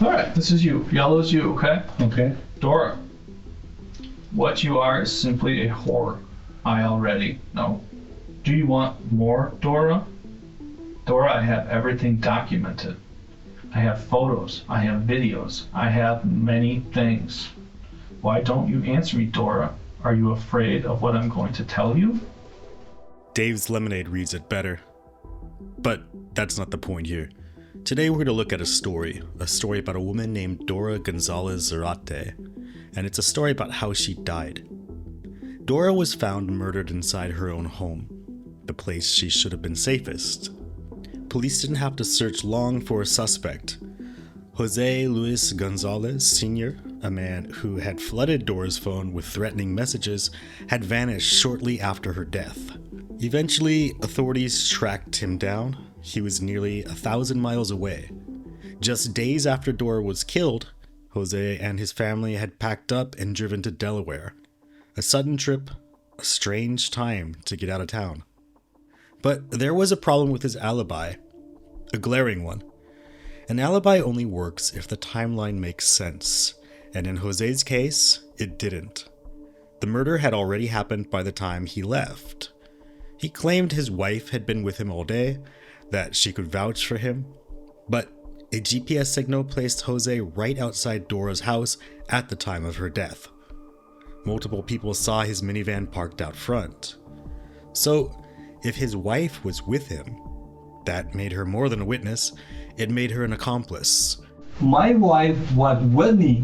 Alright, this is you. Yellow's you, okay? Okay. Dora. What you are is simply a whore. I already know. Do you want more, Dora? Dora, I have everything documented. I have photos. I have videos. I have many things. Why don't you answer me, Dora? Are you afraid of what I'm going to tell you? Dave's Lemonade reads it better. But that's not the point here. Today we're going to look at a story about a woman named Dora Gonzalez Zarate, and it's a story about how she died. Dora was found murdered inside her own home, the place she should have been safest. Police didn't have to search long for a suspect. Jose Luis Gonzalez Sr., a man who had flooded Dora's phone with threatening messages, had vanished shortly after her death. Eventually, authorities tracked him down. He was nearly 1,000 miles away. Just days after Dora was killed, Jose and his family had packed up and driven to Delaware. A sudden trip, a strange time to get out of town. But there was a problem with his alibi, a glaring one. An alibi only works if the timeline makes sense, and in Jose's case, it didn't. The murder had already happened by the time he left. He claimed his wife had been with him all day, that she could vouch for him, but a GPS signal placed Jose right outside Dora's house at the time of her death. Multiple people saw his minivan parked out front. So, if his wife was with him, that made her more than a witness, it made her an accomplice. My wife was with me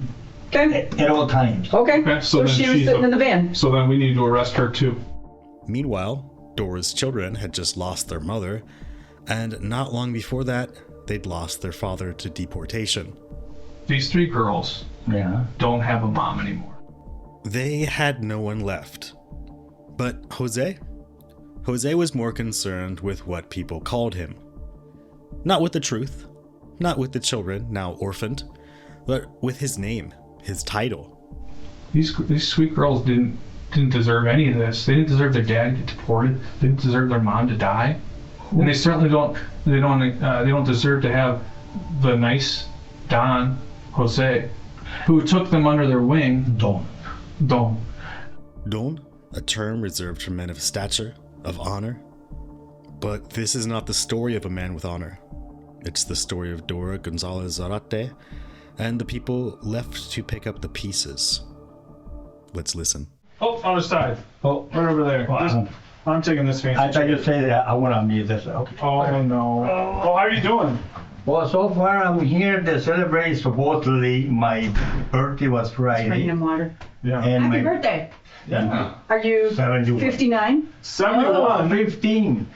at all times. Okay, so then she was she's sitting in the van. So then we need to arrest her too. Meanwhile, Dora's children had just lost their mother, and not long before that, they'd lost their father to deportation. These three girls don't have a mom anymore. They had no one left. But Jose? Jose was more concerned with what people called him. Not with the truth, not with the children, now orphaned, but with his name, his title. These sweet girls didn't deserve any of this. They didn't deserve their dad to get deported. They didn't deserve their mom to die. And they certainly don't. They don't deserve to have the nice Don Jose, who took them under their wing. Don, a term reserved for men of stature, of honor. But this is not the story of a man with honor. It's the story of Dora Gonzalez Zarate and the people left to pick up the pieces. Let's listen. Oh, other side. Oh, Right over there. wow. I'm taking this fancy. I thought you said that I want to meet this. Okay. Oh no. Oh, how are you doing? Well, so far I'm here to celebrate supposedly my birthday was Bringing Friday. him water. Yeah. And Happy my birthday. Yeah. Are you 71. 59? 71. 15.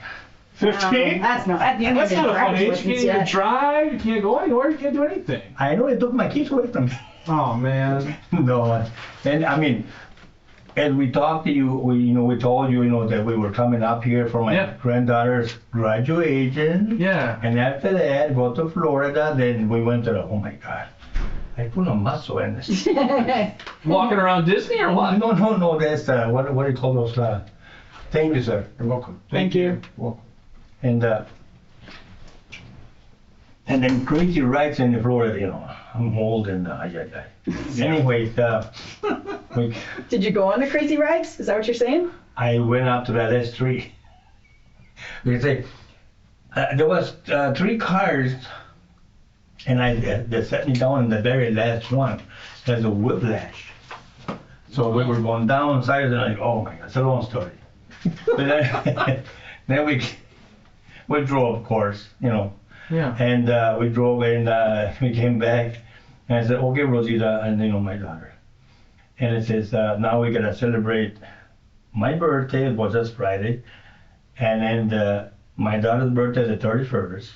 15? That's not at the end That's of the not a fun age. You license can't even yet. drive. You can't go anywhere. You can't do anything. I know it took my kids away from me. Oh man. No, and I mean, as we talked to you, we told you, that we were coming up here for my granddaughter's graduation. Yeah. And after that, go to Florida. Then we went to the. Oh my God, I put a muscle in this. Walking around Disney or what? No. That's what do you call those? Thank you, sir. You're welcome. Thank you. Welcome. And then crazy rides in Florida. I'm old and Anyways, Did you go on the crazy rides? Is that what you're saying? I went up to that S3. They say there was 3 cars, and they set me down in the very last one. There's a whiplash. So we were going down sides, and oh my God, it's a long story. But then we drove, of course, Yeah. and we drove and we came back, and I said, okay, Rosita, and my daughter. And it says, now we're gonna celebrate my birthday, it was just Friday, and then my daughter's birthday is the 31st,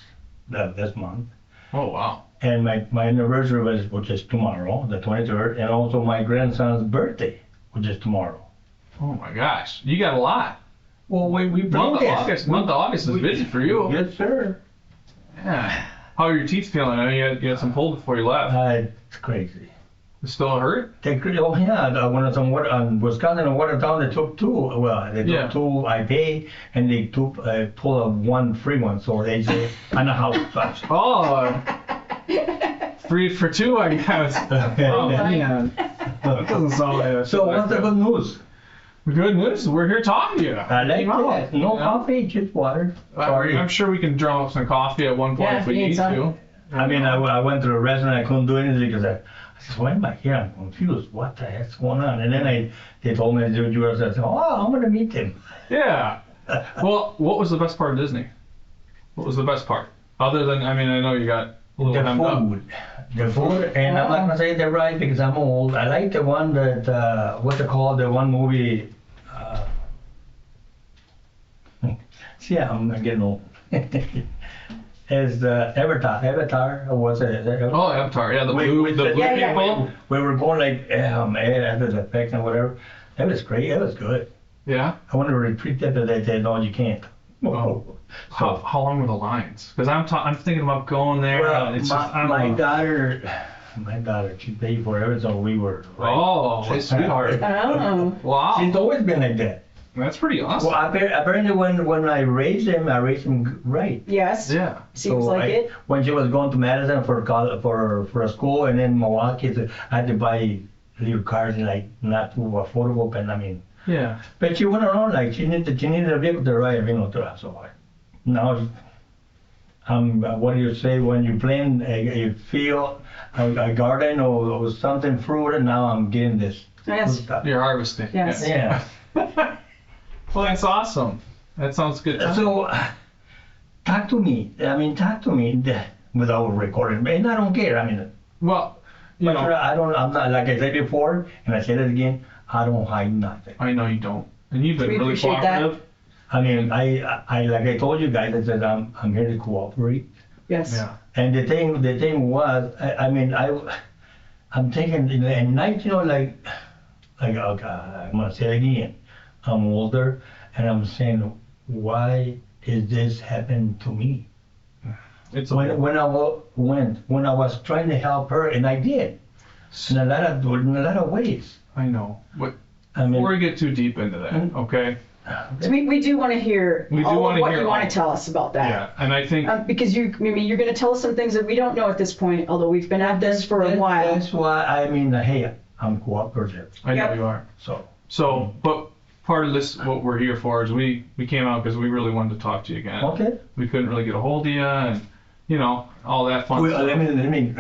this month. Oh wow. And my anniversary which is tomorrow, the 23rd, and also my grandson's birthday, which is tomorrow. Oh my gosh. You got a lot. Well, we Month of August is busy for you. Yes, sir. Yeah. How are your teeth feeling? I know you had some pulled before you left. It's crazy. It still hurt? Oh yeah, when I was in Wisconsin and Watertown, they took 2. Well, they took 2 I pay, and they took pull one free one. So they say, and a house. Oh. 3 for 2, I guess. Oh, man. That doesn't sound like So what's the good news? Good news. We're here talking to you. I like that. No coffee, just water. Sorry. I'm sure we can drum up some coffee at one point Yeah, if we you need need some. to. I mean, I went to the restaurant. I couldn't do anything because I said, "Why am I here? I'm confused. What the heck's going on?" And then they told me to do yours. I said, "Oh, I'm gonna meet him." Yeah. Well, what was the best part of Disney? What was the best part? Other than, I mean, I know you got a little hemmed up. The food, and I'm not gonna say they're right because I'm old. I like the one that what's it called? The one movie. See, I'm getting old. Is Avatar, or was it? Oh, Avatar. Yeah, the blue people. We were going like, after the effect and whatever. That was great. That was good. Yeah. I wanted to repeat that, but they said, no, you can't. Oh. How long were the lines? Because I'm thinking about going there. Well, It's my, just, I don't my know. daughter, she paid for everything, so we were. Oh, sweetheart. Oh. Wow. She's always been like that. That's pretty awesome. Well, apparently when I raised him right. Yes. Yeah. Seems like it. When she was going to Madison for a school, and then Milwaukee, so I had to buy little cars like not too affordable, but I mean. Yeah. But she went around like she needed a vehicle to ride, so now. What do you say when you plant a field, a garden or something fruit, and now I'm getting this Yes. stuff. You're harvesting. Yes. Yeah. Well, that's awesome. That sounds good. So, talk to me without recording, and I don't care. I mean, Well, you but know, I'm not, like I said before, and I said it again, I don't hide nothing. I know you don't. And you've been We really appreciate that. cooperative. I mean, I like I told you guys, I said I'm here to cooperate. Yes. Yeah. And the thing was, I'm thinking, in night, like, okay, I'm gonna say it again. I'm older, and I'm saying, why is this happening to me? It's When I was trying to help her, and I did, in a lot of ways. I know. But I mean, before we get too deep into that, okay? So we do want to hear We do all wanna of what hear you all want of to tell us about that. Yeah. And I think Because you're going to tell us some things that we don't know at this point, although we've been at this for a while. That's why I mean, hey, I'm cooperative. I know Yep. you are. So So, but part of this, what we're here for, is we came out because we really wanted to talk to you again. okay. We couldn't really get a hold of you, and all that fun Well, stuff. let me.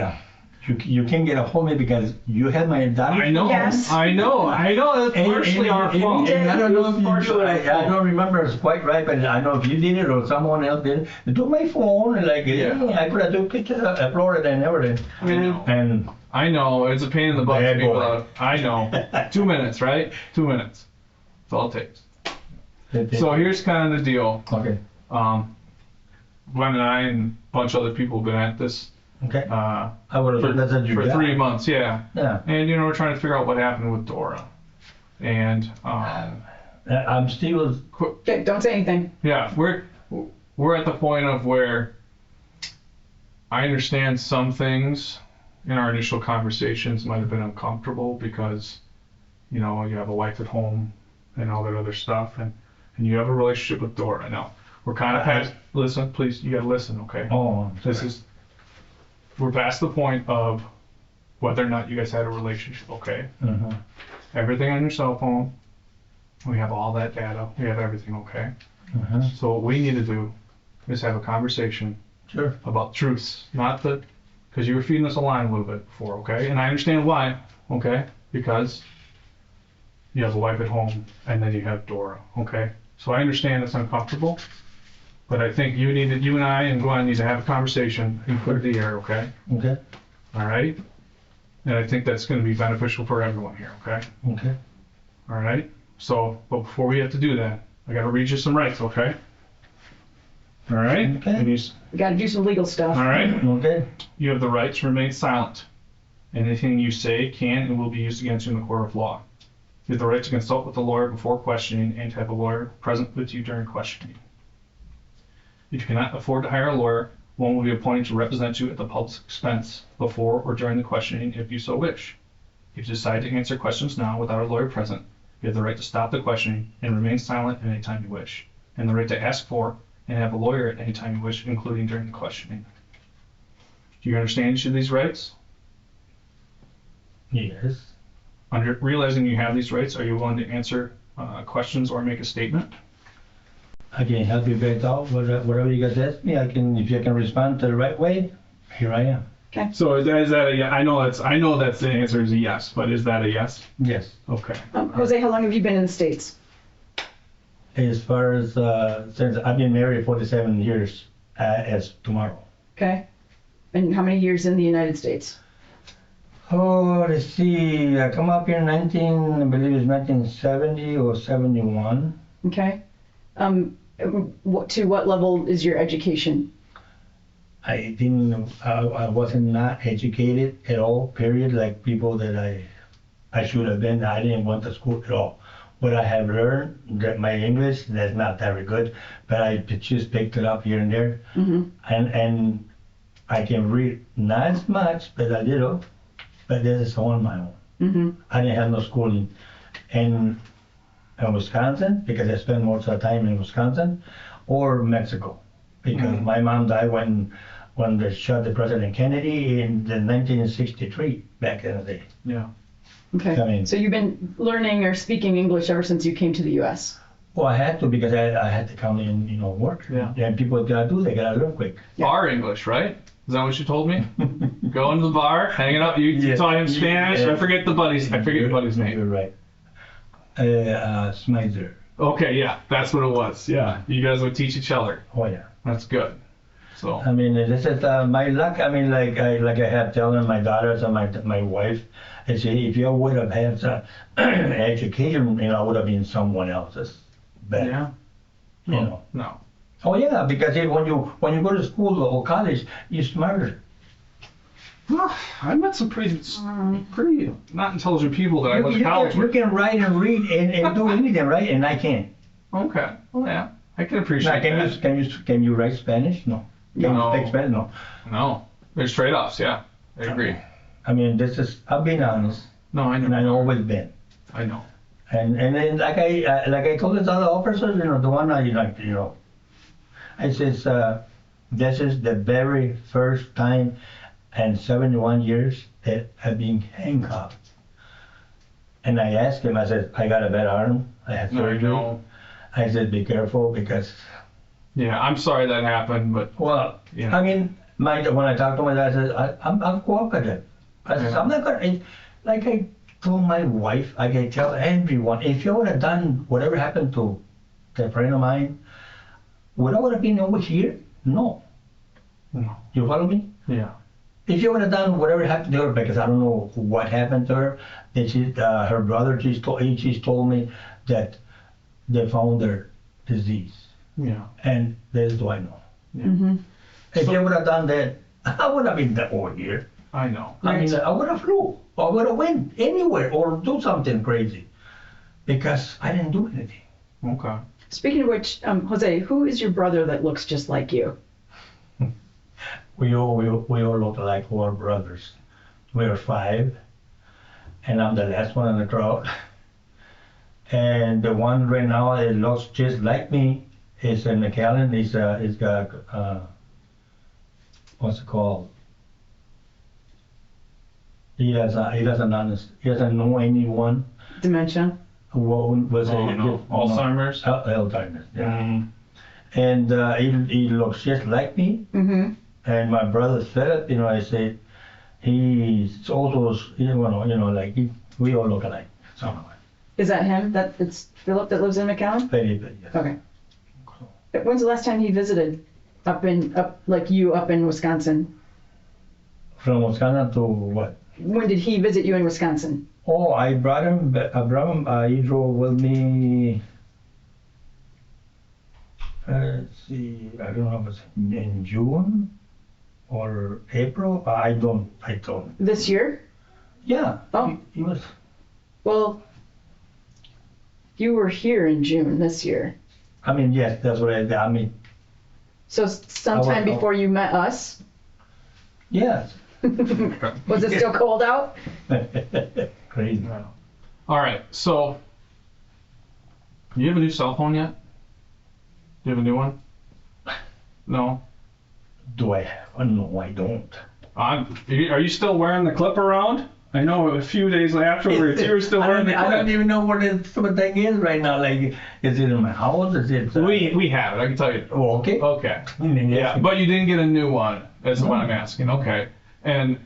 You can't get a hold of me because you have my daughter. I know. Yes. I know. That's partially our fault. And I don't know if Partially our I fault. don't remember it's quite right, but I know if you did it or someone else did it. It took my phone and like, Yeah. I could have took pictures of Florida and everything. I know. And I know. It's a pain in the butt to Bad people boy. out. I know. 2 minutes, right? 2 minutes. That's all it takes. So here's kind of the deal. okay, Glenn and I and a bunch of other people have been at this okay. uh, I would have that's for 3 months, yeah. Yeah, And we're trying to figure out what happened with Dora. And I'm still. Okay, don't say anything. yeah, we're at the point of where I understand some things in our initial conversations might have been uncomfortable because you have a wife at home and all that other stuff, and you have a relationship with Dora. Now we're kind of past. Listen, please, you gotta listen, okay? Oh, We're past the point of whether or not you guys had a relationship, okay? uh-huh. Everything on your cell phone, we have all that data, we have everything, okay? Uh-huh. So what we need to do is have a conversation Sure. about truths, not because you were feeding us a line a little bit before, okay? And I understand why, okay? Because you have a wife at home and then you have Dora, okay? So I understand it's uncomfortable, but I think you and I and Glenn need to have a conversation and put it in the air, okay? Okay. All right? And I think that's going to be beneficial for everyone here, okay? Okay. All right? So, but before we have to do that, I got to read you some rights, okay? All right? Okay. And We got to do some legal stuff. all right? Okay. You have the right to remain silent. Anything you say can and will be used against you in the court of law. You have the right to consult with a lawyer before questioning and to have a lawyer present with you during questioning. If you cannot afford to hire a lawyer, one will be appointed to represent you at the public's expense before or during the questioning if you so wish. If you decide to answer questions now without a lawyer present, you have the right to stop the questioning and remain silent at any time you wish, and the right to ask for and have a lawyer at any time you wish, including during the questioning. Do you understand each of these rights? Yes. Under realizing you have these rights, are you willing to answer questions or make a statement? I can help you guys out, whatever you guys ask me, if you can respond the right way, here I am. So is that a I know that's the answer is a yes, but is that a yes? Yes. Okay. Jose, how long have you been in the States? As far as, since I've been married 47 years, as tomorrow. Okay. And how many years in the United States? Oh, let's see, I come up here in I believe it's 1970 or 71. Okay. To what level is your education? I wasn't not educated at all, period, like people that I should have been. I didn't want to school at all. But I have learned that my English, that's not very good, but I just picked it up here and there. Mm-hmm. And I can read, not as much, but a little, but this is on my own. Mm-hmm. I didn't have no schooling in Wisconsin, because I spent most of the time in Wisconsin, or Mexico, because my mom died when they shot the President Kennedy in the 1963, back in the day. Yeah. Okay. I mean- So you've been learning or speaking English ever since you came to the U.S. Well, I had to, because I had to come in, work. Yeah. And people they gotta learn quick. Yeah. Bar English, right? Is that what you told me? Going to the bar, hanging out. You Yeah. taught him Spanish. Yeah. I forget your buddy's name. You're right. Smizer. Okay, yeah, that's what it was. Yeah, you guys would teach each other. Oh yeah. That's good. So I mean, this is my luck. I mean, like I have telling my daughters and my wife, I say, if you would have had education, I would have been someone else's. But, yeah, no. Oh yeah, because when you go to school or college, you're smarter. Well, I met some pretty not intelligent people that I went to college You with. can write and read and do anything, right? And I can't. Okay, well, yeah, I can appreciate Now, that. can you write Spanish? No. Can No. you speak Spanish? No. No, there's trade-offs. Yeah, I agree. I mean, I'm being honest, No, I and I've know. always been. I know. And then like I told this other officer, the one I says, this is the very first time in 71 years that I've been handcuffed. And I asked him, I said, I got a bad arm, I had No, I surgery. know. I said, be careful, because, Yeah, I'm sorry that happened, but well, Yeah. I mean, when I talked to my dad, I said, I'm cooperative. I said, Yeah. I'm not gonna, like I told my wife, I can tell everyone, if you would have done whatever happened to a friend of mine, would I would have been over here? No. No. You follow me? yeah, If you would have done whatever happened to her, because I don't know what happened to her, then her brother just told me that they found her disease, yeah. and this is what I know. Mm-hmm. If you would have done that, I would have been over here. I know. I mean, I would have flew, I would have went anywhere or do something crazy, because I didn't do anything. Okay. Speaking of which, Jose, who is your brother that looks just like you? We all look like four brothers. We are five, and I'm the last one in the crowd. And the one right now that looks just like me is in McAllen. He's got what's it called? He doesn't know anyone Dementia? who was Alzheimer's. Alzheimer's. Yeah. Mm, And he looks just like me. Mm-hmm. And my brother Philip, I say, he's also, like we all look alike somehow. Is that him? It's Philip that lives in McAllen? Very, yes. Okay. When's the last time he visited up in Wisconsin? From Wisconsin to what? When did he visit you in Wisconsin? Oh, I brought him. He drove with me. Let's see. I don't know if it's in June or April. I don't. This year? Yeah. Oh. He was. Well, you were here in June this year. I mean, yes, that's what I mean. So sometime before you met us? Yes. Was it still cold out? Crazy. yeah. All right. So, you have a new cell phone yet? Do you have a new one? No. Do I have? No, I don't. Are you still wearing the clip around? I know a few days afterwards you were still wearing the I don't clip. even know what the thing is right now. Like, is it in my house? Is it? We have it. I can tell you. Oh, okay. Okay. Yeah. Yeah, but you didn't get a new one. That's what I'm asking. Okay. And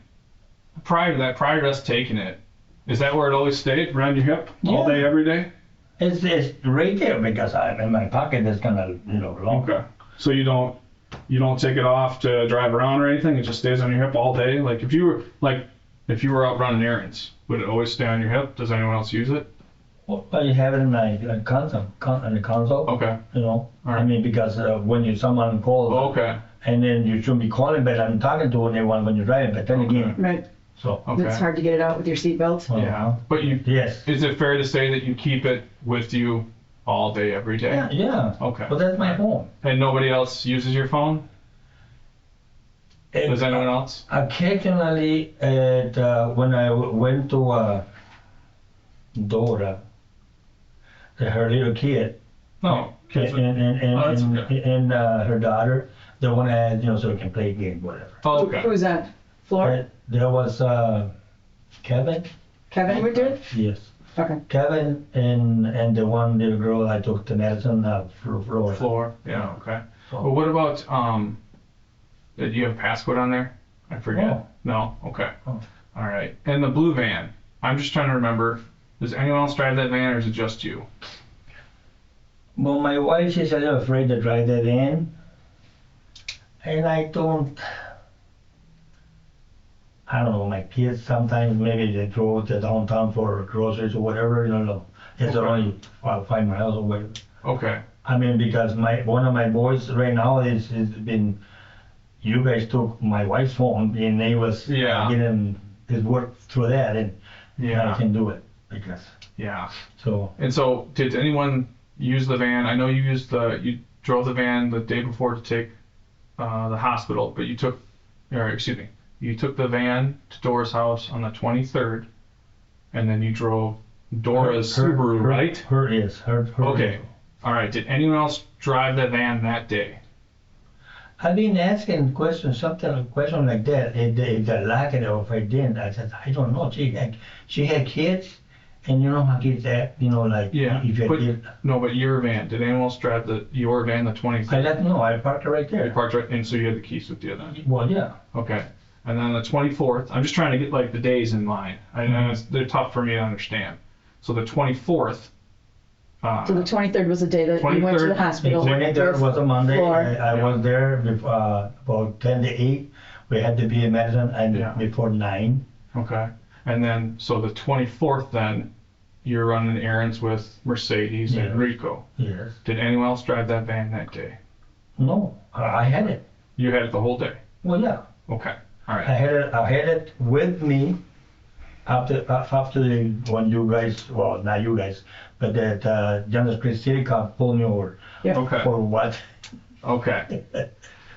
prior to that, prior to us taking it, is that where it always stayed, around your hip, all Yeah. day, every day? It's right there because I'm in my pocket. It's kind of long. Okay. So you don't take it off to drive around or anything. It just stays on your hip all day. Like if you were out running errands, would it always stay on your hip? Does anyone else use it? Well, I have it in my console, in the console. Okay. All right. right. I mean, because when someone calls, Okay. and then you shouldn't be calling, but I'm talking to anyone when you're driving. But then again, Right. so Okay. It's hard to get it out with your seatbelt. Yeah. But yes. is it fair to say that you keep it with you all day, every day? Yeah, yeah. Okay. But that's my phone. And nobody else uses your phone? Does anyone else? Occasionally, when I went to Dora, her little kid, No. Kids with- and Oh, that's okay. her daughter, the one had, so we can play game, whatever. Oh, okay. Who's that? Floor? There was Kevin. Kevin would do it? Yes. Okay. Kevin and the one little girl I took to medicine, Flora. Floor. Yeah. Okay. So- Well, what about do you have a passcode on there? I forget. No. Okay. Oh. All right. And the blue van. I'm just trying to remember. Does anyone else drive that van, or is it just you? Well, my wife, she's a little afraid to drive that in. And I don't know, my kids sometimes maybe they drove to downtown for groceries or whatever, It's Okay. only 5 miles or whatever. Okay. I mean, because one of my boys right now is been, you guys took my wife's phone and they was Yeah. getting his work through that and I Yeah. can do it because, Yeah. so. And so, did anyone use the van? I know you drove the van the day before to take the hospital, but you took the van to Dora's house on the 23rd, and then you drove Dora's Subaru, right? Her. Okay. All right. Did anyone else drive the van that day? I've been asking questions, a question like that, if they like it or if I didn't. I said, I don't know. She had kids, and you know how kids act, like Yeah. if you But, kid. no, but your van. Did anyone else drive your van the 23rd? I let know. I parked it right You there. parked right, and so you had the keys with you then. Well, yeah. Okay. And then the 24th, I'm just trying to get like the days in line. I know they're tough for me to understand. So the 24th. So the 23rd was the day that you went to 23rd, the hospital. There with was a Monday. Floor. I was there before, about 10 to 8. We had to be in medicine and Yeah. before 9. Okay. And then, so the 24th then, you're running errands with Mercedes Yeah. and Rico. Yes. Did anyone else drive that van that day? No, I had it. You had it the whole day? Well, yeah. Okay. All I right. had it with me after when you guys, well, not you guys, but that Jonas Creek City Cop pulled me over. Yeah. Okay. For what? Okay.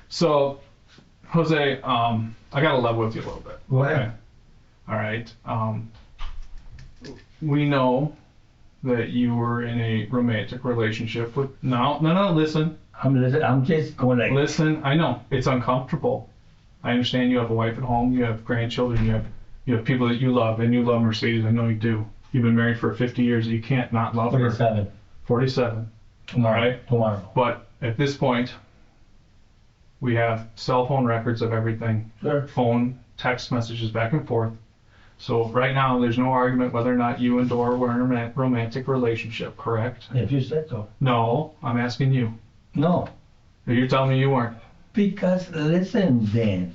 So, Jose, I got to level with you a little bit. Go ahead. All right. We know that you were in a romantic relationship with. No, listen. I'm listening. I'm just going like. Listen, I know it's uncomfortable. I understand you have a wife at home, you have grandchildren, you have people that you love, and you love Mercedes. I know you do. You've been married for 50 years. You can't not love her. 47. 47. Tomorrow. All right. Tomorrow. But at this point, we have cell phone records of everything, Sure. phone, text messages back and forth. So right now, there's no argument whether or not you and Dora were in a romantic relationship, correct? If you said so. No, I'm asking you. No. You're telling me you weren't. Because listen, Dan.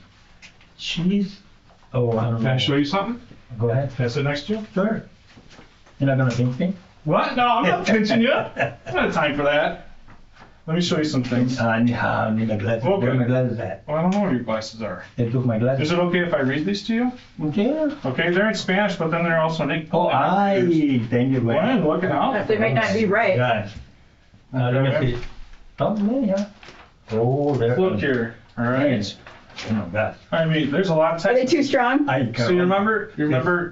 She's. Oh, I don't Can know. I show you something? Go ahead. Can I sit next to you? Sure. You're not gonna pinch me? What? No, I'm not pinching you. I don't have time for that. Let me show you some things. I need my glasses. Okay. Where my glasses at? Well, I don't know where your glasses are. They took my glasses. Is it okay if I read these to you? Yeah. Okay, they're in Spanish, but then they're also in English. Oh, thank you. Why are you looking out? They might not be right. Guys. Let me see. Oh, yeah. Oh, there. Look here. All right. Oh my God. I mean, there's a lot of Are they text. too strong? So you remember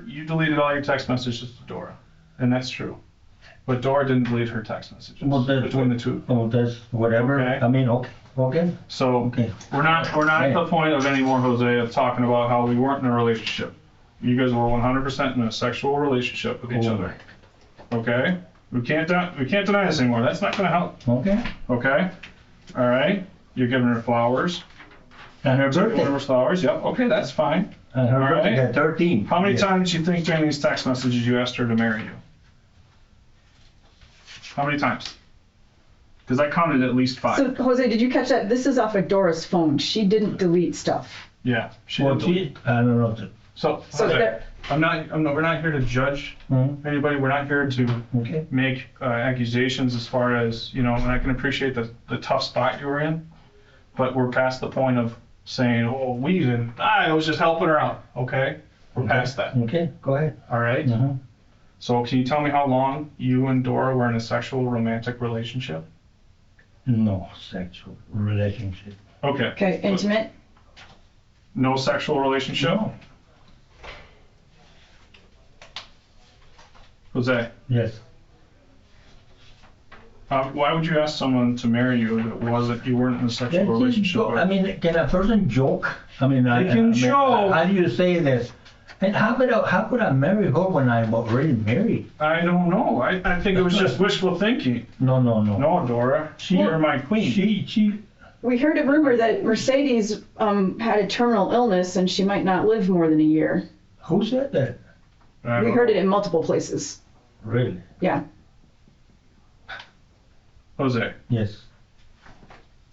you deleted all your text messages to Dora, and that's true. But Dora didn't delete her text messages Well, between the two. Oh, that's whatever. Okay. I mean, okay. Okay. So Okay. we're not at the point of anymore, Jose, of talking about how we weren't in a relationship. You guys were 100% in a sexual relationship with each other. Okay? We can't deny this anymore. That's not gonna help. Okay. Okay? All right? You're giving her flowers. And her Giving birthday. her flowers. Yep. Okay, that's fine. And her All birthday right. at 13. How many Yeah. times do you think during these text messages you asked her to marry you? How many times? Because I counted at least 5. So Jose, did you catch that? This is off of Dora's phone. She didn't delete stuff. Yeah. Well, did. I don't know. So So there, we're not here to judge Hmm? anybody. We're not here to Okay. make accusations as far as, and I can appreciate the tough spot you were in, but we're past the point of saying, oh, I was just helping her out. Okay? We're past that. Okay, go ahead. All right? Uh-huh. So can you tell me how long you and Dora were in a sexual romantic relationship? No sexual relationship. Okay. okay, intimate. No sexual relationship? No. Jose, Yes. why would you ask someone to marry you that you weren't in a sexual relationship with? I mean, can a person joke? I mean, They can joke. How do you say this? And how could I marry her when I'm already married? I don't know. I think it was just wishful thinking. No. No, Dora, you're my queen. She. We heard a rumor that Mercedes had a terminal illness and she might not live more than a year. Who said that? We heard it in multiple places. Really? Yeah. Jose, Yes.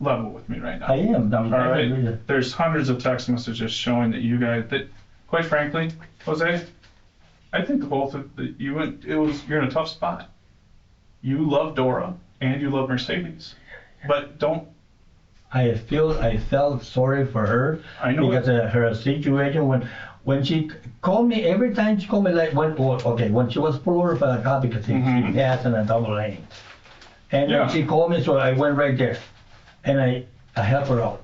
level with me right now. I am. All right. There's hundreds of text messages showing that you guys, quite frankly, Jose, I think both of you're in a tough spot. You love Dora and you love Mercedes, but don't. I felt sorry for her. I know because of her situation when she called me every time she called me like when she was pulled over by the cop because she passed in a double lane, and Yeah. then she called me, so I went right there, and I helped her out.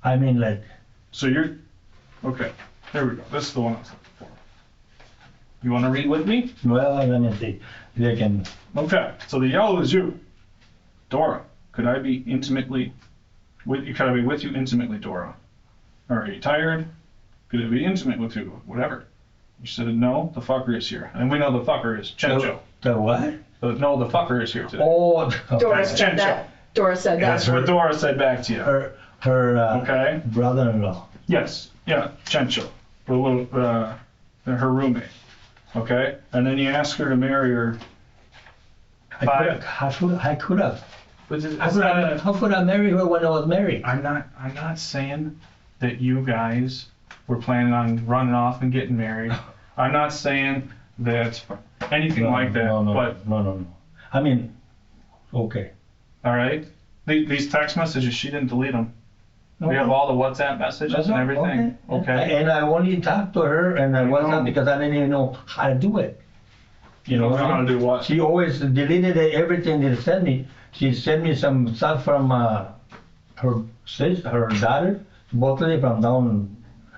I mean, like, So you're okay. There we go. This is the one I was looking for. You want to read with me? well, let me see. They can. Okay. So the yellow is you, Dora. Could I be with you intimately, Dora? Are you tired? Could I be intimate with you? Whatever. You said no. The fucker is here, and we know the fucker is Chencho. The what? But no, the fucker is here today. Oh, Dora That's said Chencho. that. Dora said That's that. what Dora said back to you. her Okay. brother-in-law. Yes. Yeah. Chencho, the little her roommate. Okay. And then you ask her to marry her. How could have? But How could I marry her when I was married? I'm not saying that you guys were planning on running off and getting married. I'm not saying that anything like that. No. But No. I mean, okay. all right, these text messages, she didn't delete them. We have all the WhatsApp messages and everything. Okay. And I only talked to her and I I WhatsApp know. because I didn't even know how to do it. You don't know how to do what? She always deleted everything they sent me. She sent me some stuff from her daughter, mostly from down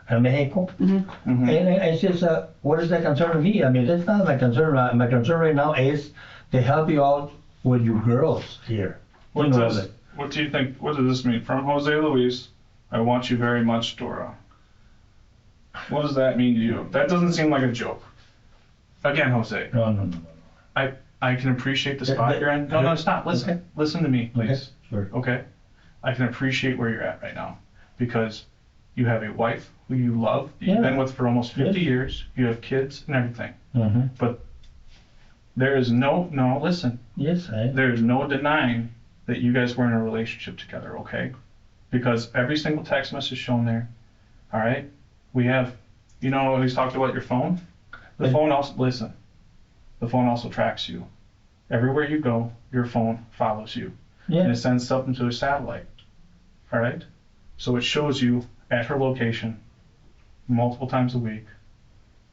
in Mexico. Mhm. And I says, what is that concern to me? I mean, that's not my concern. My concern right now is to help you out with your girls here. What You know does what do you think? What does this mean? From Jose Luis, I want you very much, Dora. What does that mean to you? That doesn't seem like a joke. Again, Jose, No. I can appreciate the spot you're in. No, stop. Listen. Okay. Listen to me, please. Okay, sure. Okay? I can appreciate where you're at right now because you have a wife who you love, that you've Yeah. been with for almost 50 Yes. years. You have kids and everything. Mm-hmm. But there is listen, Yes, there is no denying that you guys were in a relationship together, okay? Because every single text message shown there, all right? We have, we talked about your phone. The Yeah. phone also, listen, the phone also tracks you. Everywhere you go, your phone follows you. And yeah. it sends something to a satellite, all right? So it shows you at her location multiple times a week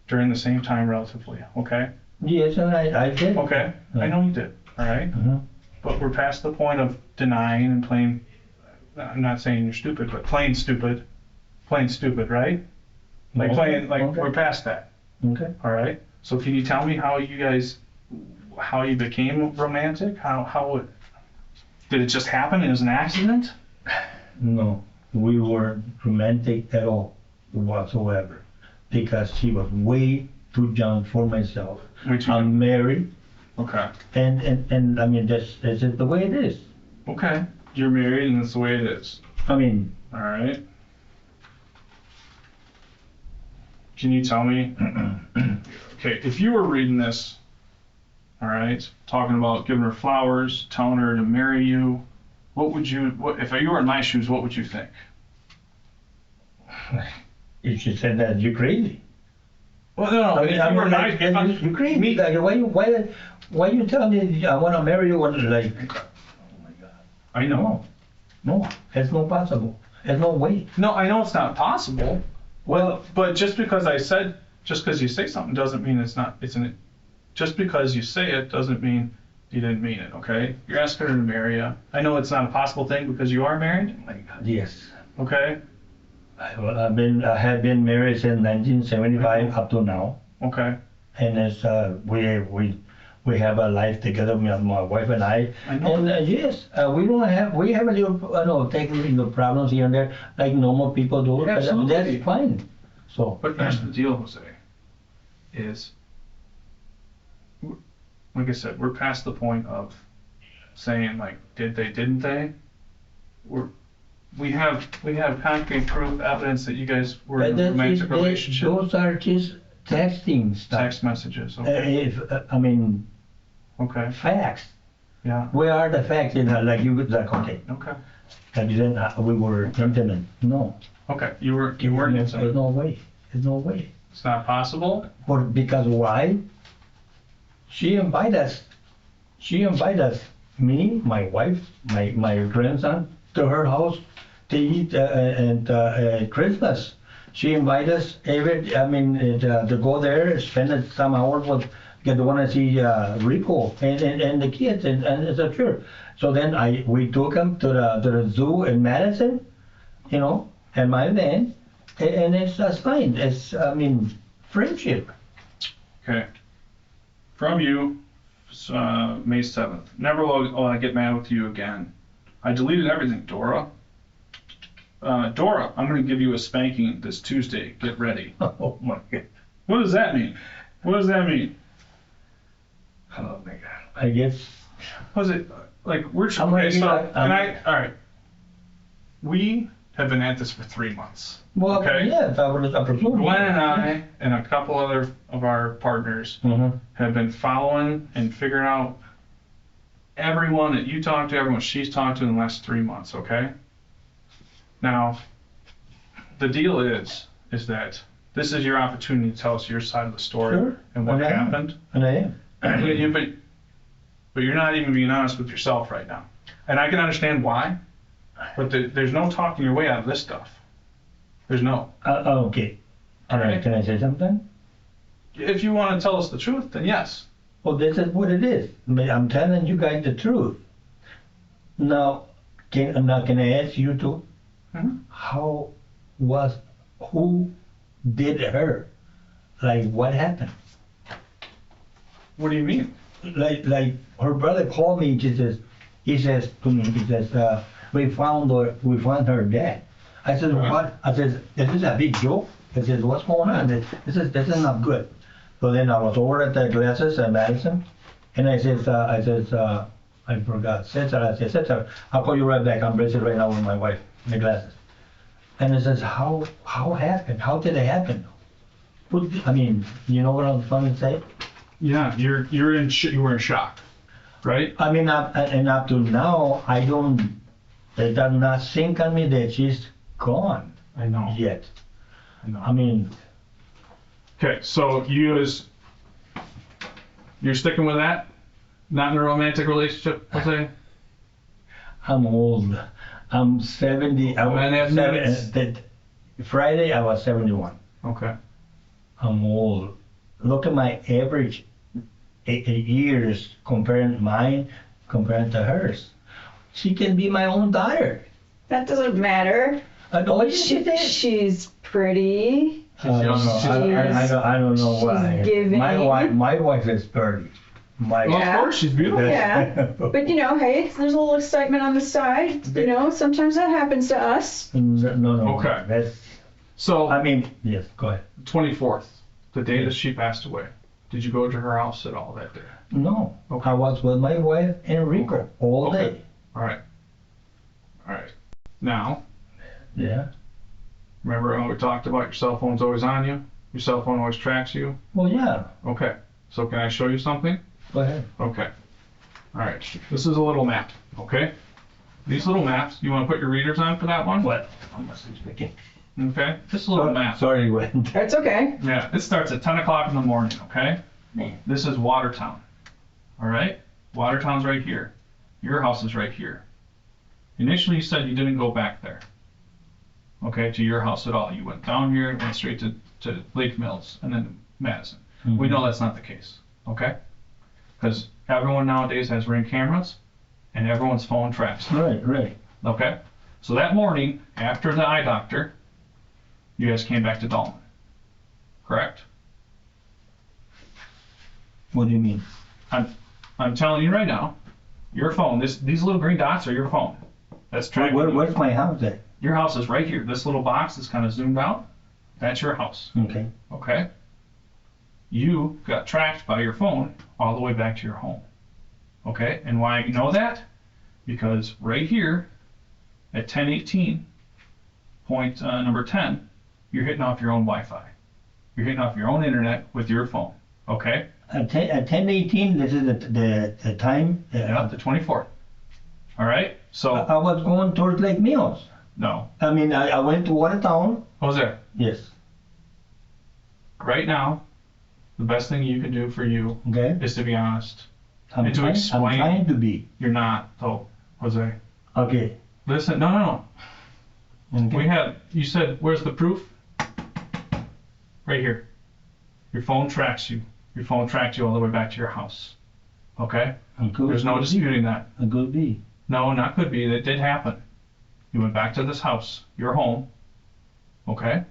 during the same time relatively, okay? Yes, and I did. Okay, I know you did, all right? Mhm. But we're past the point of denying and playing, I'm not saying you're stupid, but playing stupid, right? Like Okay, playing, like okay. we're past that, Okay. all right? So can you tell me how you became romantic? Did it just happen? It was an accident? No, we weren't romantic at all whatsoever. because she was way too young for myself. Way too I'm married, Okay. and I mean, that's just the way it is. Okay. You're married and that's the way it is. I mean, All right. Can you tell me? Okay, if you were reading this, all right, talking about giving her flowers, telling her to marry you, what if you were in my shoes, what would you think? if she said that, you're crazy. Well, no, I mean, if you were like, you're crazy. me, Like, why you tell me I want to marry you? Like, oh my God. I know. No, it's not possible. There's no way. No, I know it's not possible. Well, but just because you say something doesn't mean just because you say it doesn't mean you didn't mean it, okay? You're asking her to marry you. I know it's not a possible thing because you are married, Oh my God. Yes. okay? I have been married since 1975 up to now, Okay. and it's we have a life together, my wife and I. I know. And yes, we have a little technical problems here and there, like normal people do. But Absolutely. that's fine. So. But here's the deal, Jose, is, like I said, we're past the point of saying, like, did they, didn't they? We have concrete proof, evidence that you guys were in a romantic relationship. Those are just texting stuff. Text messages, okay. I mean, Okay, facts. yeah, Where are the facts in her? Like you would like, okay, okay. and then we were intimate. No. Okay, you weren't intimate. There's no way. There's no way. It's not possible? But because why? She invited us. She invited us, me, my wife, my grandson, to her house to eat Christmas. She invited us to go there, spend some hours with, because they want to see Rico and the kids and it's a sure. So then we took them to the zoo in Madison, and my van, and that's fine. It's friendship. Okay. From you, May 7th. Never will I get mad with you again. I deleted everything, Dora. Dora, I'm going to give you a spanking this Tuesday. Get ready. Oh my God. What does that mean? What does that mean? Oh my God. I guess. Was it like we're I'm okay? like, So I'm- all right. We have been at this for 3 months. Well, Okay. yeah, I presume. Gwen and I and a couple other of our partners Mm-hmm. have been following and figuring out everyone that you talked to, everyone she's talked to in the last 3 months, okay? Now, the deal is that this is your opportunity to tell us your side of the story Sure. and what Okay. happened. And I am. But you're not even being honest with yourself right now. And I can understand why, but there's no talking your way out of this stuff. There's no. Okay. All right. Can I say something? If you want to tell us the truth, then yes. Well, this is what it is. I'm telling you guys the truth. Now, can I ask you to? Mhm. Who did her? Like, what happened? What do you mean? Like her brother called me. He says to me, we found her dead. I said, Uh-huh. what? I said, this is a big joke. I said, what's going on? This is not good. So then I was over at the glasses in Madison, and I forgot. Cesar, I'll call you right back. I'm busy right now with my wife, the glasses. And it says, how happened? How did it happen? You know what I'm trying to say? Yeah, you were in shock, right? And up to now, it does not sink on me that she's gone I know. yet. I know. Okay, so you're sticking with that? Not in a romantic relationship, Jose? I'm old. I'm 70. Friday, I was 71. Okay. I'm old. Look at my average years compared to hers. She can be my own daughter. That doesn't matter. She's pretty. I don't know why. She's giving. My wife is 30. Well, of course, she's beautiful. Yeah. But hey, there's a little excitement on the side. Sometimes that happens to us. No. Okay. That's So, I mean, yes, go ahead. 24th, the day that she passed away. Did you go to her house at all that day? No, Okay. I was with my wife Enrico all Okay. day. All right. All right. Now, Yeah. remember how we talked about your cell phone's always on you? Your cell phone always tracks you? Well, yeah. Okay. So can I show you something? Go ahead. Okay. All right. This is a little map, okay? These little maps, you want to put your readers on for that one? What? I must be speaking. Okay. This is a little map. Sorry, Gwen. That's okay. Yeah, it starts at 10 o'clock in the morning, okay? Man. This is Watertown. All right? Watertown's right here. Your house is right here. Initially, you said you didn't go back there, okay, to your house at all. You went down here and went straight to Lake Mills and then Madison. We know that's not the case, okay? Because everyone nowadays has Ring cameras and everyone's phone tracks, Right, right. okay? So that morning, after the eye doctor, you guys came back to Dalton, correct? What do you mean? I'm telling you right now, your phone, these little green dots are your phone. That's tracking you. Where's my house at? Your house is right here. This little box is kind of zoomed out. That's your house, Okay. okay? You got tracked by your phone all the way back to your home, okay? And why you know that? Because right here at 10:18, point number 10, you're hitting off your own Wi-Fi. You're hitting off your own internet with your phone, okay? At 10:18, this is the time. Yeah, the 24th. All right? So, I was going towards Lake Mills. no. I mean, I went to Watertown. Jose, Yes. right now, the best thing you can do for you Okay. is to be honest. I'm And to trying, explain- I'm trying to be. You're not, though, Jose. Okay. Listen, no. Okay. You said, where's the proof? Right here. Your phone tracks you. Your phone tracked you all the way back to your house. Okay? There's no disputing that. It could be. No, not could be. That did happen. You went back to this house, your home. Okay?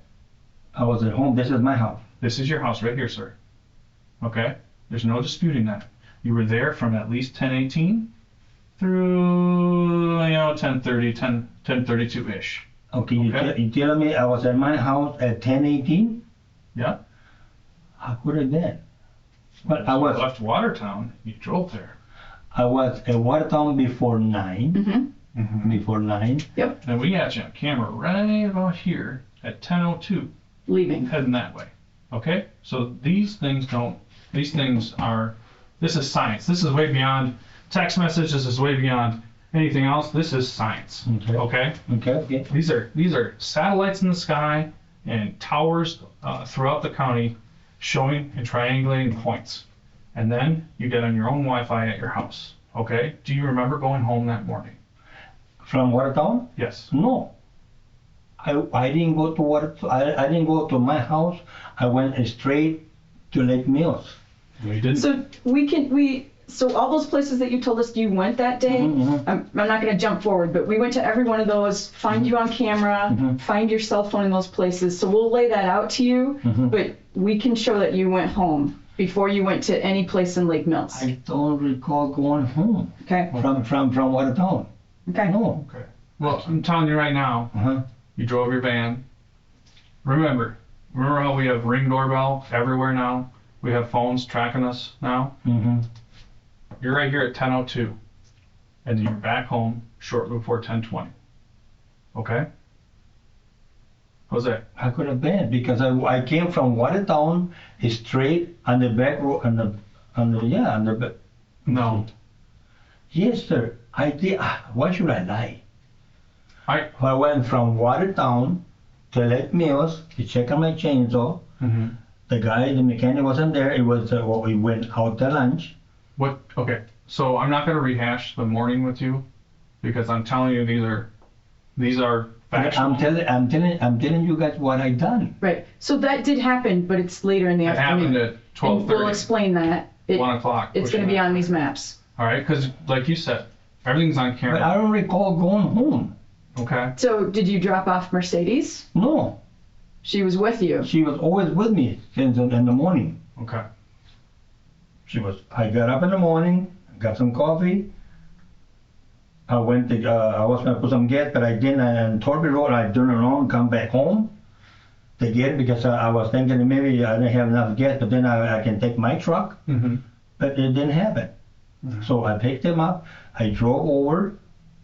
I was at home. This is my house. This is your house right here, sir. Okay? There's no disputing that. You were there from at least 10:18 through, 10:30, 10:32-ish. Okay. Okay. You telling me I was at my house at 10:18? Yeah? How could have been? But I You was left Watertown, you drove there. at Watertown before 9. Mm-hmm. Before 9. And we got you on camera right about here at 10:02, Leaving. heading that way. Okay? So these things this is science. This is way beyond text message. This is way beyond anything else. This is science. Okay. Okay? Okay. These are satellites in the sky and towers throughout the county showing and triangulating points. And then you get on your own Wi-Fi at your house. Okay? Do you remember going home that morning? From Watertown? Yes. No. I didn't go to I didn't go to my house. I went straight to Lake Mills. No, you didn't. So all those places that you told us you went that day, Mhm. I'm not going to jump forward, but we went to every one of those, find you on camera, Mhm. find your cell phone in those places. So we'll lay that out to you, Mhm. but we can show that you went home before you went to any place in Lake Mills. I don't recall going home Okay? from Watertown. Okay. No. Okay. Well, I'm telling you right now, Uh-huh. you drove your van. Remember how we have Ring doorbell everywhere now? We have phones tracking us now? Mm-hmm. You're right here at 10:02, and you're back home shortly before 10:20. Okay? Jose, I could have been because I came from Watertown straight on the back road on the back. no. Yes, sir. I did. Why should I lie? I- I went from Watertown to Lake Mills to check on my chainsaw. Mm-hmm. The mechanic wasn't there. It was we went out to lunch. What? Okay. So I'm not going to rehash the morning with you, because I'm telling you these are factual. I'm telling you guys what I done. Right. So that did happen, but it's later in the It afternoon. happened at And we'll 12:30, explain that. 1 o'clock. It's going to be on these maps. All right, because like you said, everything's on But camera. I don't recall going home. Okay. So did you drop off Mercedes? No, She was with you. she was always with me since in the morning. Okay. I got up in the morning, got some coffee. I was gonna put some gas, but I didn't. And Torby Road, I turned around, come back home. to get, because I was thinking maybe I didn't have enough gas, but then I can take my truck, Mm-hmm. but it didn't happen. So I picked him up, I drove over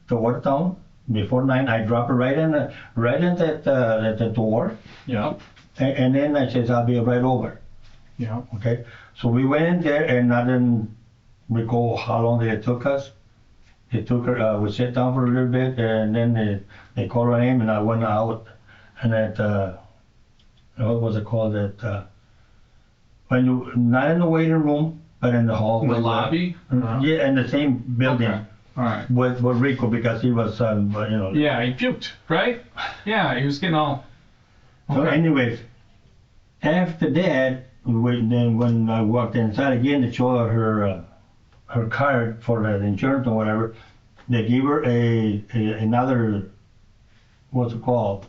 to Watertown before 9, I dropped it right in the door, Yeah. and then I says, I'll be right over. Yeah. Okay, so we went in there, and I didn't recall how long it took us. It took her, we sat down for a little bit, and then they called her name, and I went out, and what was it called, when you, not in the waiting room, but in the hallway. In the lobby? Yeah, in the same building Okay. All right. with Rico, because he was, Yeah, he puked, right? Yeah, he was getting all. So anyways, after that, when I walked inside again to show her her card for the insurance or whatever, they gave her another, what's it called,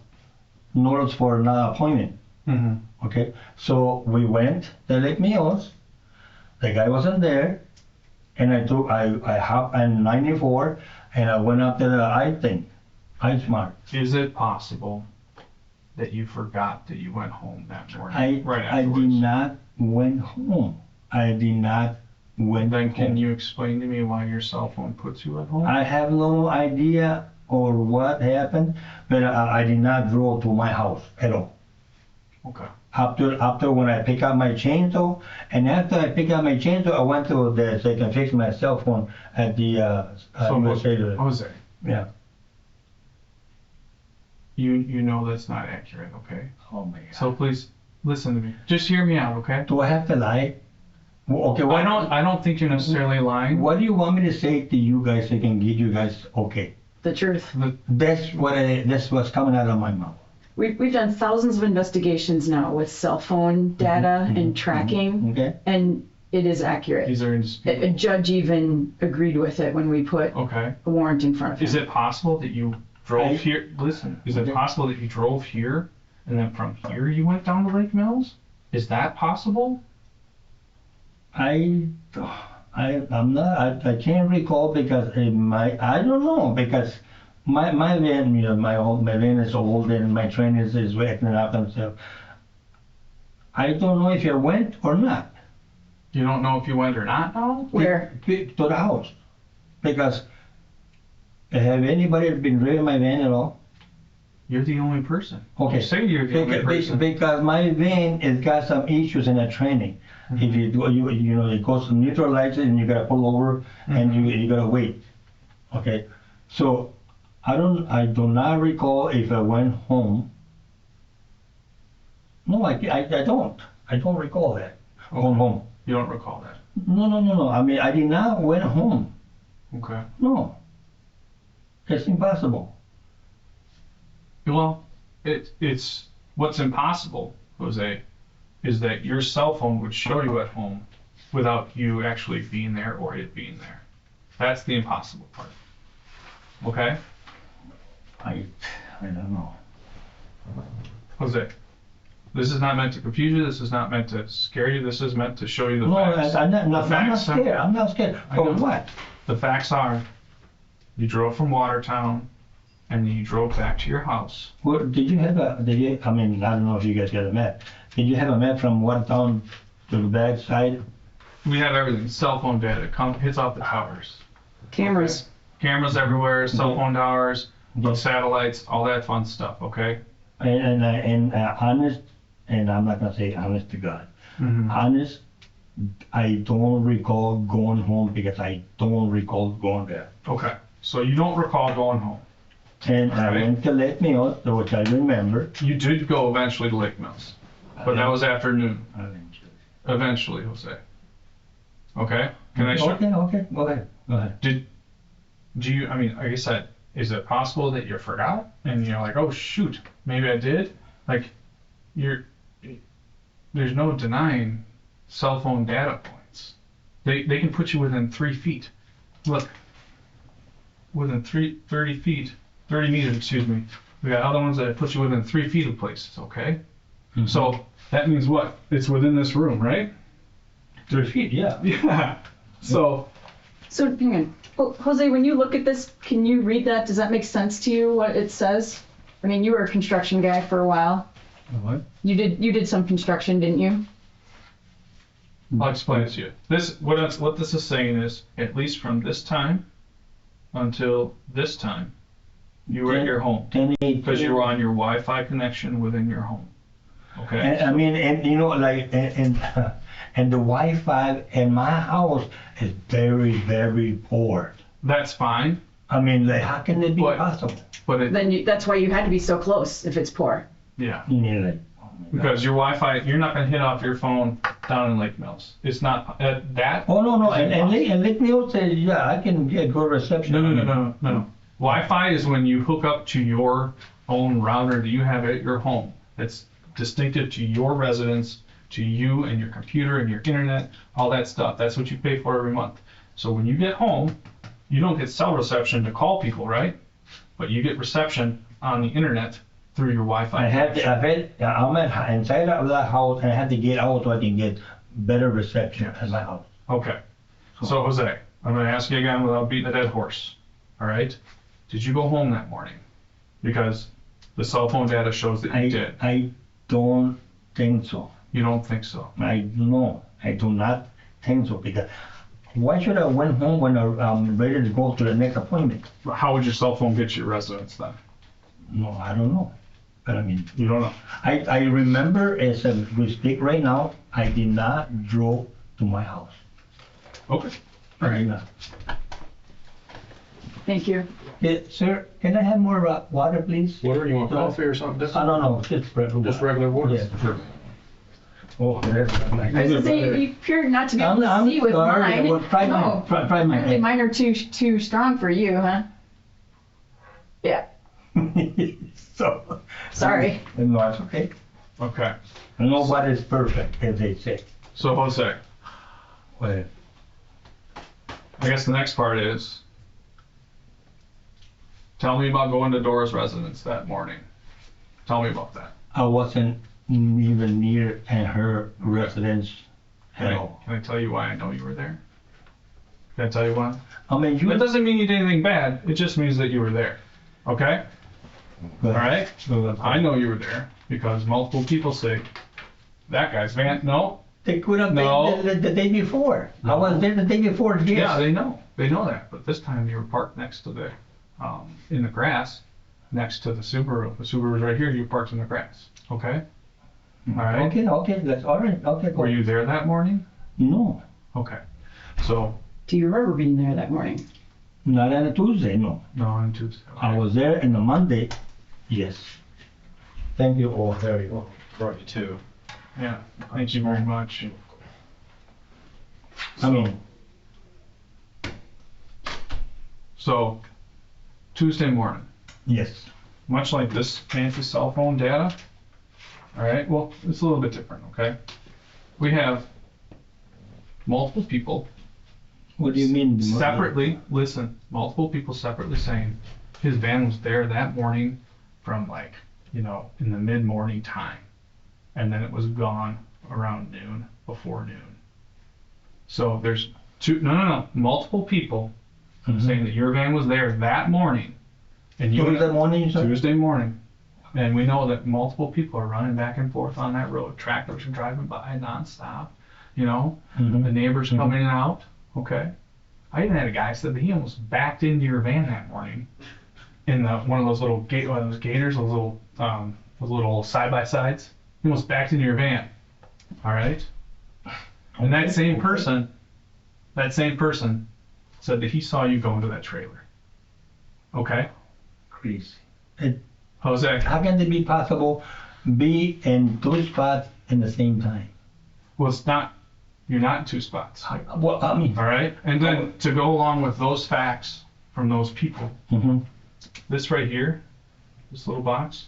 notice for another appointment. Mm-hmm. Okay, so we went to Lake Mills. The guy wasn't there, and I hopped on 94, and I went up to the iSmart. Is it possible that you forgot that you went home that morning? I right I did afterwards? not went home. I did not went Then can home. you explain to me why your cell phone puts you at home? I have no idea or what happened, but I did not drove to my house at all. Okay. After when I pick up my chainsaw, and after I pick up my chainsaw, I went to so I can fix my cell phone at the So USA. Jose, Yeah. you know that's not accurate, okay? Oh my God. So please listen to me. Just hear me out, okay? Do I have to lie? Well, okay. I don't think you're necessarily lying. What do you want me to say to you guys so I can get you guys okay? The truth. That's what's coming out of my mouth. We've done thousands of investigations now with cell phone data and tracking, Okay. and it is accurate. These are A indisputable. judge even agreed with it when we put Okay. a warrant in front of him. Is it possible that you drove I- here? Listen, is it Okay. possible that you drove here and then from here you went down to Lake Mills? Is that possible? I'm not. I can't recall because I don't know because my van, my van is old and my train is acting up and stuff. I don't know if I went or not. You don't know if you went or not now? Where? To the house, because have anybody been driving my van at all? You're the only person. Okay. You say you're the only person. Because my van has got some issues in the training. If you do, it goes to neutralize it and you gotta pull over and you gotta wait. Okay, so I do not recall if I went home. No, I don't recall that. Going home. You don't recall that. No. I mean, I did not went home. Okay. No. It's impossible. Well, it's what's impossible, Jose, is that your cell phone would show you at home without you actually being there or it being there. That's the impossible part. Okay? I don't know. Jose, this is not meant to confuse you. This is not meant to scare you. This is meant to show you the No, facts. I'm not The facts are- scared. I'm not scared. I For know. what? The facts are, you drove from Watertown, and then you drove back to your house. Well, I mean, I don't know if you guys got a map. Did you have a map from Watertown to the back side? We have everything. Cell phone data hits off the towers. Cameras. Cameras everywhere, cell Yeah. phone towers, Yeah. satellites, all that fun stuff. Okay. And honest, and I'm not gonna say honest to God. Honest, I don't recall going home because I don't recall going there. Okay. So you don't recall going home. And I Alright. went to Lake Mills, which I remember. You did go eventually to Lake Mills, but that was afternoon. Eventually. Eventually, Jose. Okay. Can I show? Okay, go ahead. Do you? I mean, like I said, is it possible that you forgot and you're like, oh shoot, maybe I did? Like, there's no denying cell phone data points. They can put you within 3 feet. Look, within 30 feet, 30 meters, excuse me. We got other ones that put you within 3 feet of places, okay? So that means what? It's within this room, right? 3 feet, yeah. Yeah. So, So hang on. Jose, when you look at this, can you read that? Does that make sense to you, what it says? I mean, you were a construction guy for a while. What? You did some construction, didn't you? I'll explain it to you. What this is saying is, at least from this time until this time, you were at your home. 10, Because you were on your Wi-Fi connection within your home. Okay? And I mean, and you know, like, and the Wi-Fi in my house is very, very poor. That's fine, I mean, like, how can it be But- possible? but it, Then that's why you had to be so close if it's poor. yeah. You mean, like, oh my God. Because your Wi-Fi, you're not going to hit off your phone down in Lake Mills. It's not, that. Oh, no, and let me also say, yeah, I can get good reception. No. Wi-Fi is when you hook up to your own router that you have at your home. It's distinctive to your residence, to you and your computer and your internet, all that stuff. That's what you pay for every month. So when you get home, you don't get cell reception to call people, right? But you get reception on the internet through your Wi-Fi. I'm inside of that house and I had to get out so I can get better reception in my house. Okay. So Jose, I'm going to ask you again without beating a dead horse. All right? Did you go home that morning? Because the cell phone data shows that you did. I don't think so. You don't think so? I do not think so, because why should I went home when I'm ready to go to the next appointment? How would your cell phone get to your residence then? No, I don't know. But I mean, You don't know. I remember as we speak right now, I did not drove to my house. Okay. I did not. Thank you. Sir, can I have more water, please? Water, you want coffee or something different? No, just regular water. Just regular water? Yeah, sure. Oh, that's nice. I was gonna say, you appear not to be able to see with sorry. mine. Well, try No. mine. Try Apparently mine. mine are too strong for you, huh? Yeah, So. sorry. No, it's okay. Okay. Nobody's perfect, as they say. So Jose, Well, I guess the next part is, tell me about going to Dora's residence that morning. Tell me about that. I wasn't even near at her residence at all. Can I tell you why I know you were there? Can I tell you why? I mean, you. That doesn't mean you did anything bad. It just means that you were there. Okay? All right? I know you were there because multiple people say, that guy's van. No. They could have No. been the day before. I was there the day before, yes. Yeah, they know. They know that. But this time you were parked next to the, in the grass, next to the Subaru. The Subaru's right here. You parked in the grass. Okay? All right? Okay, that's all right. Okay, go. Were you there that morning? No, Okay. So, Do you remember being there that morning? not on a Tuesday, no. no, on Tuesday. Okay. I was there on a Monday, yes. Thank you all very much. Brought you two. Yeah. Thank you very much. I mean, So, Tuesday morning, yes. much like this fancy cell phone data, all right, well, it's a little bit different, okay? We have multiple people What do you mean? separately, listen, multiple people separately saying his van was there that morning from like, in the mid-morning time. And then it was gone around noon, before noon. So there's multiple people saying that your van was there that morning. And you Tuesday morning, sir? Tuesday morning. And we know that multiple people are running back and forth on that road. Tractors are driving by nonstop, Mhm. the neighbors coming in and out, okay? I even had a guy said that he almost backed into your van that morning in one of those little gators, those little side-by-sides. He almost backed into your van, all right? And that same person said that he saw you go into that trailer. Okay? Crazy. Jose, How can it be possible be in two spots in the same time? well, you're not in two spots, Well, I mean, all right? And then to go along with those facts from those people, mhm. this right here, this little box,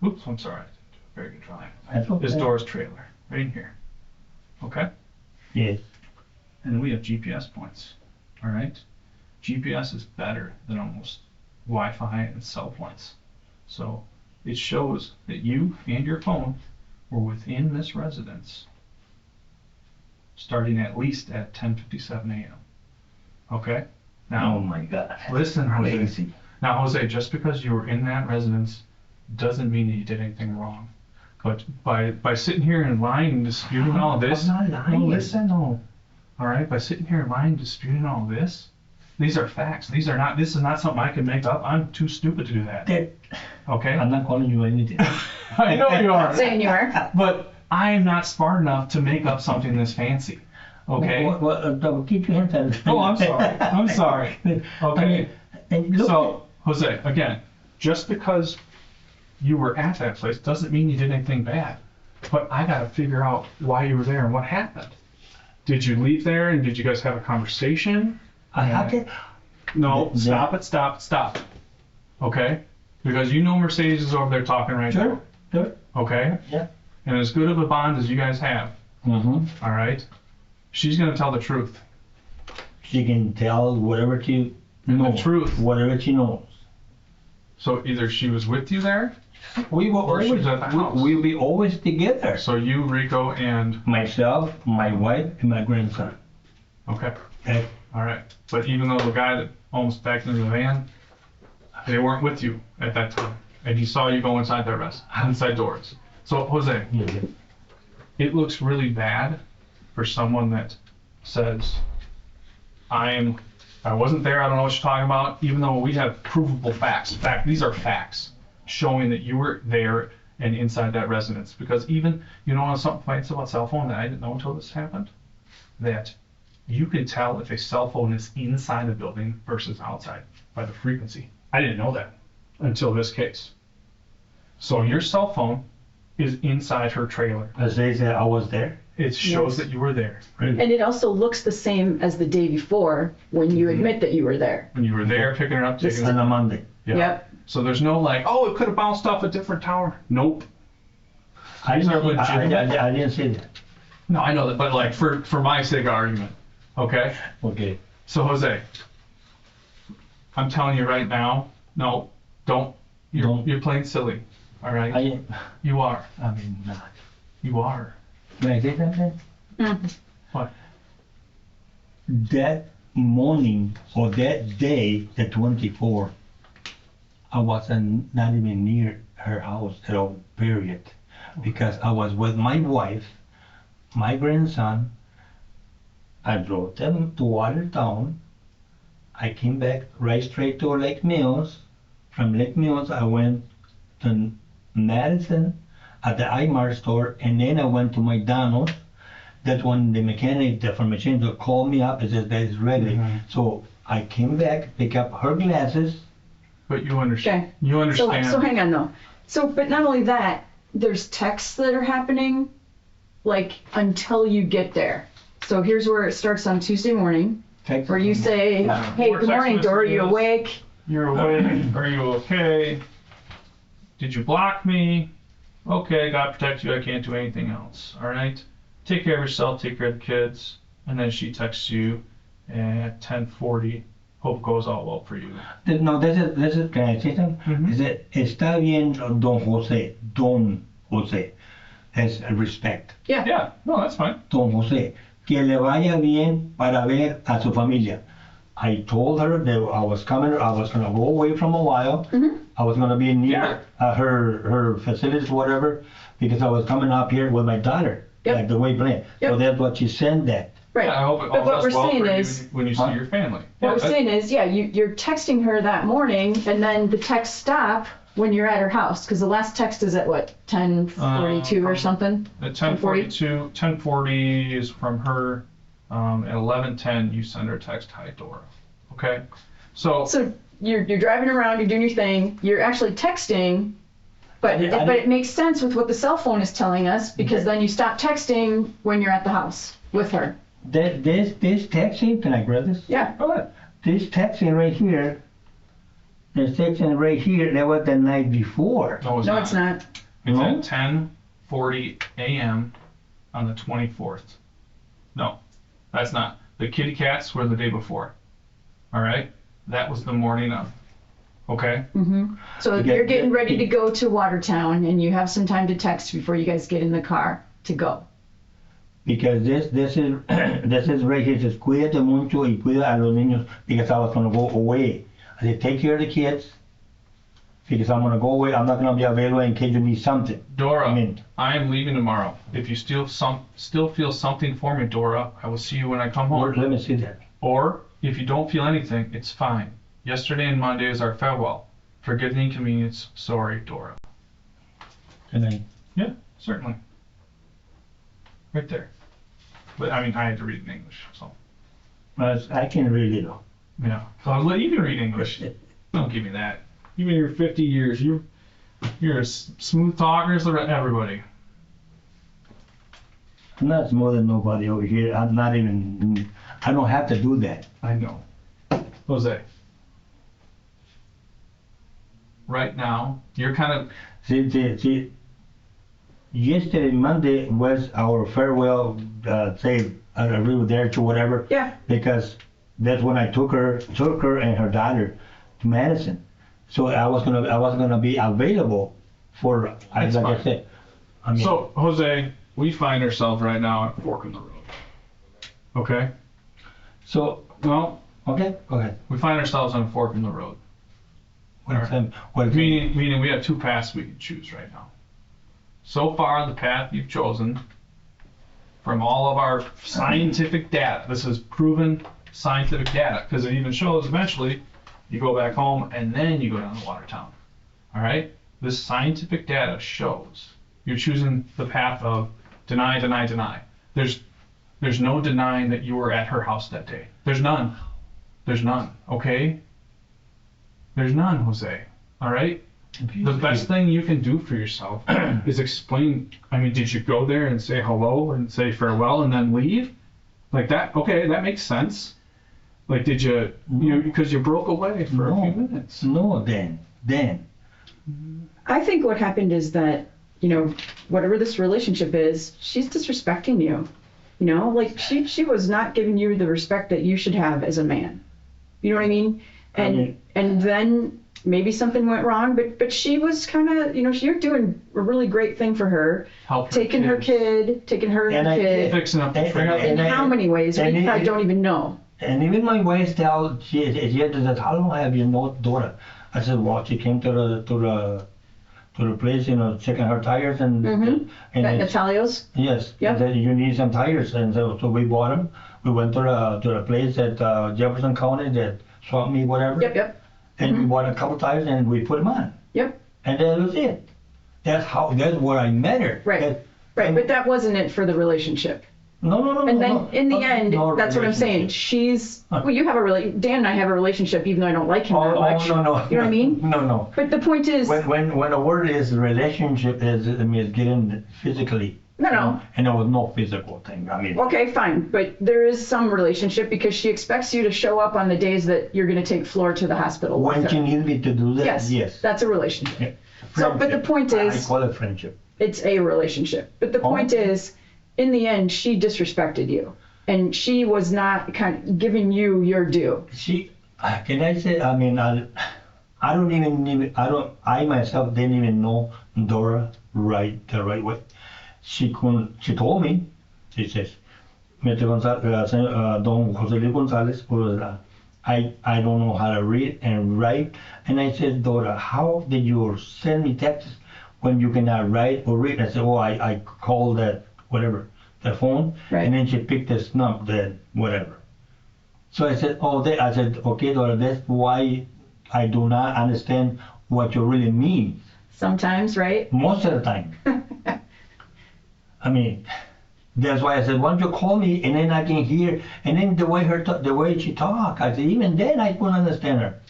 oops, I'm sorry, I didn't do a very good drawing, That's okay. is Dora's trailer, right in here, okay? Yes. And we have GPS points, all right? GPS is better than almost Wi-Fi and cell points. So it shows that you and your phone were within this residence starting at least at 10:57 a.m. Okay? Now, Oh my God. listen, Jose. Crazy. Now, Jose, just because you were in that residence doesn't mean that you did anything wrong. But by sitting here and lying and disputing all of this, I'm not lying. no, listen, no. All right, by sitting here and lying and disputing all this, these are facts. This is not something I can make up. I'm too stupid to do that. That, Okay? I'm not calling you anything. I know you are. Saying you are. But I am not smart enough to make up something this fancy. Okay? Keep your hands out. Oh, I'm sorry. I'm sorry. Okay. And look, So, Jose, again, just because you were at that place doesn't mean you did anything bad. But I got to figure out why you were there and what happened. Did you leave there and did you guys have a conversation? I have to. No, Yeah. stop. Okay? Because you know Mercedes is over there talking right Sure. now. Sure. Okay? Yeah. And as good of a bond as you guys have, Mm-hmm. all right? She's going to tell the truth. She can tell whatever she knows. The truth. Whatever she knows. So either she was with you there, We will Or she always. was at the house. We'll be always together. so you, Rico, and Myself, my wife, and my grandson. okay, Okay? all right. But even though the guy that almost backed into the van, they weren't with you at that time, and he saw you go inside their inside doors. So Jose, Yeah. it looks really bad for someone that says, I wasn't there, I don't know what you're talking about, even though we have provable facts. These are facts showing that you were there and inside that residence. Because even, something fancy about cell phone that I didn't know until this happened? That you can tell if a cell phone is inside a building versus outside by the frequency. I didn't know that until this case. So your cell phone is inside her trailer. As they said, I was there. It shows Yes. that you were there. And it also looks the same as the day before when you admit that you were there. When you were there picking her up, This taking On her. a Monday. Yeah. Yep. So there's no like, oh, it could have bounced off a different tower. Nope. I These are didn't, legitimate. I didn't say that. No, I know that, but like for my sake of argument, okay? Okay. So Jose, I'm telling you right now, no, don't. You're playing silly, all right? You are. I mean, You are. can I say something? What? That morning or that day, the 24th, I wasn't not even near her house at all, period. Because I was with my wife, my grandson. I drove them to Watertown. I came back right straight to Lake Mills. From Lake Mills, I went to Madison at the iMart store, and then I went to McDonald's. That's when the mechanic from machine called me up and said that it's ready. So I came back, pick up her glasses. But you understand. Okay. You understand. So hang on though. So, but not only that, there's texts that are happening, like until you get there. So here's where it starts on Tuesday morning, Text where you say, Yeah. "Hey, More good morning, text Dora. You messages. awake?" You're awake. Are you okay? Did you block me? Okay, God protect you. I can't do anything else. All right. Take care of yourself. Take care of the kids. And then she texts you at 10:40. Hope it goes all well for you. No, this is, can I say something? Mhm. Dice, está bien, Don José, Don José. Has respect. Yeah. No, that's fine. Don José, que le vaya bien para ver a su familia. I told her that I was gonna go away from a while. I was gonna be near her facilities, whatever, because I was coming up here with my daughter, Yep. like the way planned. So Yep. that's what she sent that. Right. Yeah, I hope it But all what goes we're well saying for you is- when you see Huh? your family. What Yeah, we're that- saying is, yeah, you're texting her that morning, and then the texts stop when you're at her house, because the last text is at what, 10:42 or something? At 10:42, 10:40 is from her. At 11:10, you send her a text, "Hi, Dora." Okay. So So you're driving around, you're doing your thing, you're actually texting, but it makes sense with what the cell phone is telling us, because then you stop texting when you're at the house with her. This texting, can I grab this? Yeah. go ahead. This texting right here, this texting right here, that was the night before. No, No, it's not. It's No? at 10:40 a.m. on the 24th. No, that's not. The kitty cats were the day before. All right? That was the morning of. Okay? So You get- you're getting ready to go to Watertown, and you have some time to text before you guys get in the car to go. Because this is this is right here. It says cuídate mucho y cuida a los niños, because I was gonna go away. I said take care of the kids, because I'm gonna go away. I'm not gonna be available in case you need something. Dora, I mean- I am leaving tomorrow. If you still feel something for me, Dora, I will see you when I come home. Let me see that. Or if you don't feel anything, it's fine. Yesterday and Monday is our farewell. Forgive the inconvenience. Sorry, Dora. And then, Yeah, certainly. Right there. But I mean, I had to read it in English, so I can read it. yeah. So well, you can read English. Don't give me that. You've been here 50 years. You're as smooth talker as everybody. I'm not more than nobody over here. I'm not even. I don't have to do that. I know. Jose. Right now, you're kind of See, yesterday, Monday, was our farewell, say, we were there to whatever. Yeah. Because that's when I took her and her daughter to Madison. So I was gonna be available for, That's like I fine. said. I mean, So, Jose, we find ourselves right now at a fork in the road. Okay? so, Well, okay, go ahead. we find ourselves on a fork in the road. What Meaning we have two paths we can choose right now. So far, the path you've chosen, from all of our scientific data, this is proven scientific data, because it even shows eventually you go back home and then you go down to Watertown. All right? This scientific data shows you're choosing the path of deny, deny, deny. There's no denying that you were at her house that day. There's none. There's none. Okay? There's none, Jose. All right? The best thing you can do for yourself is explain. I mean, did you go there and say hello and say farewell and then leave? Like that? Okay, that makes sense. Like, did you, because you broke away for a few minutes. No, Dan. I think what happened is that, whatever this relationship is, she's disrespecting you. Like she was not giving you the respect that you should have as a man. You know what I mean? And then maybe something went wrong, but she was kind of, you're doing a really great thing for her. Help her taking her kids. kid, And I- kid. Fixing up the And- trailer. In how many ways? We and probably it- don't even know. And even my wife tell she said, how long have you known Dora? I said, well, she came to the place, checking her tires and Mm-hmm. and At it's- Natalio's? yes, Yep. that you need some tires, and so we bought them. We went to the place at Jefferson County that swap me whatever, Yep. and we bought a couple tires and we put them on, Yep. and that was it. That's where I met her. Right. Right. But that wasn't it for the relationship. No. And then no, in the no, end, no that's what I'm saying. relationship. She's, Huh. well, you have Dan and I have a relationship, even though I don't like him that much. no. You know what I mean? No. But the point is, When the word is relationship, is it means getting physically. no. And there was no physical thing. I mean, Okay, fine. But there is some relationship because she expects you to show up on the days that you're going to take Flor to the hospital when with she her. needs me to do that, yes. That's a relationship. Yeah. So, but the Friendship. point is, I call it friendship. it's a relationship. But the point is, in the end, she disrespected you. And she was not kind of giving you your due. Can I say, I mean, I myself didn't even know Dora the right way. She told me, she says, Mr. Gonzalez, Don Jose Luis Gonzalez, I don't know how to read and write. And I said, Dora, how did you send me texts when you cannot write or read? I said, I called that, whatever, the phone, Right. and then she picked the snub, then whatever. So I said, I said, okay, Dora, that's why I do not understand what you really mean. Sometimes, right? Most of the time. I mean, that's why I said, why don't you call me and then I can hear, and then the way she talk, I said, even then I couldn't understand her.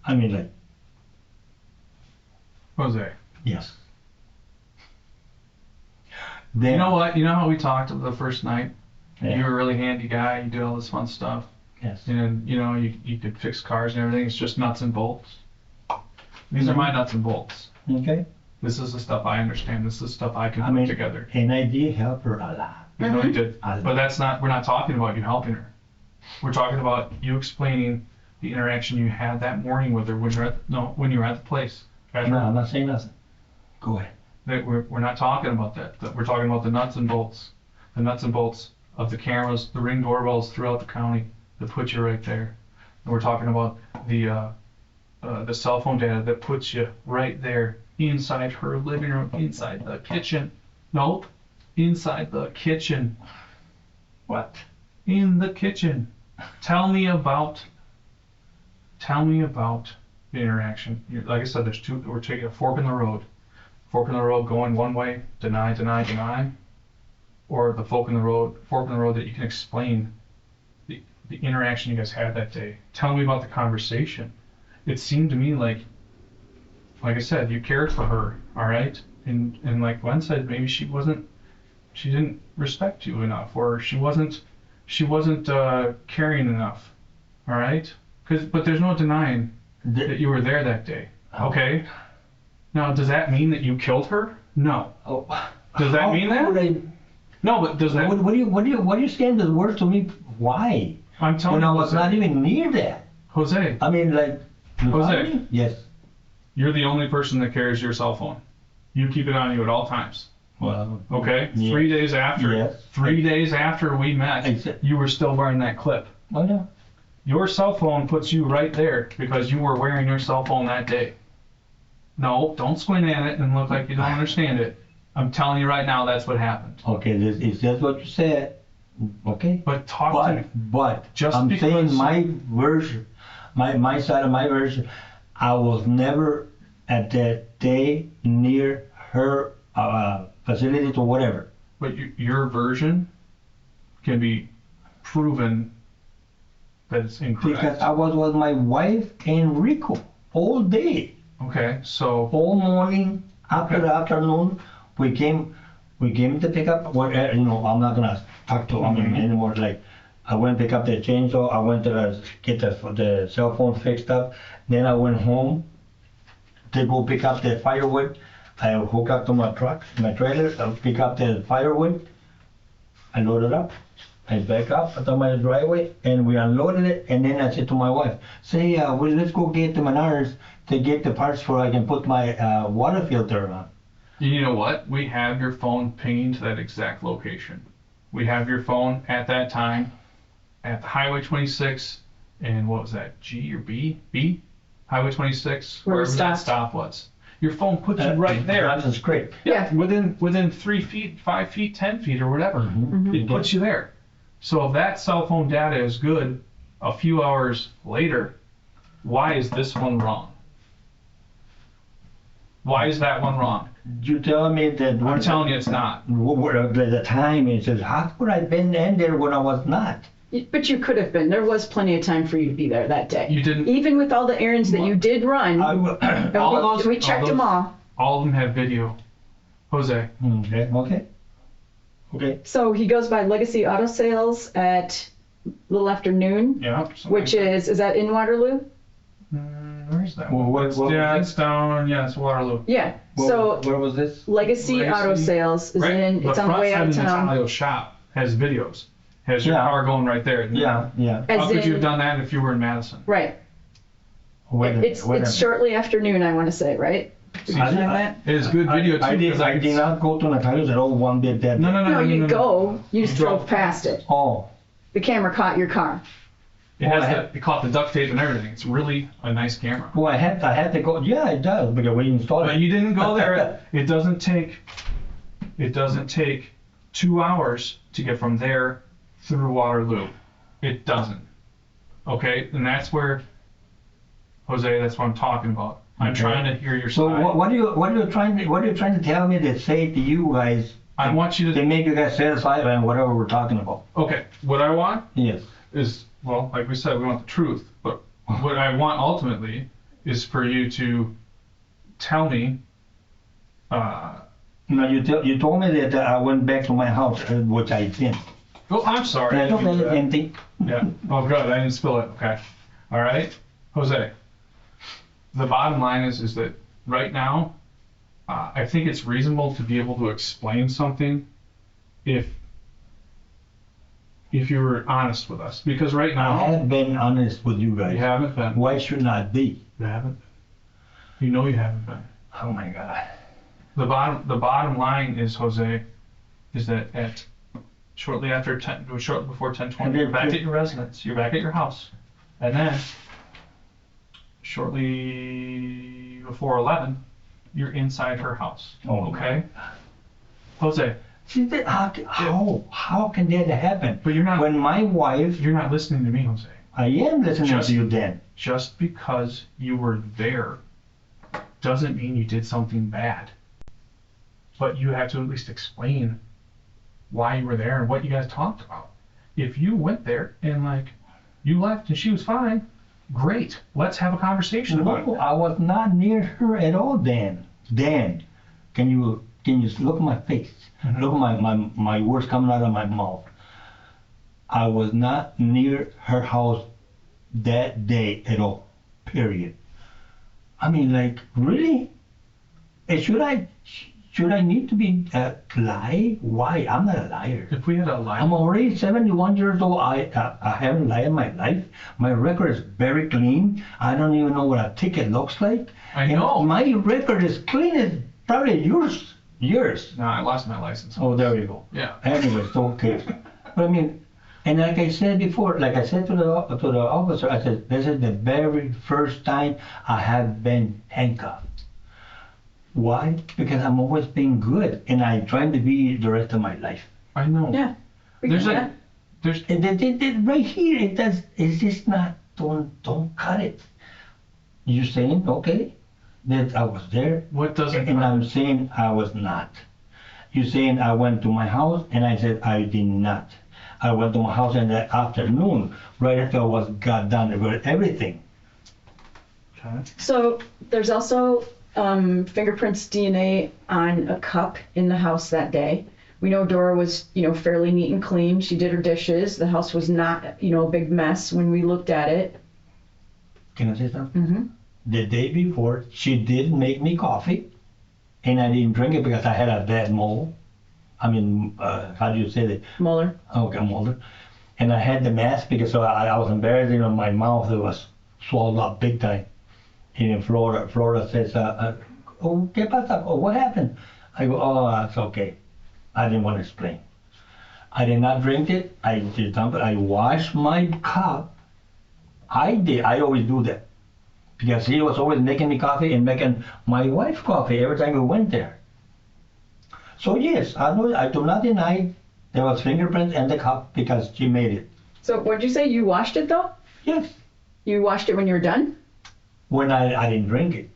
I mean, like, Jose. yes. Then, You know what? You know how we talked the first night? Yeah. You were a really handy guy. You did all this fun stuff. Yes. And, you could fix cars and everything. It's just nuts and bolts. These are my nuts and bolts. Okay. This is the stuff I understand. This is the stuff I can I put mean, together. and I did help her a lot. You know you did. I- But we're not talking about you helping her. We're talking about you explaining the interaction you had that morning with her when you were at the place. At No, her- I'm not saying nothing. Go ahead. that we're not talking about that. We're talking about the nuts and bolts. The nuts and bolts of the cameras, the Ring doorbells throughout the county that put you right there. And we're talking about the the cell phone data that puts you right there inside her living room, inside the kitchen. Nope, inside the kitchen. What? In the kitchen. Tell me about the interaction. Like I said, there's two. We're taking a fork in the road. Fork in the road going one way, deny, deny, deny, or the fork in the road that you can explain the interaction you guys had that day. Tell me about the conversation. It seemed to me like I said, you cared for her, all right, and like Glenn said, maybe she didn't respect you enough, or she wasn't caring enough, all right. But there's no denying that you were there that day. Okay. Now, does that mean that you killed her? No. Oh, Does that mean that? No, but does that? What are you saying the word to me? Why? I'm telling When you, I was Jose. not even near that. Jose, I mean, like. Jose. Yes. you're the only person that carries your cell phone. You keep it on you at all times. Well. Okay. Yeah. 3 days after. Yes. 3 days after we met, Exa- you were still wearing that clip. Oh yeah. Your cell phone puts you right there because you were wearing your cell phone that day. No, don't squint at it and look like you don't understand it. I'm telling you right now, that's what happened. Okay, is that what you said? Okay. But talk to me. But Just I'm because- saying my version, my side of my version. I was never at that day near her facility or whatever. But your version can be proven that it's incorrect. Because I was with my wife and Rico all day, Okay, so all morning, after Okay. the afternoon. We came to pick up. I'm not gonna talk to him Mhm. anymore. Like, I went to pick up the chainsaw. I went to get the cell phone fixed up. Then I went home to go pick up the firewood. I hook up to my truck, my trailer. I pick up the firewood. I loaded up. I back up to my driveway and we unloaded it. And then I said to my wife, "Say, let's go get the Menards to get the parts for I can put my water filter on." you know what? We have your phone pinging to that exact location. We have your phone at that time at the Highway 26 and what was that? G or B? B? Highway 26, Where we wherever that stopped. stop was. Your phone puts you right there. That's great. Yeah. Within 3 feet, 5 feet, 10 feet, or whatever. Mm-hmm. It puts you there. So if that cell phone data is good a few hours later, why is this one wrong? Why is that one wrong? You telling me that I'm telling you it's not. the time is says, how could I been in there when I was not? But you could have been. There was plenty of time for you to be there that day. You didn't. Even with all the errands that you did run, I, all those- we checked all them those- all. All of them have video. Jose, okay. So he goes by Legacy Auto Sales at a little after noon, yeah. which is that in Waterloo? Where's that? Well, one? what was Yeah, it? it's down. Yeah, it's Waterloo. Yeah. So where was this? Legacy Auto Sales is Right. in. It's on the way out of front side town. of Natalio's shop has videos. Has your Yeah. car going right there. Yeah. How As could you in- have done that if you were in Madison? Right. Wait It's shortly after noon, I want to say, right? See, I- it is good video too. I did, because I did not go to Natalio's at all one bit that No, day. no, no, No, no, you no, no. go. You just You drove drove. past it. Oh, The camera caught your car. It has that. It caught the duct tape and everything. It's really a nice camera. well, I had to go. Yeah, it does because we installed But it. you didn't go there. It doesn't take 2 hours to get from there through Waterloo. It doesn't. Okay, and that's where, Jose. That's what I'm talking about. I'm Okay. trying to hear your So side. what are you trying to tell me to say to you guys I want you to to. make you guys satisfied on whatever we're talking about? Okay, what I want Yes. is, well, like we said, we want the truth. But what I want ultimately is for you to tell me. No, you told me that I went back to my house, which I didn't. Oh, I'm sorry. That's okay, empty. Yeah. Oh, good. I didn't spill it. Okay. All right, Jose. The bottom line is that right now, I think it's reasonable to be able to explain something if you were honest with us. Because right I now, have been honest with you you guys. haven't been. Why should not be? You haven't been. You know you haven't been. Oh my God. The bottom line is, Jose, is that at shortly before 10:20, you're back at your residence. You're back at your house, and then shortly before 11, you're inside her house. Oh. Okay? Jose, See, how can that happen? but you're not When my wife, you're not listening to me, Jose. I am listening Just- to you then. Just because you were there doesn't mean you did something bad. But you have to at least explain why you were there and what you guys talked about. If you went there and like you left and she was fine, great. Let's have a conversation about No, it. I was not near her at all, Dan. Dan, can you look at my face? Mhm. Look at my words coming out of my mouth. I was not near her house that day at all. Period. I mean, like, really? Should I need to be lie? Why? I'm not a liar. If we had a lie, I'm already 71 years old. I haven't lied in my life. My record is very clean. I don't even know what a ticket looks like. I And know. my record is clean as probably yours. No, I lost my license. Oh, there you go. Yeah. Anyways, okay. But I mean, and like I said before, like I said to the officer, I said, this is the very first time I have been handcuffed. Why? Because I'm always being good, and I'm trying to be the rest of my life. I know. Yeah. We There's get a that. there's And then right here, it does. It's just not. Don't cut it. You saying okay that I was there, what doesn't and I'm saying I was not. You saying I went to my house, and I said I did not. I went to my house in the afternoon, right after I got done with everything. So there's also fingerprints DNA on a cup in the house that day. We know Dora was, fairly neat and clean. She did her dishes. The house was not, a big mess when we looked at it. Can I say something? Mm-hmm. The day before, she did make me coffee, and I didn't drink it because I had a bad mole. I mean, how do you say that? Molar. Okay, I'm older. And I had the mask because I was embarrassed. My mouth was swelled up big time. And in Florida says, oh, ¿qué pasa? Oh, what happened? I go, oh, that's okay. I didn't want to explain. I did not drink it. I did dump it. I washed my cup. I did. I always do that. Because he was always making me coffee and making my wife coffee every time we went there. So yes, I do not deny there was fingerprints in the cup because she made it. So what did you say? You washed it though? Yes. You washed it when you were done? When I didn't drink it.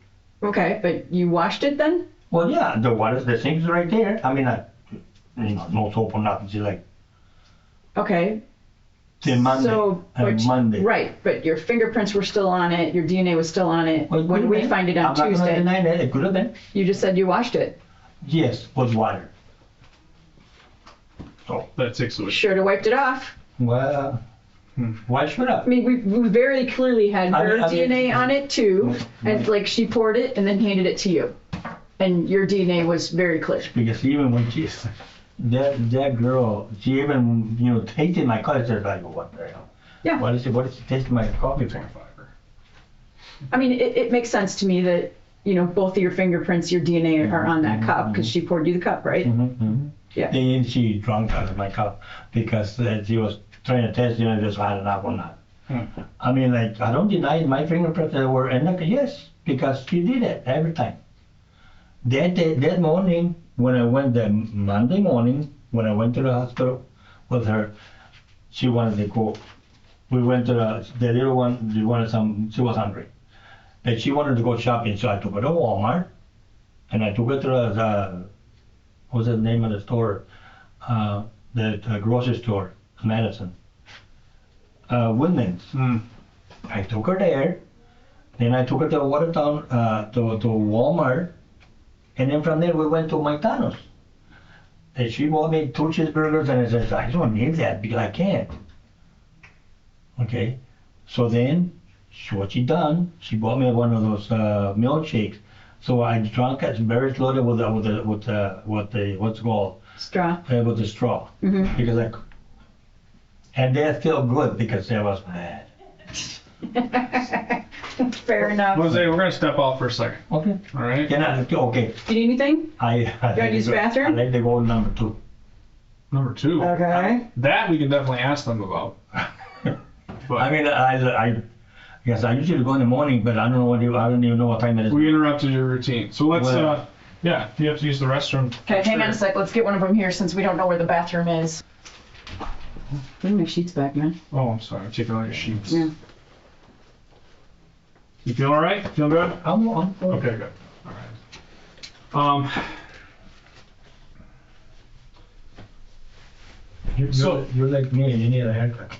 Okay, but you washed it then? Well, yeah, the sink's right there. I mean, no soap or nothing. She's like, Okay. the Monday, but Monday. Right, but your fingerprints were still on it. Your DNA was still on it. Well, When could we have been. find it on I'm not gonna Tuesday, deny that. It could have been. you just said you washed it. Yes, with water. So, That takes away. Should have wiped it off. well, why should I? I mean, we very clearly had her I mean- DNA on it too, and like she poured it and then handed it to you, and your DNA was very clear. Because even when that girl, she even tasted my coffee. She's like, what the hell? Yeah. What is she tasting my coffee for? I mean, it makes sense to me that both of your fingerprints, your DNA are on that cup because she poured you the cup, right? Mm-hmm. Yeah. Then she drank out of my cup because she was trying to test, just had enough or not. I mean, like, I don't deny my fingerprints were in the, yes, because she did it every time. That morning, when I went, the Monday morning, when I went to the hospital with her, she wanted to go. We went to the little one, she was hungry. But she wanted to go shopping, so I took her to Walmart, and I took her to what's the name of the store? The grocery store, Madison. Women's. I took her there, then I took her to Watertown, to Walmart, and then from there we went to McDonald's. And she bought me 2 cheeseburgers, and I said, I don't need that because I can't. Okay, so then what she done? She bought me one of those milkshakes. So I drank it very slowly with the what's it called? Straw. With the straw. Mm-hmm. Because and that felt good because that was bad. Fair enough. Jose, we're gonna step out for a second. Okay. All right. Okay. Do you need anything? I gotta use the bathroom? I like to go number 2. Number 2. Okay. That we can definitely ask them about. But I mean, Yes, I usually go in the morning, but I don't know I don't even know what time it is. We interrupted your routine. So let's, Well- yeah, if you have to use the restroom. Okay, hang on sure. a sec. Let's get one of them here since we don't know where the bathroom is. Bring my sheets back, man. Oh, I'm sorry. I'm taking all your sheets. Yeah. You feel all right? Feel good? I'm Okay, good. All right. So- you're like me and you need a haircut.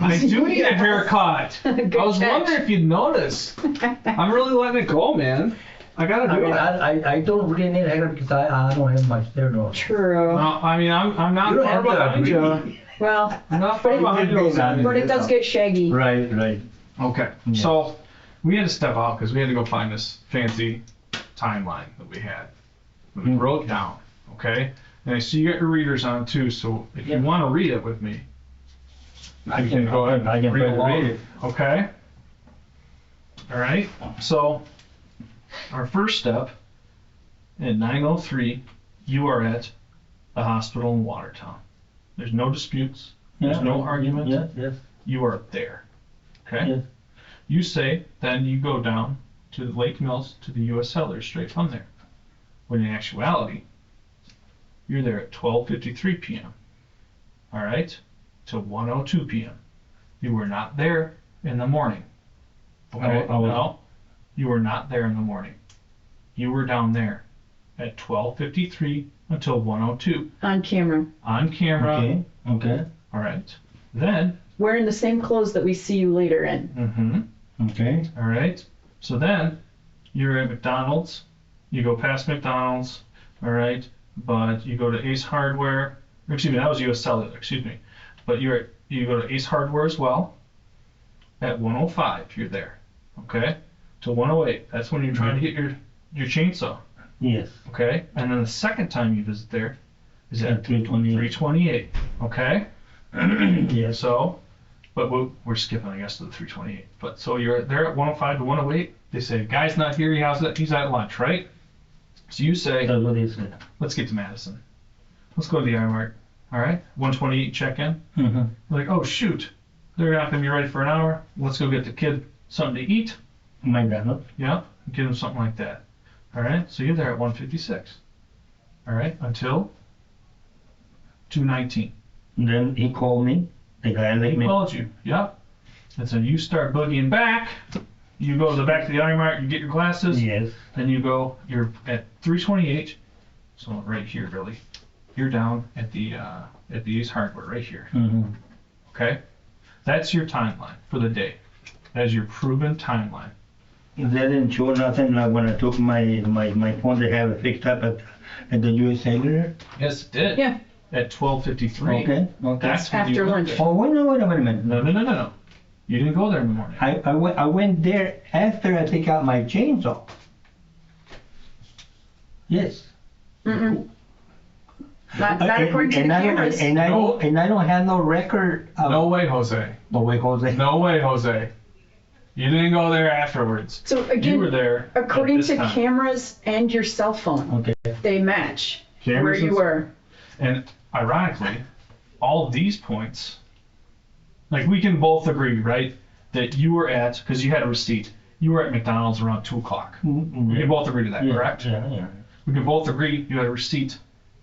I do need a haircut. Good I was catch. wondering if you'd notice. I'm really letting it go, man. I gotta I do mean, it. I don't really need a haircut because I don't have much hair though. True. I mean, I'm not You don't far have to behind agree. you. Well, I'm not far But behind you. but it does get shaggy. Right, right. Okay, Yeah. so we had to step out because we had to go find this fancy timeline that we had. We wrote down, okay? And I see you got your readers on too, so if you Yeah. want to read it with me, I you can go ahead I and can read try to along. read it. Okay? All right, so our first step at 9:03, you are at the hospital in Watertown. There's no disputes. There's Yeah. no argument. Yes, yes. You are there. Okay? Yes. You say, then you go down to the Lake Mills to the U.S. Cellar straight from there. When in actuality, you're there at 12:53 p.m. All right? To 1:02 p.m. You were not there in the morning. Okay? I was- No, you were not there in the morning. You were down there at 12:53 until 1:02 On camera. on camera. Okay, okay, All right. Then, Wearing the same clothes that we see you later in. okay. All right. So then you're at McDonald's. You go past McDonald's. All right. But you go to Ace Hardware. Or excuse me, that was U.S. Cellular. Excuse me. But you go to Ace Hardware as well. At 1:05, you're there. Okay. To 1:08. That's when you're trying to get your chainsaw. Yes. Okay. And then the second time you visit there is at 3:20. 3:28. Okay. Yes. So, but we're skipping, I guess, to the 3:28. But so you're there at 1:05 to 1:08. They say, guy's not here. He's at lunch, right? So you say, That's what he said. let's get to Madison. Let's go to the iMart. All right. 1:28 check in. Mm-hmm. Like, oh shoot, they're not gonna be ready for an hour. Let's go get the kid something to eat. McDonald's. Yeah, get him something like that. All right. So you're there at 1:56. All right, until 2:19. Then he called me. The guy let He me. called you. Yep. And so you start boogieing back. You go to the back of the iMart. You get your glasses. Yes. Then you go. You're at 3:28. So right here, really. You're down at the Ace Hardware right here. Mm-hmm. Okay. That's your timeline for the day. That is your proven timeline. They didn't show nothing like when I took my phone. They have it fixed up at the U.S. Cellular. Yes, it did. Yeah. At 12:53. Okay. Okay. That's when After you went lunch. there. Oh wait a minute. No. You didn't go there in the morning. I went there after I take out my chainsaw. Yes. Mm-mm. Not according to the and I, cameras. and I No. don't and I don't have no record of No way, Jose. the way Jose. No way, Jose. You didn't go there afterwards. So You again, were there. at according this to time. cameras and your cell phone, Okay. they match Cameras where you and- were. And ironically, all of these points, like we can both agree, right, that you were at, because you had a receipt, you were at McDonald's around 2 o'clock. Mm-hmm. We can both agree to that, Yeah, correct? Yeah. We can both agree you had a receipt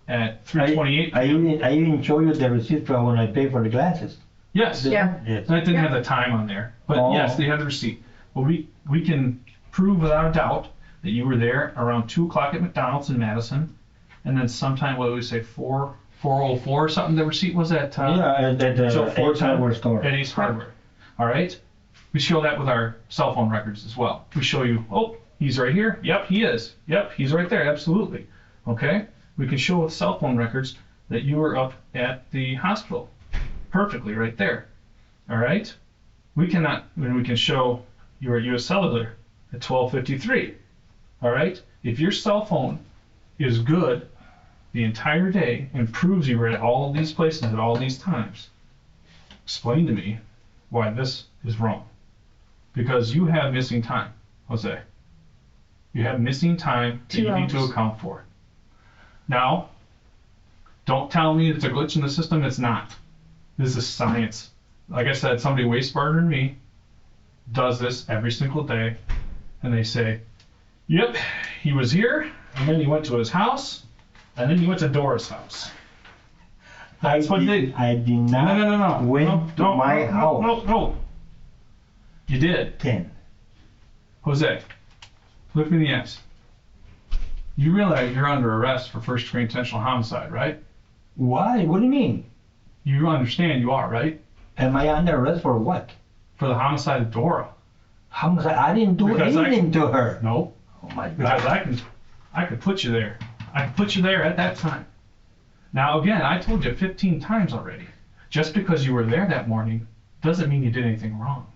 at 3:28. I even show you the receipt from when I paid for the glasses. Yes. Yeah. Yes. And it didn't Yeah. have the time on there. But Oh. yes, they had the receipt. Well, we can prove without a doubt that you were there around 2 o'clock at McDonald's in Madison. And then sometime, what did we say, 4:04 or something, the receipt was at? Yeah, at the So 4:10 hardware store. at Ace Hardware. All right. We show that with our cell phone records as well. We show you, oh, he's right here. Yep, he is. Yep, he's right there. Absolutely. Okay. We can show with cell phone records that you were up at the hospital perfectly right there. All right. We can show you were at U.S. Cellular at 12:53. All right. If your cell phone is good the entire day and proves you were at all these places at all these times, explain to me why this is wrong. Because you have missing time, Jose. You have missing time that 2 you need to hours. account for. Now, don't tell me it's a glitch in the system. It's not. This is science. Like I said, somebody way smarter than me does this every single day, and they say, yep, he was here, and then he went to his house, and then he went to Dora's house. That's what they. I did not No. went to my house. No. You did. 10. Jose, look me in the eyes. You realize you're under arrest for first-degree intentional homicide, right? Why? What do you mean? You understand you are, right? Am I under arrest for what? For the homicide of Dora. Homicide? I didn't do Because anything to her. No, Oh my because God. I could put you there. I could put you there at that time. Now again, I told you 15 times already. Just because you were there that morning doesn't mean you did anything wrong.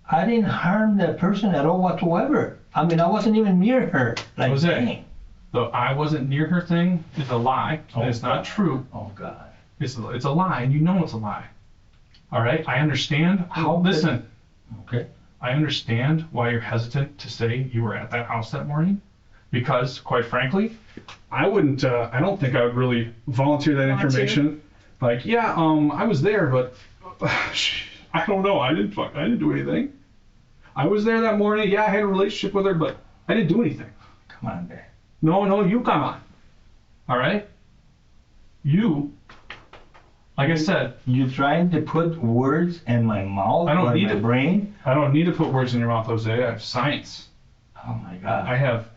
I didn't harm that person at all whatsoever. I mean, I wasn't even near her. Like, Jose. dang. The I wasn't near her thing is a lie. It's not true. Oh God. It's a lie, and you know it's a lie. All right? I understand how. Listen. Okay. I understand why you're hesitant to say you were at that house that morning, because, quite frankly, I wouldn't. I don't think I would really volunteer that information. Like, yeah, I was there, but I don't know. I didn't do anything. I was there that morning. Yeah, I had a relationship with her, but I didn't do anything. Come on, man. No, you come on. All right? You, like I said, You trying to put words in my mouth I don't or need my to- brain? I don't need to put words in your mouth, Jose. I have science. Oh my God. I have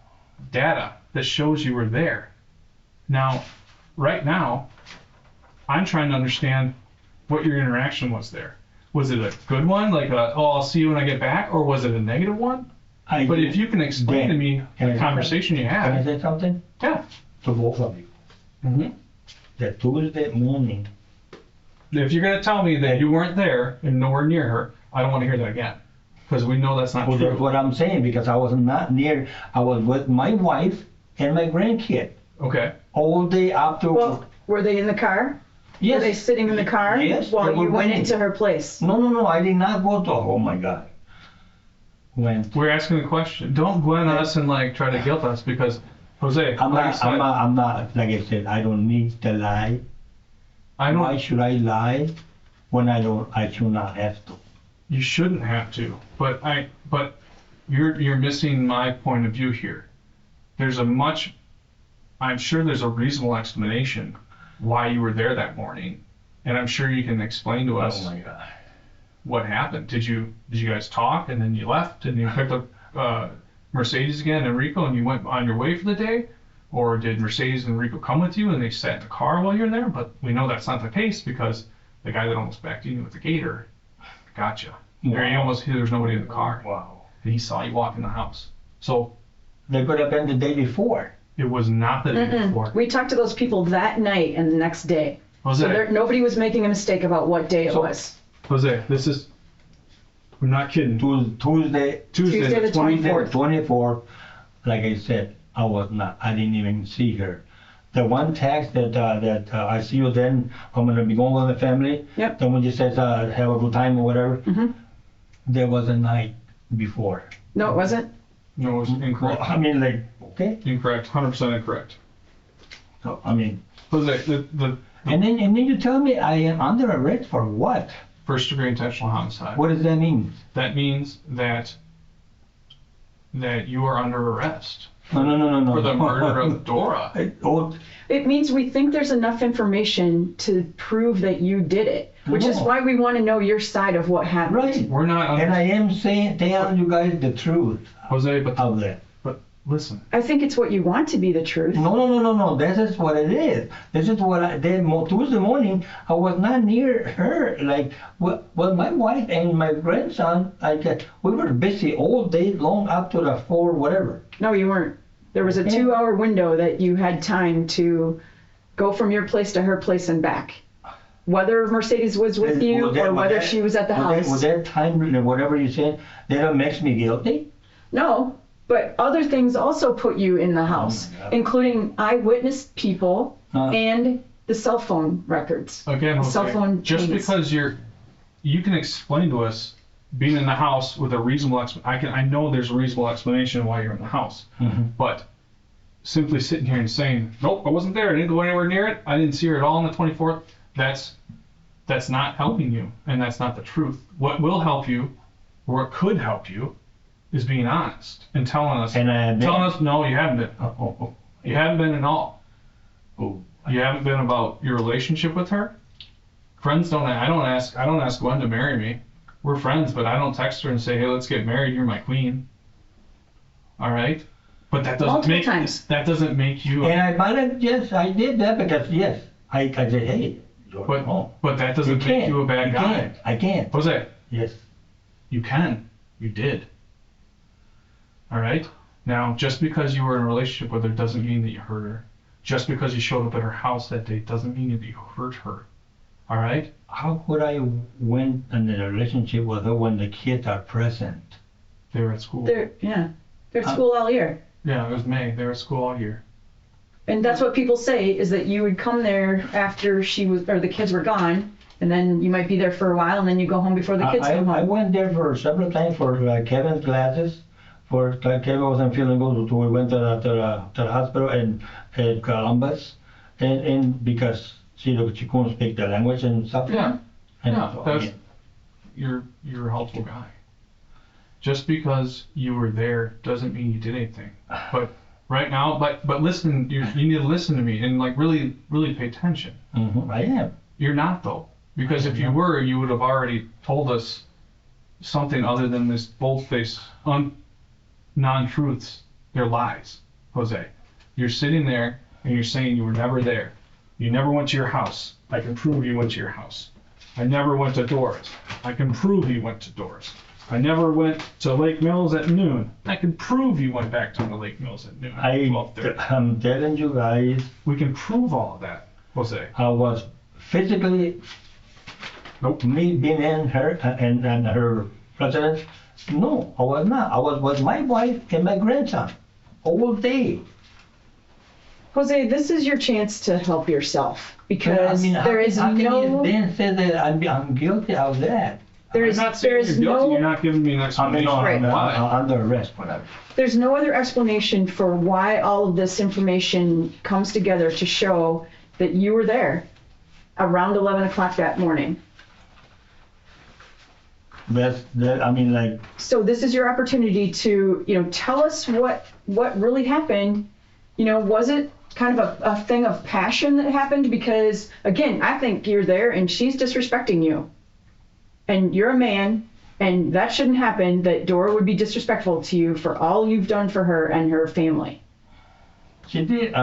data that shows you were there. Now, right now, I'm trying to understand what your interaction was there. Was it a good one, like I'll see you when I get back, or was it a negative one? But if you can explain to me Can I the say conversation you Can I had, say something? yeah. To both of you. Mm-hmm. That Tuesday morning, If you're gonna tell me that you weren't there and nowhere near her, I don't want to hear that again, because we know that's not well, that's true. what I'm saying, because I was not near, I was with my wife and my grandkid Okay. all day after. Well, were they in the car? Yes. Were they sitting in the car Yes, while they were you went waiting. into her place? No, I did not go to, oh my God. When, We're asking the question. Don't blame us and like try to guilt us, because Jose, I'm like I not, said, I'm not, like I said, I don't need to lie. I Why don't. should I lie when I should not have to? You shouldn't have to, but you're missing my point of view here. I'm sure there's a reasonable explanation why you were there that morning, and I'm sure you can explain to us Oh my God. what happened. Did you guys talk and then you left and you picked up Mercedes again and Rico and you went on your way for the day, or did Mercedes and Rico come with you and they sat in the car while you're there? But we know that's not the case, because the guy that almost backed you with the gator gotcha. There's nobody in the car. Wow. And he saw you walk in the house. So They could have been the day before. it was not the day before. We talked to those people that night and the next day. Jose, So nobody was making a mistake about what day it So- was. Jose, we're not kidding. Tuesday Tuesday the 24th. 24th, like I said, I didn't even see her. The one text that I see you then, I'm gonna be going with the family. Yep. Then when you said have a good time or whatever, Mhm. there was a night before. No, it wasn't. No, it was incorrect. Well, I mean, like, okay. Incorrect. 100% incorrect. So, I mean, Jose, the and then you tell me I am under arrest for what? first degree intentional homicide. What does that mean? That means that you are under arrest No. for the murder of Dora. Oh, It means we think there's enough information to prove that you did it, which is No. why we want to know your side of what happened. right. We're not under, And I am telling you guys the truth Jose, but of that. listen. I think it's what you want to be the truth. No. This is what it is. This is what I did. Tuesday morning, I was not near her. Like, well, my wife and my grandson, we were busy all day long up to the 4, whatever. No, you weren't. There was a 2-hour window that you had time to go from your place to her place and back. Whether Mercedes was with you or whether she was at the house. With that time, whatever you said, that makes me guilty. No, but other things also put you in the house, my God. including eyewitness people and the cell phone records. Again, Jose, Cell phone just chains. because you can explain to us being in the house with a reasonable I know there's a reasonable explanation why you're in the house. Mhm. But simply sitting here and saying, nope, I wasn't there, I didn't go anywhere near it, I didn't see her at all on the 24th, that's not helping you, and that's not the truth. What will help you what could help you is being honest and telling us. And I have telling been. us no, you haven't been. Oh. You haven't been at all. Oh. You haven't been about your relationship with her. Friends don't. I don't ask Gwen to marry me. We're friends, but I don't text her and say, "Hey, let's get married. You're my queen." All right. But that doesn't Multiple make times. that doesn't make you. And I might have, yes, I did that because, yes, I said, hey, you're But wrong. but that doesn't make you a bad guy. I can't. Jose, Yes. you can. You did. All right. Now, just because you were in a relationship with her doesn't mean that you hurt her. Just because you showed up at her house that day doesn't mean that you hurt her. All right. How could I win in a relationship with her when the kids are present? They were at school. They're at school all year. Yeah, it was May. They were at school all year. And that's what people say is that you would come there after the kids were gone, and then you might be there for a while, and then you go home before the kids come I home. went there for several times for Kevin's glasses. For Kevin wasn't feeling good, so we went to the hospital in Columbus, and because she couldn't speak the language and stuff. Yeah. And Yeah, so, that's- You're a helpful guy. Just because you were there doesn't mean you did anything. But right now, but listen, you need to listen to me and like really pay attention. I am. You're not though, because if you were, you would have already told us something other than this bold-faced non-truths. They're lies, Jose. You're sitting there and you're saying you were never there. You never went to your house. I can prove you went to your house. I never went to Dora's. I can prove you went to Dora's. I never went to Lake Mills at noon. I can prove you went back to the Lake Mills at noon. At 12:30. I'm telling you guys, We can prove all of that, Jose. I was physically, me being in her and her residence. No, I was not. I was with my wife and my grandson all day. Jose, this is your chance to help yourself because there is how can you no then say that I'm guilty of that? there is I'm not saying you're guilty. You're no not giving me an explanation. Right. Why? I'm under arrest, whatever. there's no other explanation for why all of this information comes together to show that you were there around 11 o'clock that morning. Like, So this is your opportunity to, tell us what really happened. Was it kind of a thing of passion that happened? Because again, I think you're there and she's disrespecting you. And you're a man, and that shouldn't happen, that Dora would be disrespectful to you for all you've done for her and her family. she did.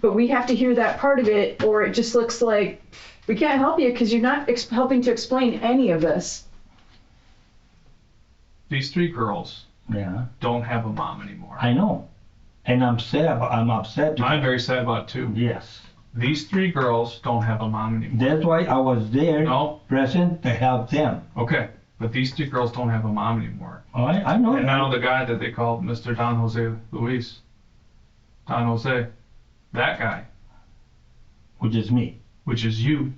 But we have to hear that part of it, or it just looks like we can't help you because you're not helping to explain any of this. These three girls Yeah, don't have a mom anymore. I know. And I'm upset. I'm very sad about it too. Yes. These three girls don't have a mom anymore. That's why I was there, No. present to help them. Okay, but these three girls don't have a mom anymore. I know. And now the guy that they called Mr. Don Jose Luis, Don Jose, that guy, Which is me. which is you,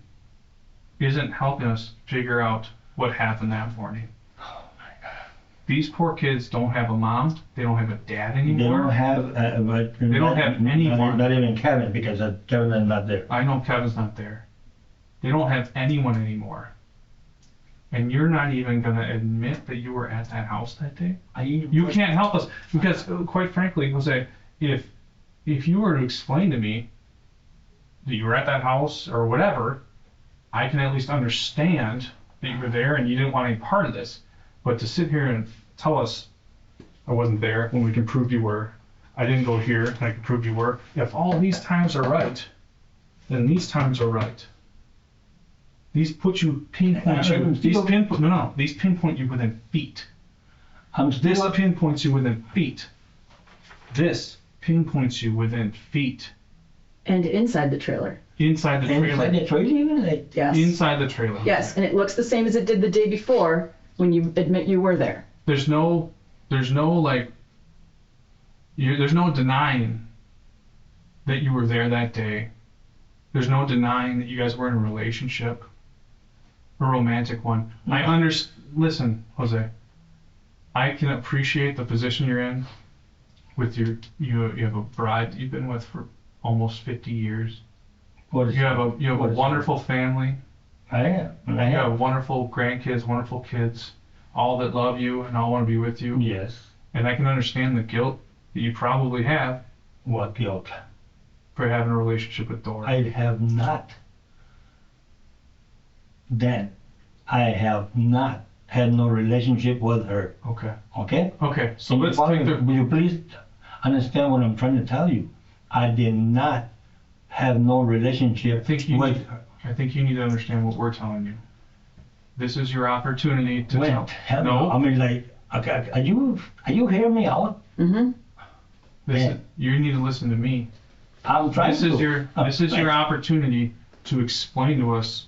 isn't helping us figure out what happened that morning. These poor kids don't have a mom. They don't have a dad They anymore. don't have. They don't have anyone. Not even Kevin, because Kevin is not there. I know Kevin's not there. They don't have anyone anymore. And you're not even going to admit that you were at that house that day? You can't help us because, quite frankly, Jose, if you were to explain to me that you were at that house or whatever, I can at least understand that you were there and you didn't want any part of this. But to sit here and tell us I wasn't there when we can prove you were, I didn't go here and I can prove you were. If all these times are right, then these times are right. These pinpoint you within feet. This pinpoints you within feet. This pinpoints you within feet. And inside the trailer. Inside the trailer. Inside the trailer, even? Yes. Inside the trailer. Yes, and it looks the same as it did the day before when you admit you were there. There's no denying that you were there that day. There's no denying that you guys were in a relationship, a romantic one. Listen, Jose, I can appreciate the position you're in with you have a bride that you've been with for almost 50 years. You have a wonderful family. I am. And I You have have. wonderful grandkids, wonderful kids, all that love you and all want to be with you. Yes. And I can understand the guilt that you probably have What guilt? for having a relationship with Dora. I have not. Then, I have not had no relationship with her. Okay. Okay? Okay. So let's Will take the. you please understand what I'm trying to tell you? I did not have no relationship I think you with need, her. I think you need to understand what we're telling you. This is your opportunity to When? tell. Tell No. me. I mean, like, okay, are you hearing me out? Mm-hmm. Listen, you need to listen to me. I'm trying This to. is your opportunity to explain to us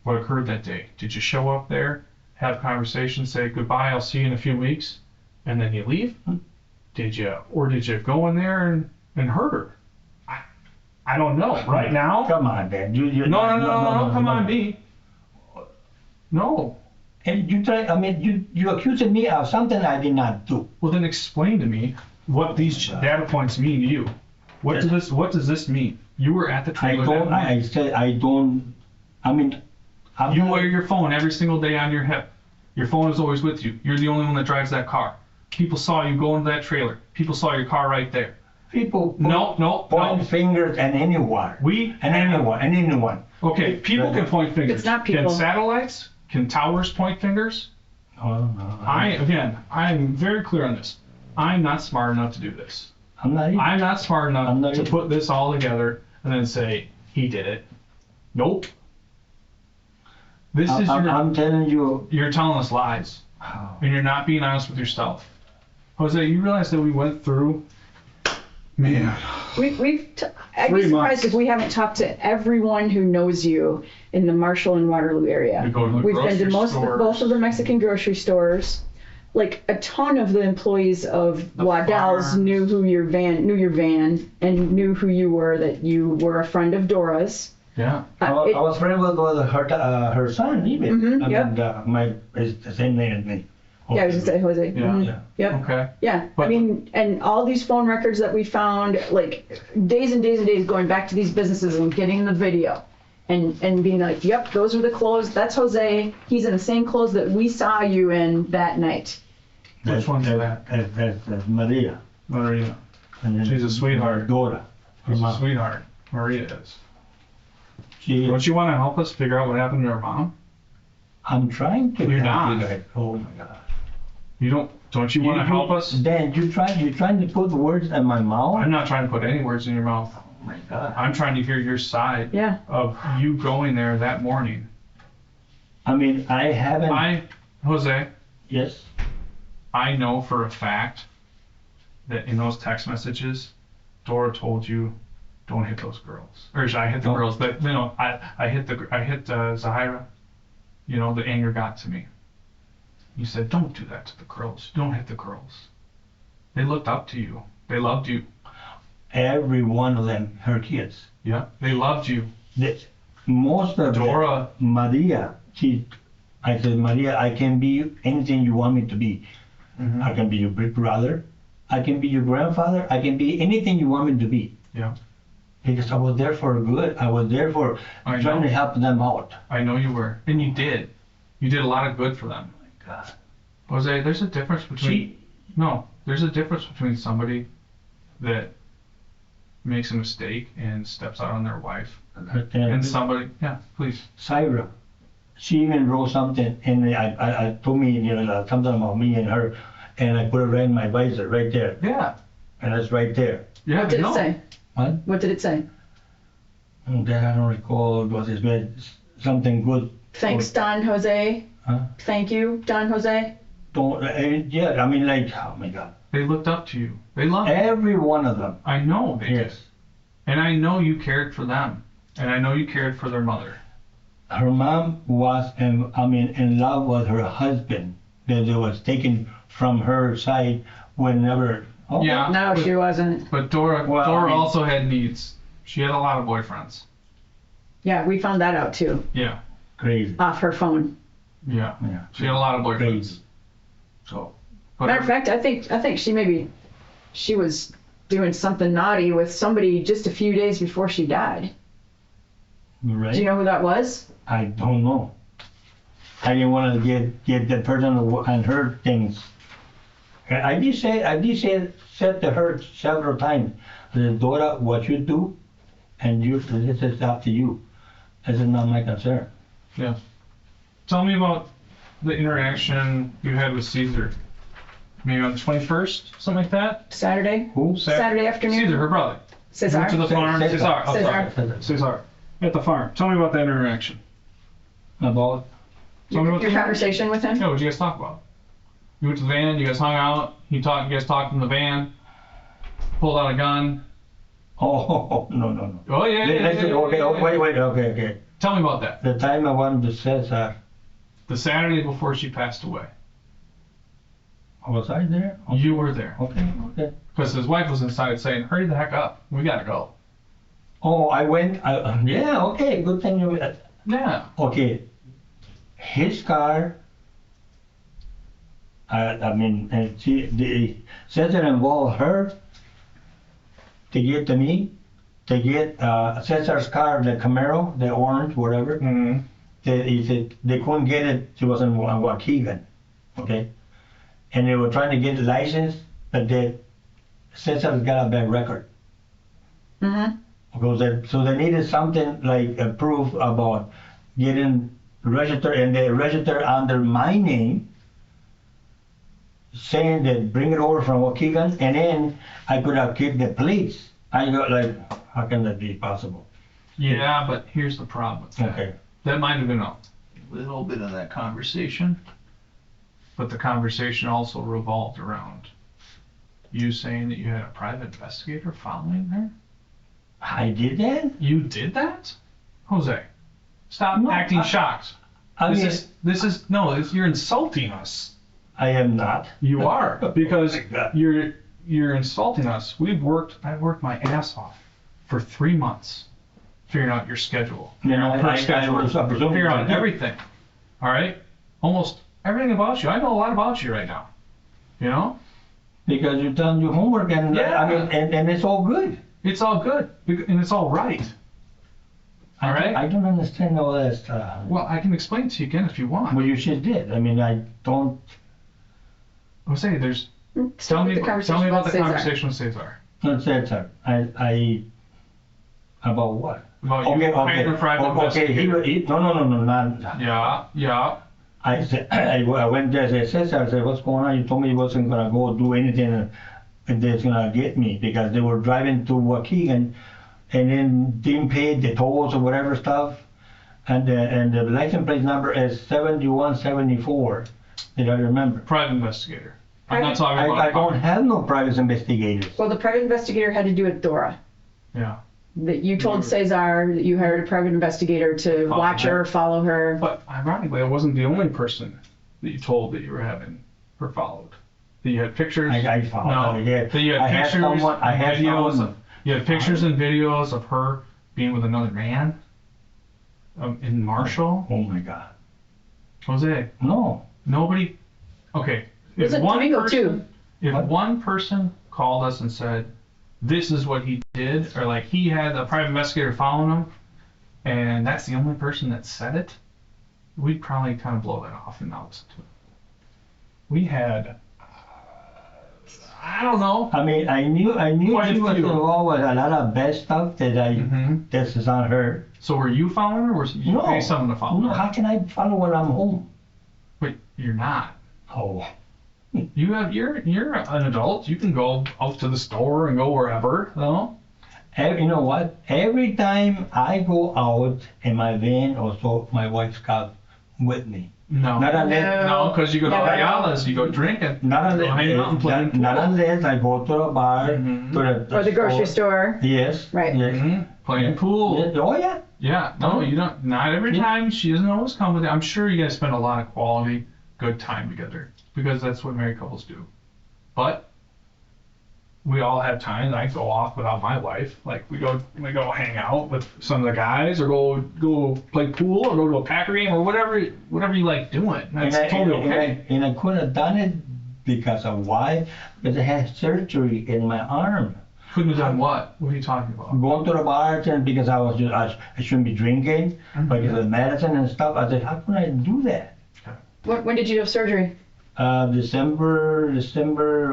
what occurred that day. Did you show up there, have conversations, say goodbye, I'll see you in a few weeks, and then you leave? Did you go in there and hurt her? I don't know. Right now? Come on, Dan. No, come on, me. No. And you try. I mean, you accusing me of something I did not do. Well, then explain to me what these data points mean to you. What does this mean? You were at the I trailer. don't. that night. I said I don't. I mean, I'm You not- wear your phone every single day on your hip. Your phone is always with you. You're the only one that drives that car. People saw you go into that trailer. People saw your car right there. people. No. Point fingers at anyone. Anyone. Okay, people can point fingers. It's not people. Can satellites? Can towers point fingers? No. I'm very clear on this. I'm not smart enough to do this. I'm not. Even, I'm not smart enough I'm not to either. put this all together and then say he did it. Nope. This is I'm telling you. you're telling us lies, and you're not being honest with yourself. Jose, you realize that we went through. Man, I'd 3 be surprised months. if we haven't talked to everyone who knows you in the Marshall and Waterloo area. We go to the We've been to grocery stores. both of the Mexican grocery stores. Like a ton of the employees of The Waddell's farms. knew your van, and knew who you were. That you were a friend of Dora's. yeah. I was friends with her son even. Mhm, yep. And is the same name as me. Yeah, I was gonna say Jose. Yeah. Mhm. Yeah. Yep. Okay. Yeah, I But- mean, and all these phone records that we found, like days and days and days going back to these businesses and getting the video and being like, yep, those are the clothes, that's Jose, he's in the same clothes that we saw you in that night. Which one's that? That's Maria. Maria. And then She's a sweetheart. Dora. Her She's a mom. sweetheart. Maria is. She, Don't you want to help us figure out what happened to her mom? I'm trying to. You're help not. you guys. Oh my God. Don't you want to help us? Dan, you're trying to put words in my mouth. I'm not trying to put any words in your mouth. Oh my God. I'm trying to hear your side Yeah. of you going there that morning. I mean, I haven't. Jose, Yes. I know for a fact that in those text messages, Dora told you, don't hit those girls. Or I hit the No. girls, but I hit Zahira. You know, the anger got to me. You said, don't do that to the girls. Don't hit the girls. They looked up to you. They loved you. Every one of them, her kids. Yeah. They loved you. Most of Dora. them, Maria, I said, Maria, I can be anything you want me to be. Mm-hmm. I can be your big brother. I can be your grandfather. I can be anything you want me to be. Yeah. Because I was there for good. I was there for I trying know. to help them out. I know you were. And you did. You did a lot of good for them. Oh my God. Jose, there's a difference between there's a difference between somebody that makes a mistake and steps out on their wife and somebody please. Syra, she even wrote something, and I told me, something about me and her, and I put it right in my visor, right there, Yeah. and it's right there. Yeah. What did no. it say? What? What did it say? And then I don't recall what it was, something good. Thanks, Don Jose. Huh? Thank you, Don Jose. Don't, yeah, I mean, like, oh my God. They looked up to you. They loved you. Every one of them. I know they did. Yes. And I know you cared for them. And I know you cared for their mother. Her mom was, in love with her husband, that it was taken from her side whenever. Oh, Yeah. No, but, she wasn't. But Dora Well, Dora I mean- also had needs. She had a lot of boyfriends. Yeah, we found that out too, Yeah. Crazy. off her phone. Yeah. Yeah. She had a lot of boyfriends. Crazy. So. But Matter of fact, I think she was doing something naughty with somebody just a few days before she died. Right? Do you know who that was? I don't know. I didn't want to get the person and her things. I did say to her several times, I said, Dora, what you do, and this is up to you. This is not my concern. Yeah. Tell me about the interaction you had with Caesar. Maybe on the 21st, something like that? Saturday? Who? Saturday afternoon? Caesar, her brother. Cesar? Went to the farm. Cesar. Cesar. Oh, Cesar. sorry. Cesar. At the farm. Tell me about that interaction. About? Tell me about Your the conversation with him? Yeah, what'd you guys talk about? You went to the van, you guys hung out, you guys talked in the van, pulled out a gun. Oh, no. Oh, yeah. Wait, okay. Tell me about that. The time I went to Cesar, The Saturday before she passed away. was I there? You were there. Okay. Because his wife was inside saying, hurry the heck up. We gotta go. Oh, I went, yeah, okay, good thing you, Yeah. okay. His car, and Cesar involved her to get to me, to get Cesar's car, the Camaro, the orange, whatever. Mm-hmm. He said they couldn't get it. She was in Waukegan, okay, and they were trying to get the license, but Cesar's got a bad record. Mm-hmm. Because so they needed something like a proof about getting registered, and they registered under my name, saying that bring it over from Waukegan, and then I could have kept the plates. I got like, how can that be possible? Yeah, but here's the problem with that. Okay. That might have been a little bit of that conversation, but the conversation also revolved around you saying that you had a private investigator following her. I did that? You did that? Jose, stop No, acting shocked. You're insulting us. I am not. You are, because Oh my God. you're insulting us. I worked my ass off for 3 months figuring out your schedule. You know, Her I schedule. was presuming Figuring out that- everything. All right? Almost everything about you. I know a lot about you right now. You know? Because you've done your homework, and Yeah. and it's all good. It's all good. And it's all right. All right? I don't understand all that stuff. Well, I can explain to you again if you want. Well, you just did. I mean, I don't. Jose, tell me about the conversation with Cesar. Not that, sir. I about what? About you hiring a private Okay. investigator. No, not. Yeah. I said, I went there. I said, what's going on? You told me you wasn't gonna go do anything that's gonna get me, because they were driving to Waukegan and then didn't pay the tolls or whatever stuff, and the license plate number is 7174. Did I remember? Private investigator. I'm not talking about. I don't have no private investigators. Well, the private investigator had to do with Dora. Yeah. That you told Cesar that you hired a private investigator to Follow watch her. her, follow her. But ironically, I wasn't the only person that you told that you were having her followed. That you had pictures. I followed No. her, yeah. That you had I had pictures. someone- I had videos. someone- You had pictures and videos of her being with another man. In Marshall. Oh my God. Jose. No. Nobody. Okay. Was it Domingo too? If What? one person called us and said, this is what he did, or like he had a private investigator following him, and that's the only person that said it, we'd probably kind of blow that off and not listen to it. We had, I don't know. I mean, I knew Quite a she was few. involved with a lot of bad stuff that Mhm. this is on her. So were you following her, or was you No. pay someone to follow No, her? how can I follow when I'm home? But you're not. Oh. You're an adult. You can go out to the store and go wherever, no? You know what? Every time I go out in my van, or so, my wife's got with me. No. Not unless, No, because you go to No. Ayala's, you go drinking. not Go hang out and play unless, not unless I go to a bar, Mhm. to Or the grocery store. Yes. Right. Yes. Mhm. Playing pool. Yes. Oh yeah. Yeah, no, you don't. Not every Yeah. time. She doesn't always come with it. I'm sure you guys spend a lot of quality, good time together because that's what married couples do. But we all have times. I go off without my wife. Like we go hang out with some of the guys, or go play pool, or go to a Packer game, or whatever you like doing. That's totally okay. And I couldn't have done it because of why? Because I had surgery in my arm. Couldn't have done what? What are you talking about? Going to the bars and because I shouldn't be drinking, because of the medicine and stuff. I said, how can I do that? When did you have surgery? December,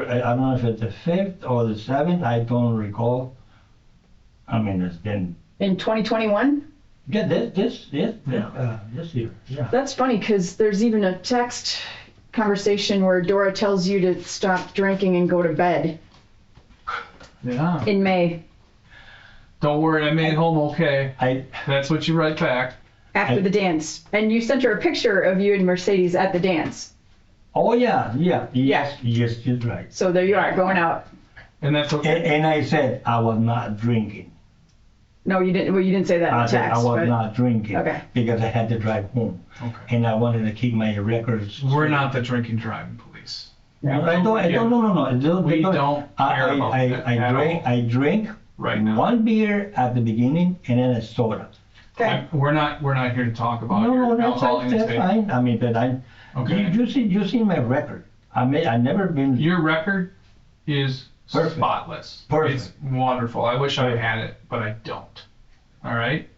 I don't know if it's the 5th or the 7th, I don't recall. I mean, it's been, In 2021? yeah, this year, yeah. That's funny because there's even a text conversation where Dora tells you to stop drinking and go to bed Yeah. in May Don't worry, I made it home okay. I, That's what you write back. after the dance. And you sent her a picture of you and Mercedes at the dance. oh yes, you're right. So there you are, going out. And that's okay. And I said I was not drinking. No, you didn't. Well, you didn't say that in I the said text. I was but- not drinking Okay. because I had to drive home, Okay. and I wanted to keep my records. We're not the drinking driving police. No, I don't. No. We don't care about that at all. I drink Right now. one beer at the beginning and then a soda. Okay. We're not here to talk about No, your that's alcohol that's intake. fine. I mean, but Okay. you see my record. I never been. Your record is Perfect. spotless. Perfect. It's wonderful. I wish I had it, but I don't. All right.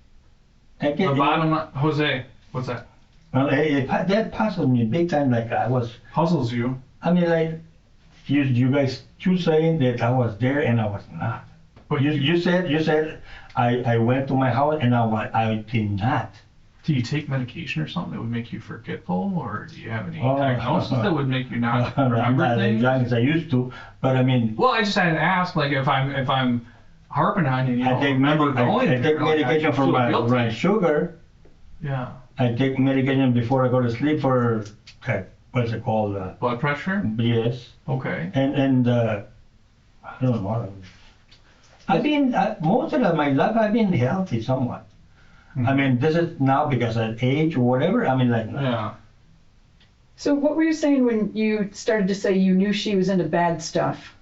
I The get, bottom line, Jose, what's that? well, that puzzled me big time. Like I was. Puzzles you. I mean, like you guys keep saying that I was there and I was not. But You said I went to my house and I did not. do you take medication or something that would make you forgetful, or do you have any Oh, diagnosis that would make you not I'm remember not as things? young as I used to, but I mean, Well, I just had to ask, like, if I'm harping on you, and you I don't take remember going I take there, like, I medication for feel my guilty. sugar. Yeah. I take medication before I go to sleep for what's it called? Blood pressure. Yes, Okay. and I don't know. I've been most of my life I've been healthy somewhat. I mean, this is now because of age or whatever. I mean, like Yeah. So what were you saying when you started to say you knew she was into bad stuff?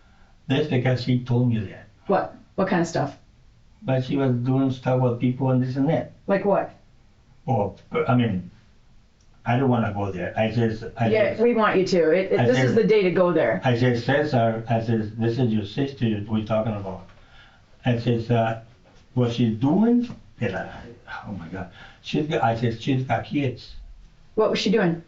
that's because she told me that. What? What kind of stuff? But she was doing stuff with people and this and that. Like what? Or I mean, I don't want to go there. Yeah, we want you to. This is the day to go there. I said, Cesar, I said, this is your sister we're talking about. I said, what she's doing, oh my God. I said, she's got kids. What was she doing?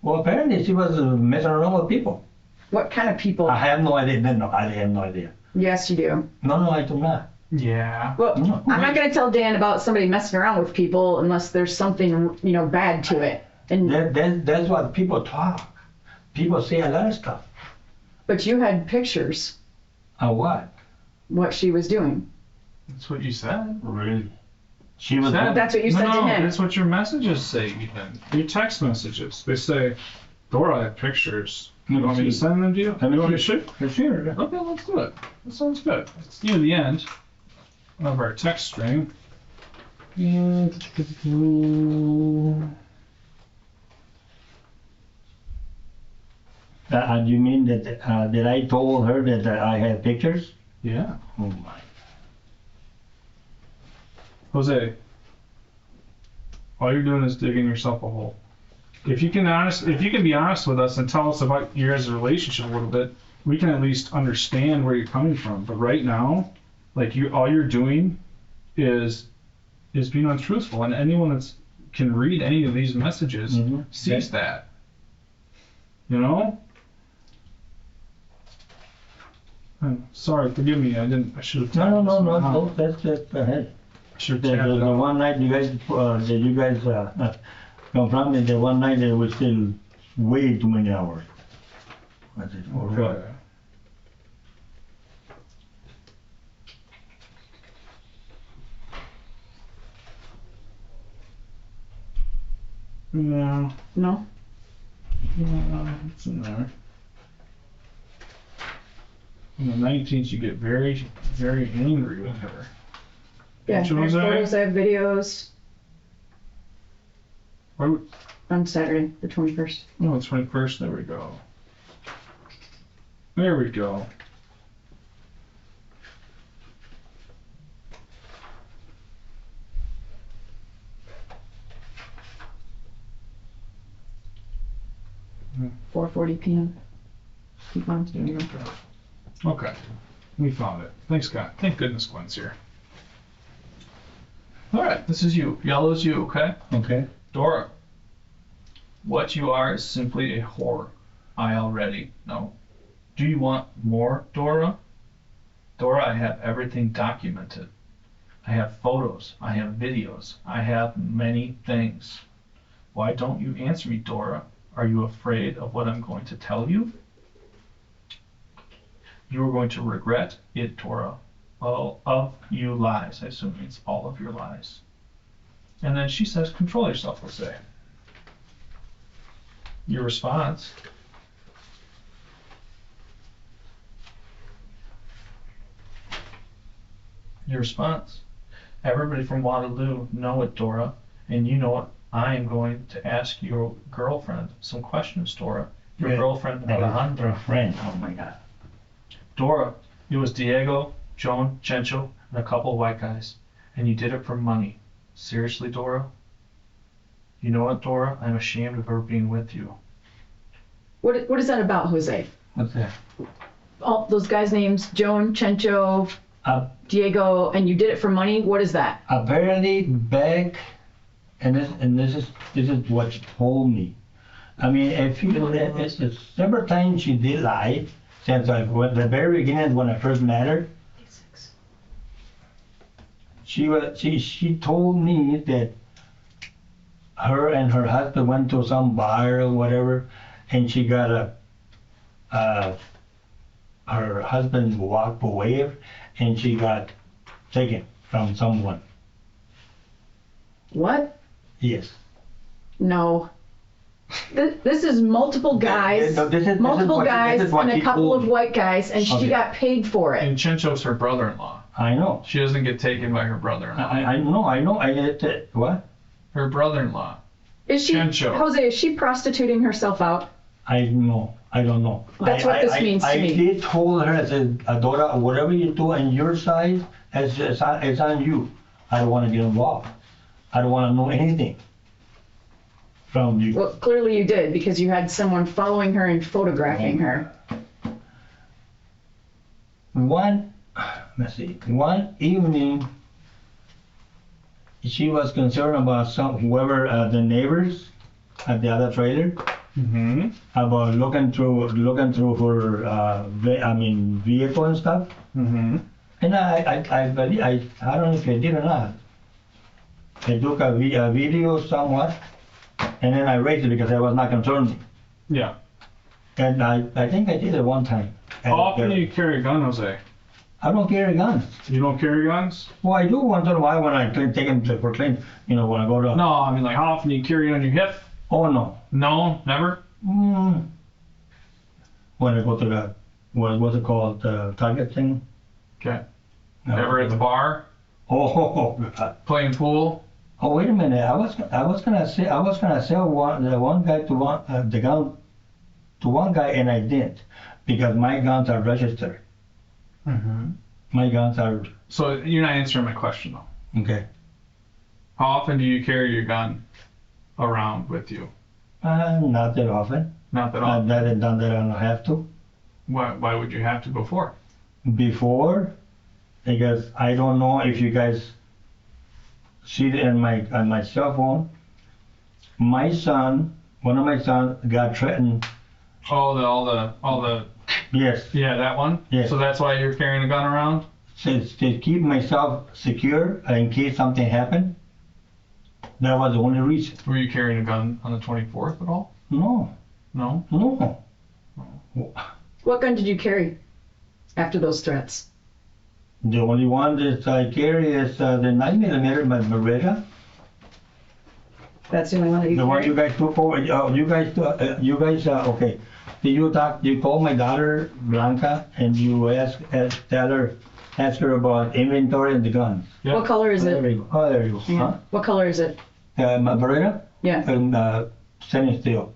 Well, apparently she was messing around with people. What kind of people? I have no idea. No, I have no idea. Yes, you do. No, I do not. Yeah. Well, No. I'm not going to tell Dan about somebody messing around with people unless there's something, bad to it. And That's what people talk. People say a lot of stuff. but you had pictures Of what? what she was doing. That's what you said. Really? She was. Said- That's what you said to no, him. That's what your messages say, even. Your text messages. They say, Dora, I have pictures. You want me to send them to you? Let me You want me to see. shoot? Sure. Okay, let's do it. That sounds good. It's near the end of our text string. You mean that I told her that I had pictures? Yeah. Oh my. Jose, all you're doing is digging yourself a hole. If you can be honest with us and tell us about your guys' relationship a little bit, we can at least understand where you're coming from. But right now, like all you're doing is being untruthful, and anyone that can read any of these messages Mhm. sees that. You know? I'm sorry, forgive me. I should have. No. That's just ahead. Should The have one night you guys confront me, the one night it was still way too many hours. I said, all right. Okay. Yeah, No? it's in there. On the 19th, you get very, very angry with her. Yeah, Which there's one's that? photos, I have videos Why would- on Saturday, the 21st. Oh, it's 21st. There we go. There we go. Mm-hmm. 4:40 p.m. Keep on. There you go. Okay. We found it. Thanks, God. Thank goodness Gwen's here. All right, this is you. Yellow's you, okay? Okay. Dora, what you are is simply a whore. I already know. Do you want more, Dora? Dora, I have everything documented. I have photos. I have videos. I have many things. Why don't you answer me, Dora? Are you afraid of what I'm going to tell you? You are going to regret it, Dora. All of you lies. I assume it means all of your lies. And then she says, control yourself, Jose. Your response. Your response. Everybody from Waterloo know it, Dora. And you know it. I am going to ask your girlfriend some questions, Dora. Your girlfriend, Alejandra. Friend. Oh my God. Dora, it was Diego, Joan, Chencho, and a couple of white guys. And you did it for money. Seriously, Dora? You know what, Dora? I'm ashamed of ever being with you. What is that about, Jose? What's that? All those guys' names, Joan, Chencho, Diego, and you did it for money? What is that? Apparently back, and this is what she told me. I mean, if you it's several times she did lie since when the very beginning when I first met her. She told me that her and her husband went to some bar or whatever, and she got her husband walked away, and she got taken from someone. What? Yes. No. This is multiple guys, No, this is multiple what- guys, this is what and a she couple told of me. white guys, and she Okay. got paid for it. And Chencho's her brother-in-law. I know. She doesn't get taken by her brother-in-law. I know. What? Her brother-in-law. Is she, Chencho. Jose, is she prostituting herself out? I know. I don't know. That's what this means to I me. did told her, I said, Dora, whatever you do on your side, it's on you. I don't want to get involved. I don't want to know anything from you. Well, clearly you did, because you had someone following her and photographing her. One evening, she was concerned about whoever the neighbors at the other trailer Mm-hmm. about looking through her vehicle and stuff. Mm-hmm. And I believe I don't know if I did or not. I took a video somewhat, and then I raised it because I was not concerned. Yeah. And I think I did it one time. How often do you carry a gun, Jose? I don't carry guns. You don't carry guns? Well, I do once in a while when I take them for clean, when I go to. No, I mean, like, how often do you carry it on your hip? Oh no. No, never? When I go to the what's it called, the target thing. Okay. Never at the bar? Oh God. Playing pool? Oh wait a minute. I was gonna sell one guy to the gun to one guy, and I didn't because my guns are registered. Mm-hmm. My guns are So you're not answering my question, though. okay. How often do you carry your gun around with you? Not that often. Not that Not often. that I don't have to. Why would you have to before? Before, because I don't know if you guys see it on my cell phone. One of my sons got threatened. Oh, all the Yes, yeah, that one. Yes. So that's why you're carrying a gun around. to keep myself secure in case something happened. That was the only reason. Were you carrying a gun on the 24th at all? No, No. no. What gun did you carry after those threats? The only one that I carry is the 9mm, my Beretta. That's the only one that you The one carry? you guys took over. Okay. Did you call my daughter Blanca and you ask her about inventory and the guns? Yeah. What color is There it? you go. Oh, there you go. Huh? What color is it? My Beretta Yeah. and stainless steel.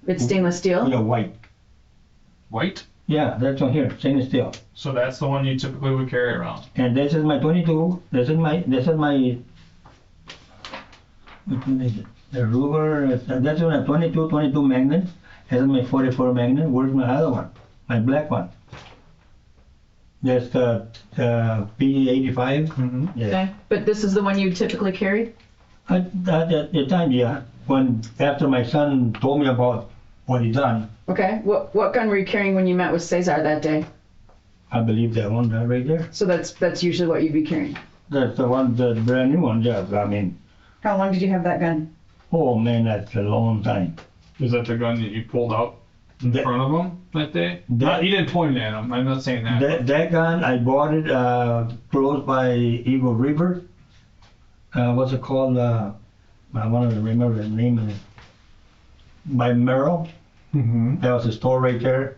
It's stainless steel? Yeah, white. White. Yeah, that's on here, stainless steel. So that's the one you typically would carry around. And this is my 22. This is my. Which one is it? The Ruger. That's my 22 Magnum. This is my 44 Magnum. Where's my other one? My black one. That's the P85. Mm-hmm. Yeah. Okay. But this is the one you typically carry? At the time, yeah. When after my son told me about what he done, Okay. What gun were you carrying when you met with Cesar that day? I believe that one right there. So that's usually what you'd be carrying. That's the one, the brand new one. Yeah. I mean, How long did you have that gun? oh man, that's a long time. Is that the gun that you pulled out in That- front of him that day? that- You didn't point it at him. I'm not saying that. That gun, I bought it close by Eagle River. What's it called? I want to remember the name of it. By Merrill. Mm-hmm. There was a store right there.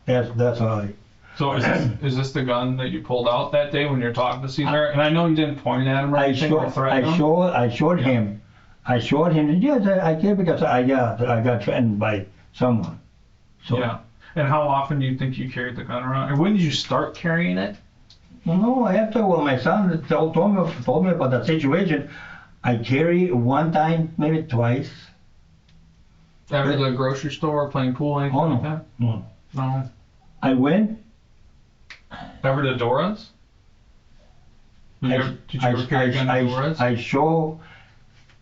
That's how I. So is this the gun that you pulled out that day when you're talking to Cesar? And I know you didn't point it at him or anything or threaten him. I showed him. I showed him. Yes, I did because I got threatened by someone. So Yeah. And how often do you think you carried the gun around? And when did you start carrying it? no, after my son told me about the situation, I carry one time, maybe twice. Ever to the grocery store, playing pool, anything Oh like no, that? no. No. I went. Ever to Dora's? Did you ever carry a gun to Dora's? I show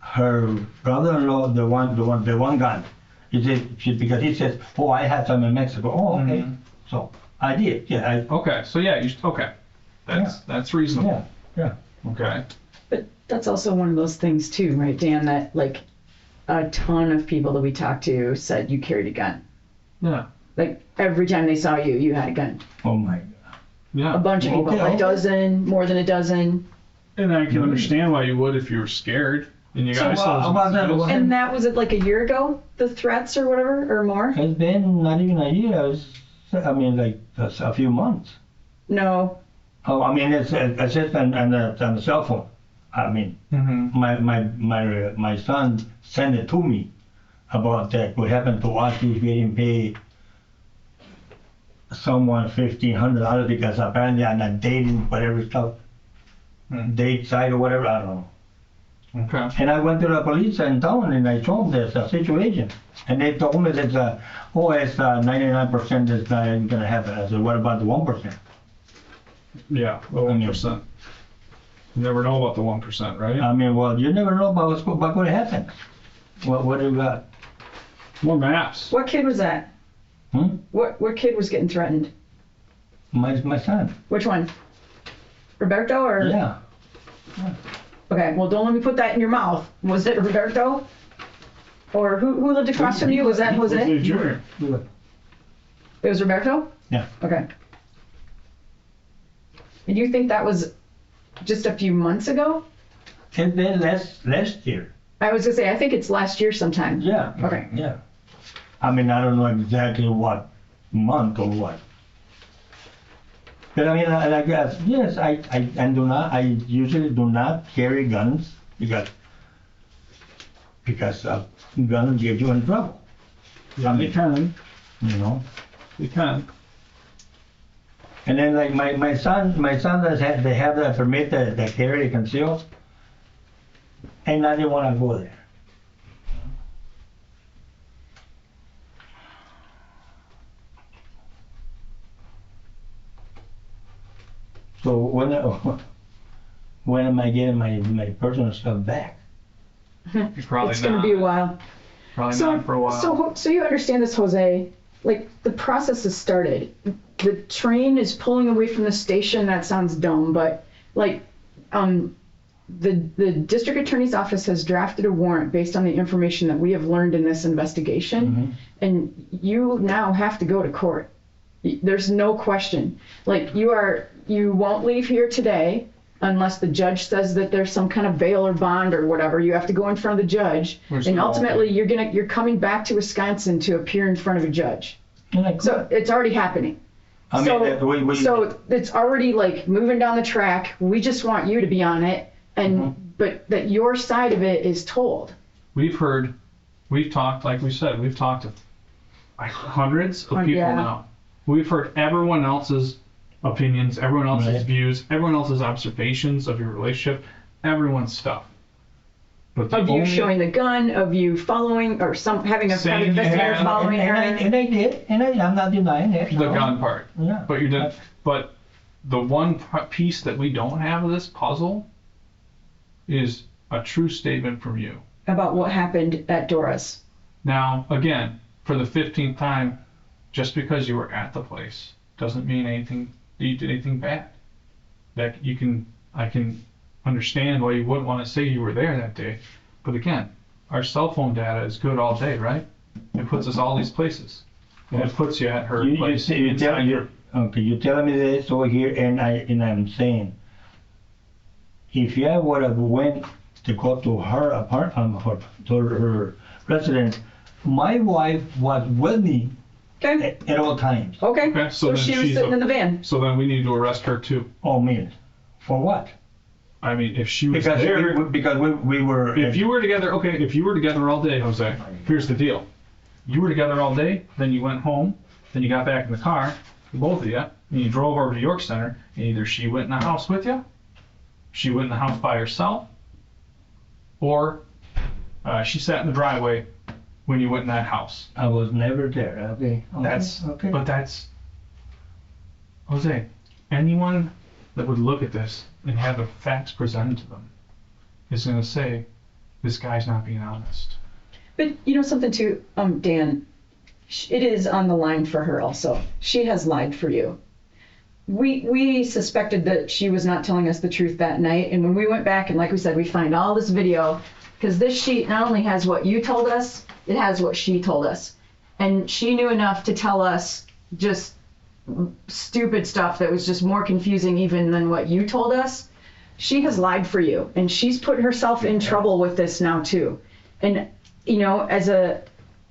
her brother-in-law the one gun. He said because he says, "Oh, I have some in Mexico." Oh, okay. Mhm. So I did. Yeah. Okay, so yeah, okay. That's reasonable. Yeah. Okay. But that's also one of those things too, right, Dan? That like a ton of people that we talked to said you carried a gun. Yeah. Like every time they saw you, you had a gun. Oh my. Yeah. A bunch of people, Okay, a okay. dozen, more than a dozen. And I can understand why you would if you were scared. And you So, guys about that, And that was it like a year ago, the threats or whatever, or more? It's been not even a year. I mean, like a few months. No. Oh, I mean, it's just on the cell phone. I mean, Mm-hmm. my son sent it to me about that. What happened to us if we didn't pay someone $1,500 because apparently I'm not dating whatever stuff, date site or whatever. I don't know. Okay. And I went to the police in town and I told them there's a situation. And they told me that, it's 99% that's not even going to happen. I said, what about the 1%? Yeah, the 1%. You never know about the 1%, right? I mean, well, you never know about what's going to happen. What do you got? More maps. What kid was that? Hmm? What kid was getting threatened? My son. Which one? Roberto or? Yeah. Okay, well, don't let me put that in your mouth. Was it Roberto? Or who lived across from you? Was that Jose? Junior. It was Roberto? Yeah. Okay. And you think that was just a few months ago? And then last year. I was gonna say, I think it's last year sometime. Yeah. Okay. Yeah. I mean, I don't know exactly what month or what. But I mean, I guess, yes, I usually do not carry guns because guns get you in trouble. Yeah, they can. You know. They can. And then like my son they have the permit that carry conceal, and I didn't want to go there. So when am I getting my personal stuff back? Probably It's gonna not. be a while. Probably not for a while. So you understand this, Jose? Like the process has started. The train is pulling away from the station. That sounds dumb, but like, the district attorney's office has drafted a warrant based on the information that we have learned in this investigation, and you now have to go to court. There's no question. Like you won't leave here today unless the judge says that there's some kind of bail or bond or whatever. You have to go in front of the judge, and ultimately you're coming back to Wisconsin to appear in front of a judge. So it's already happening. I mean, So it's already like moving down the track. We just want you to be on it, and but that your side of it is told. We've talked, like we said, we've talked to like hundreds of people yeah. now. We've heard everyone else's opinions, everyone else's views, everyone else's observations of your relationship, everyone's stuff. But Of you showing the gun, of you following, or having a private investigator following her. and I did, and I'm not denying it. the gun part. Yeah. But you didn't. But the one piece that we don't have of this puzzle is a true statement from you. About what happened at Dora's. Now, again, for the 15th time, just because you were at the place doesn't mean anything that you did anything bad. That I can understand why you wouldn't want to say you were there that day. But again, our cell phone data is good all day, right? It puts us all these places. And it puts you at her place. You're telling me this over here, and I'm saying, if I would have went to go to her apartment, to her residence, my wife was with me Okay. at all times. Okay. Okay, So then she was she's sitting in the van. So then we need to arrest her too. Oh, man. For what? I mean, if she was Because there, we were. if you were together, okay, if you were together all day, Jose, here's the deal. You were together all day, then you went home, then you got back in the car, both of you, and you drove over to York Center, and either she went in the house with you, she went in the house by herself, or she sat in the driveway when you went in that house. I was never there. Okay. Okay. But that's, Jose, anyone that would look at this and have the facts presented to them is going to say, this guy's not being honest. But you know something too, Dan, it is on the line for her also. She has lied for you. We suspected that she was not telling us the truth that night, and when we went back and like we said, we find all this video, because this sheet not only has what you told us, it has what she told us. And she knew enough to tell us just stupid stuff that was just more confusing even than what you told us. She has lied for you, and she's put herself in trouble with this now too. And you know, as a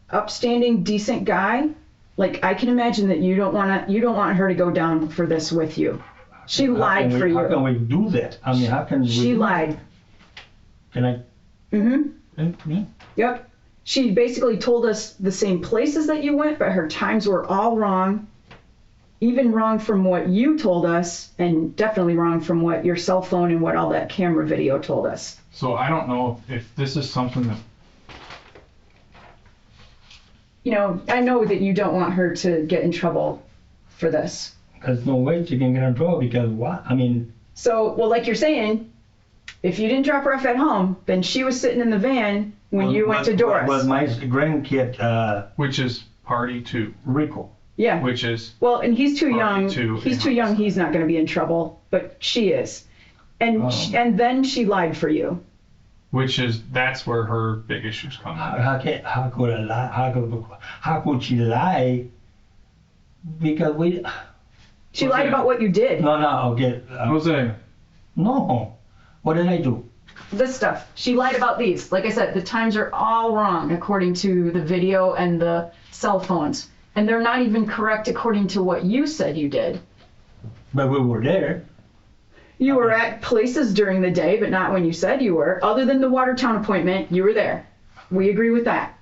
upstanding, decent guy, like I can imagine that you don't want her to go down for this with you. She lied for you. How can we do that? I mean, how can we? She lied. Can I? Mm-hmm. Yep. She basically told us the same places that you went, but her times were all wrong. Even wrong from what you told us, and definitely wrong from what your cell phone and what all that camera video told us. So I don't know if this is something that, You know, I know that you don't want her to get in trouble for this. There's no way she can get in trouble because what? I mean. So, well, like you're saying, if you didn't drop her off at home, then she was sitting in the van when you went to Dora's. Was my grandkid, which is party two, Rico. Yeah. which is, Well, and he's too young. to He's too young. He's not going to be in trouble, but she is. And and then she lied for you. that's where her big issues come in. How could I lie? How could she lie? Because we. She lied about what you did. No, okay. Jose, No. What did I do? This stuff. She lied about these. Like I said, the times are all wrong according to the video and the cell phones. And they're not even correct according to what you said you did. But we were there. You were at places during the day, but not when you said you were. Other than the Watertown appointment, you were there. We agree with that.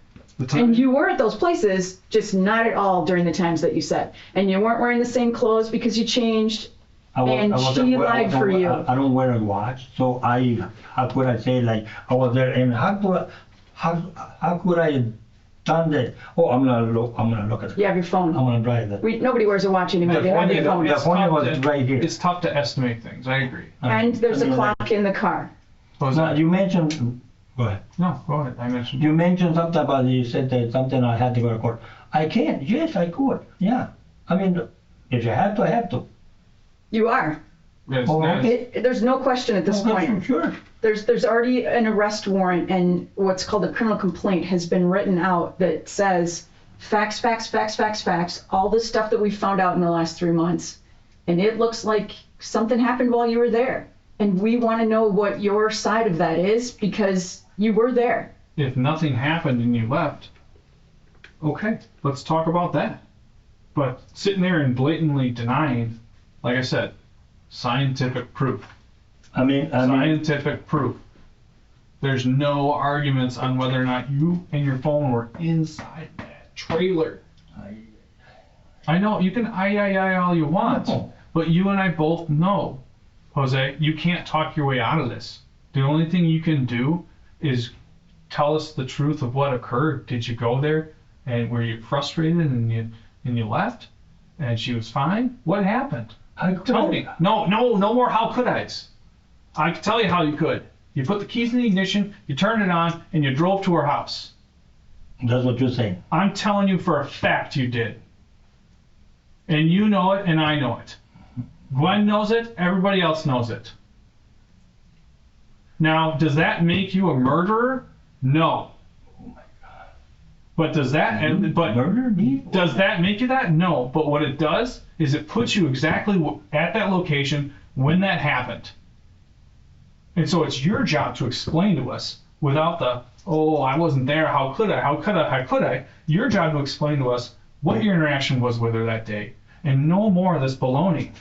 And you were at those places, just not at all during the times that you said. And you weren't wearing the same clothes because you changed. And she lied for you. I don't wear a watch, so how could I say like I was there? And how could I done that? Oh, I'm gonna look at it. You have your phone. I'm gonna drive that. Nobody wears a watch anymore. They have their phone. The phone was right here. it's tough to estimate things. I agree. And there's a clock in the car. Jose, Now you mentioned. Go ahead. no, go ahead. I mentioned. You mentioned something about you said that something I had to go to court. I can. Yes, I could. Yeah. I mean, if you have to, I have to. You are. Yes, Oh, yes. okay. There's no question at this point. Sure. There's already an arrest warrant, and what's called a criminal complaint has been written out that says facts, all this stuff that we found out in the last 3 months. And it looks like something happened while you were there. And we want to know what your side of that is because you were there. If nothing happened and you left, okay, let's talk about that. But sitting there and blatantly denying, like I said, scientific proof. Scientific proof. There's no arguments on whether or not you and your phone were inside that trailer. I know, you can all you want, but you and I both know, Jose, you can't talk your way out of this. The only thing you can do is tell us the truth of what occurred. Did you go there and were you frustrated and you left and she was fine? What happened? Tell me. No more how could I's. I can tell you how you could. You put the keys in the ignition, you turned it on, and you drove to her house. That's what you're saying. I'm telling you for a fact you did. And you know it, and I know it. Gwen knows it, everybody else knows it. Now, does that make you a murderer? No. But does that Murder me? does that make you that? No. But what it does is it puts you exactly at that location when that happened. And so it's your job to explain to us without the, oh, I wasn't there, how could I, how could I, how could I? Your job to explain to us what your interaction was with her that day. And no more of this baloney.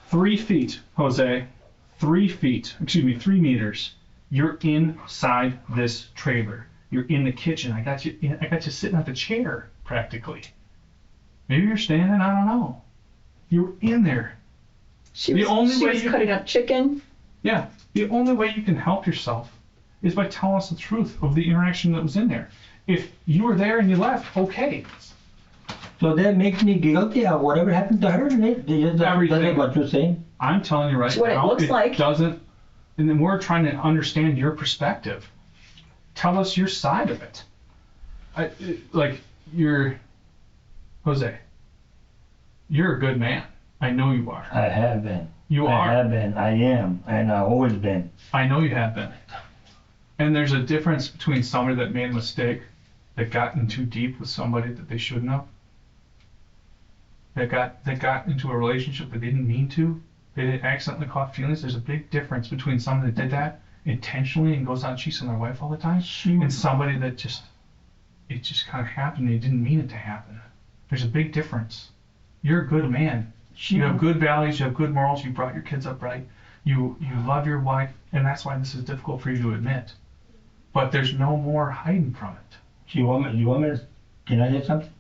3 feet, Jose. 3 feet, 3 meters. You're inside this trailer. You're in the kitchen. I got you sitting at the chair, practically. Maybe you're standing, I don't know. You're in there. She was cutting up chicken. Yeah. The only way you can help yourself is by telling us the truth of the interaction that was in there. If you were there and you left, okay. So that makes me guilty of whatever happened to her. That's what you're saying. I'm telling you right It's what now, it looks like. doesn't, and then we're trying to understand your perspective. Tell us your side of it. Jose, you're a good man. I know you are. I have been. You are. I have been. I am. And I've always been. I know you have been. And there's a difference between somebody that made a mistake, that got in too deep with somebody that they shouldn't have, that got into a relationship that they didn't mean to, they didn't accidentally caught feelings. There's a big difference between somebody that did that intentionally and goes out and cheats on their wife all the time, and somebody that it just kind of happened and they didn't mean it to happen. There's a big difference. You're a good man. You have good values, you have good morals, you brought your kids up right, you love your wife, and that's why this is difficult for you to admit. But there's no more hiding from it. You want me to, can I say something?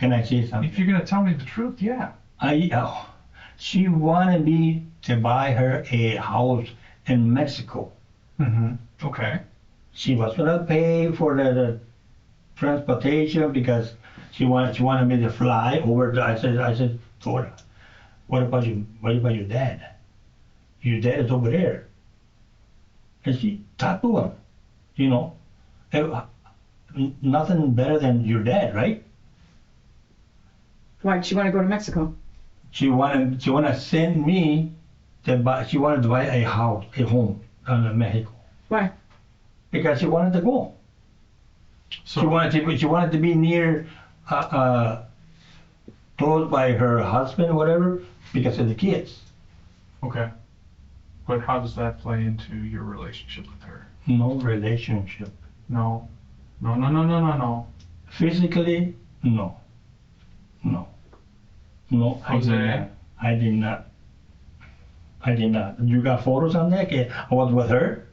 Can I say something? If you're gonna tell me the truth, yeah. She wanted me to buy her a house in Mexico. Mm-hmm. Okay. She was gonna pay for the transportation because she wanted me to fly over. I said, Dora, what about you? What about your dad? Your dad is over there. And she talked to him. You know, nothing better than your dad, right? Why'd she want to go to Mexico? She wanted to send me to buy. She wanted to buy a house, a home in Mexico. Why? Because she wanted to go. So She wanted to be near, close by her husband or whatever, because of the kids. okay. But how does that play into your relationship with her? No relationship. No. Physically, no. Jose? I did not. You got photos on that? I was with her.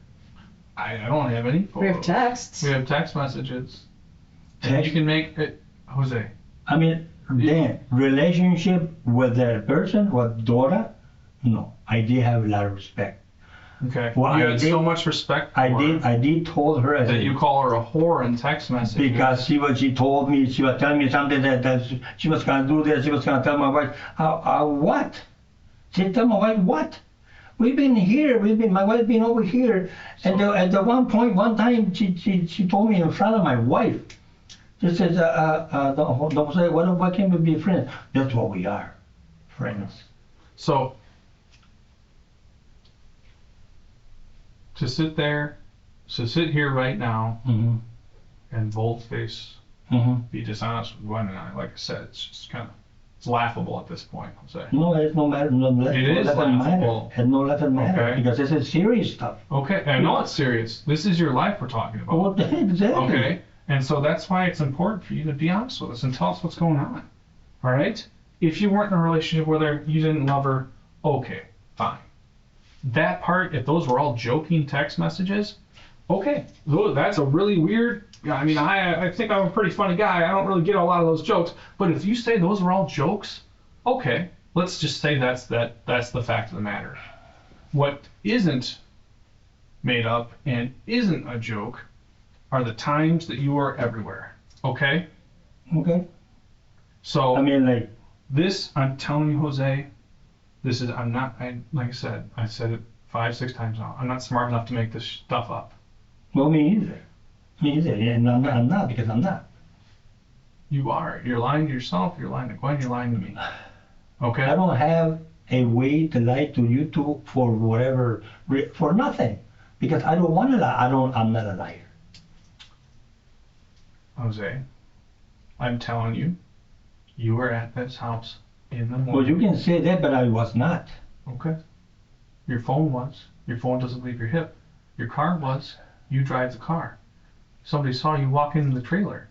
I don't have any photos. We have texts. We have text messages. And Text? you can make it, Jose. I mean, then relationship with that person, with Dora, no. I did have a lot of respect. Okay. Well, you I had did- so much respect for I her did told her that you call her a whore in text messages. because she told me, she was telling me something that she was gonna do this, she was gonna tell my wife. What? She tell my wife what? We've been here. My wife been over here. And at the one time, she told me in front of my wife. She says, "Don't say why can't we be friends?" That's what we are, friends. So, to sit here right now Mm-hmm. and boldface Mm-hmm. be dishonest with Gwen and I, like I said, it's just kind of, it's laughable at this point, I'll say. No, it's no matter. It is laughable. It's no doesn't matter Okay. because this is serious stuff. Okay, I know it's serious. This is your life we're talking about. What the heck, exactly. Okay, and so that's why it's important for you to be honest with us and tell us what's going on. All right? If you weren't in a relationship with her, you didn't love her, okay, fine. That part, if those were all joking text messages, okay, that's a really weird. I mean, I think I'm a pretty funny guy. I don't really get a lot of those jokes. But if you say those were all jokes, okay, let's just say that's the fact of the matter. What isn't made up and isn't a joke are the times that you are everywhere. Okay? Okay. So I mean, like, This, I'm telling you, Jose, this is, like I said it 5-6 times now. I'm not smart enough to make this stuff up. Well, me either. Me either. And I'm not because I'm not. You are. You're lying to yourself. You're lying to Gwen. You're lying to me. Okay? I don't have a way to lie to you two for whatever, for nothing. Because I don't want to lie. I'm not a liar. Jose, I'm telling you, you were at this house in the morning. Well, you can say that, but I was not. Okay. Your phone was. Your phone doesn't leave your hip. Your car was. You drive the car. Somebody saw you walk into the trailer.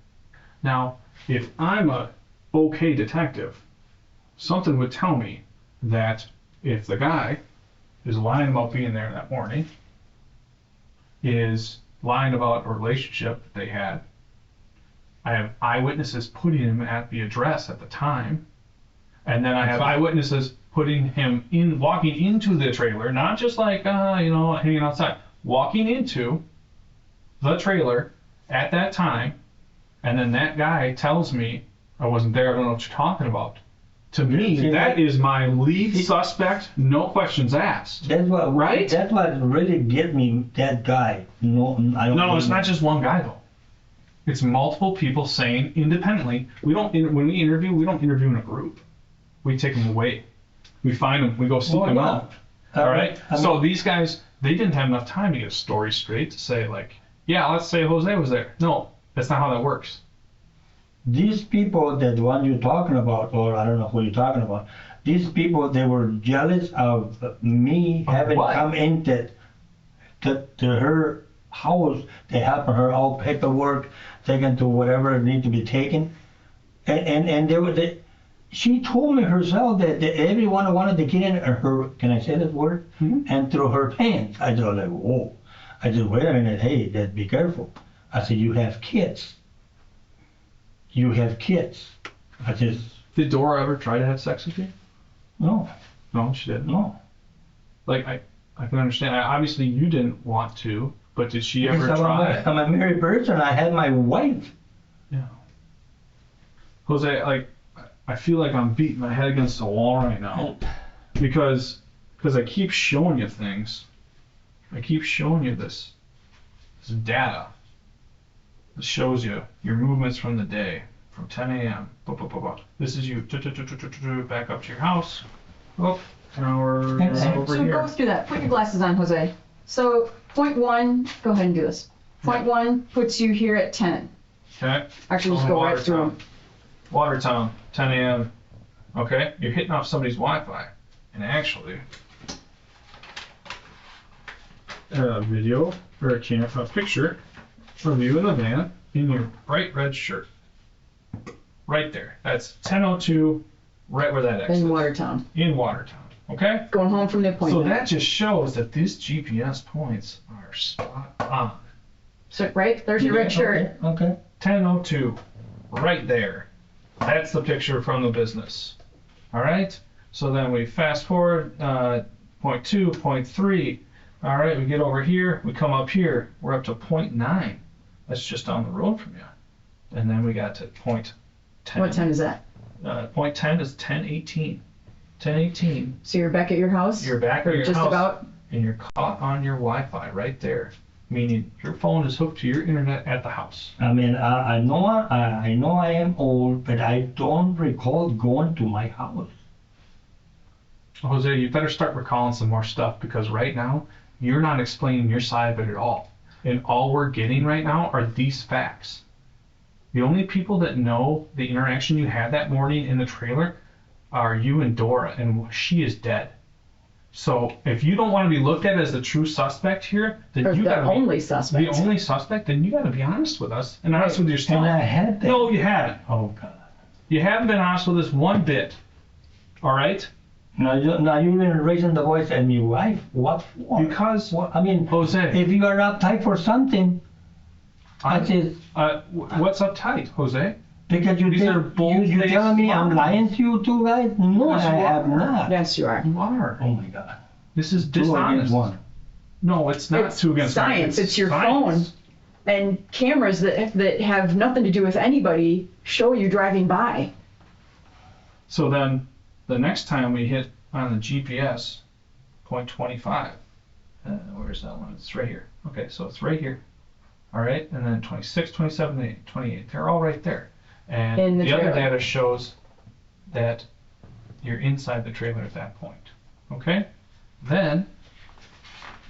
Now, if I'm a okay detective, something would tell me that if the guy is lying about being there that morning, is lying about a relationship that they had, I have eyewitnesses putting him at the address at the time, and then I have eyewitnesses putting him in, walking into the trailer, not just like, hanging outside, walking into the trailer at that time, and then that guy tells me, I wasn't there, I don't know what you're talking about. To me, that is my lead suspect, no questions asked. That's what, right? That's what really get me, that guy. No, I don't. No, it's not just one guy though. It's multiple people saying independently. When we interview, we don't interview in a group. We take them away. We find them. We go seek them out. All right. So these guys, they didn't have enough time to get a story straight to say like, yeah, let's say Jose was there. No, that's not how that works. These people, that one you're talking about, or I don't know who you're talking about, these people, they were jealous of me having come into to her house. They helped her all paperwork, taken to whatever need to be taken, and she told me herself that everyone wanted to get in her. Can I say that word? Mm-hmm. And through her pants. I was like, whoa. I said, wait a minute, hey, be careful. I said, you have kids. You have kids. I just. Did Dora ever try to have sex with you? No. No, she didn't. No. Like I can understand. Obviously, you didn't want to, but did she ever try? I'm a married person. I had my wife. Yeah. Jose, like, I feel like I'm beating my head against the wall right now because I keep showing you things. I keep showing you this data. It shows you your movements from the day, from 10 a.m. This is you. Back up to your house. Oh, now we're over So here. go through that. Put your glasses on, Jose. So point 1, go ahead and do this. Point 1 puts you here at 10. Okay. Actually, just go right through them. Watertown, 10 a.m. Okay, you're hitting off somebody's Wi-Fi, and actually, a video or a picture of you in the van in your bright red shirt. Right there. That's 10:02, right where that X is. In Watertown. In Watertown. Okay? Going home from the appointment. So that just shows that these GPS points are spot on. So, right? There's your red shirt. Okay. 10:02, right there. That's the picture from the business. All right? So then we fast forward, point 2, point 3. All right, we get over here, we come up here, we're up to point 9. That's just down the road from you. And then we got to point 10. What time is that? Point 10 is 10:18. 10:18. So you're back at your house? You're back at your Just house. about? And you're caught on your Wi-Fi right there. Meaning your phone is hooked to your internet at the house. I mean, I know I am old, but I don't recall going to my house. Jose, you better start recalling some more stuff because right now you're not explaining your side of it at all. And all we're getting right now are these facts. The only people that know the interaction you had that morning in the trailer are you and Dora, and she is dead. So if you don't want to be looked at as the true suspect here, then Or you the got to only suspect. The only suspect, then you got to be honest with us and honest with yourself. And I had that. No, you haven't. Oh God. You haven't been honest with us one bit. All right? Now you even raising the voice at me. Why? What for? Because What? I mean, Jose, if you are uptight for something, I said, what's uptight, Jose? because you These are you telling me I'm bold-faced lying to you two guys? No, Yes, I you have are. not. Yes, you are. You are. Oh my God. This is 2 against dishonest. 1. No, it's not It's 2 against 1. science. It's your science. phone. And cameras that have nothing to do with anybody show you driving by. So then the next time we hit on the GPS, point 25. Where's that one? It's right here. Okay, so it's right here. All right, and then 26, 27, 28. They're all right there. And In the the other trailer. data shows that you're inside the trailer at that point. Okay? Then,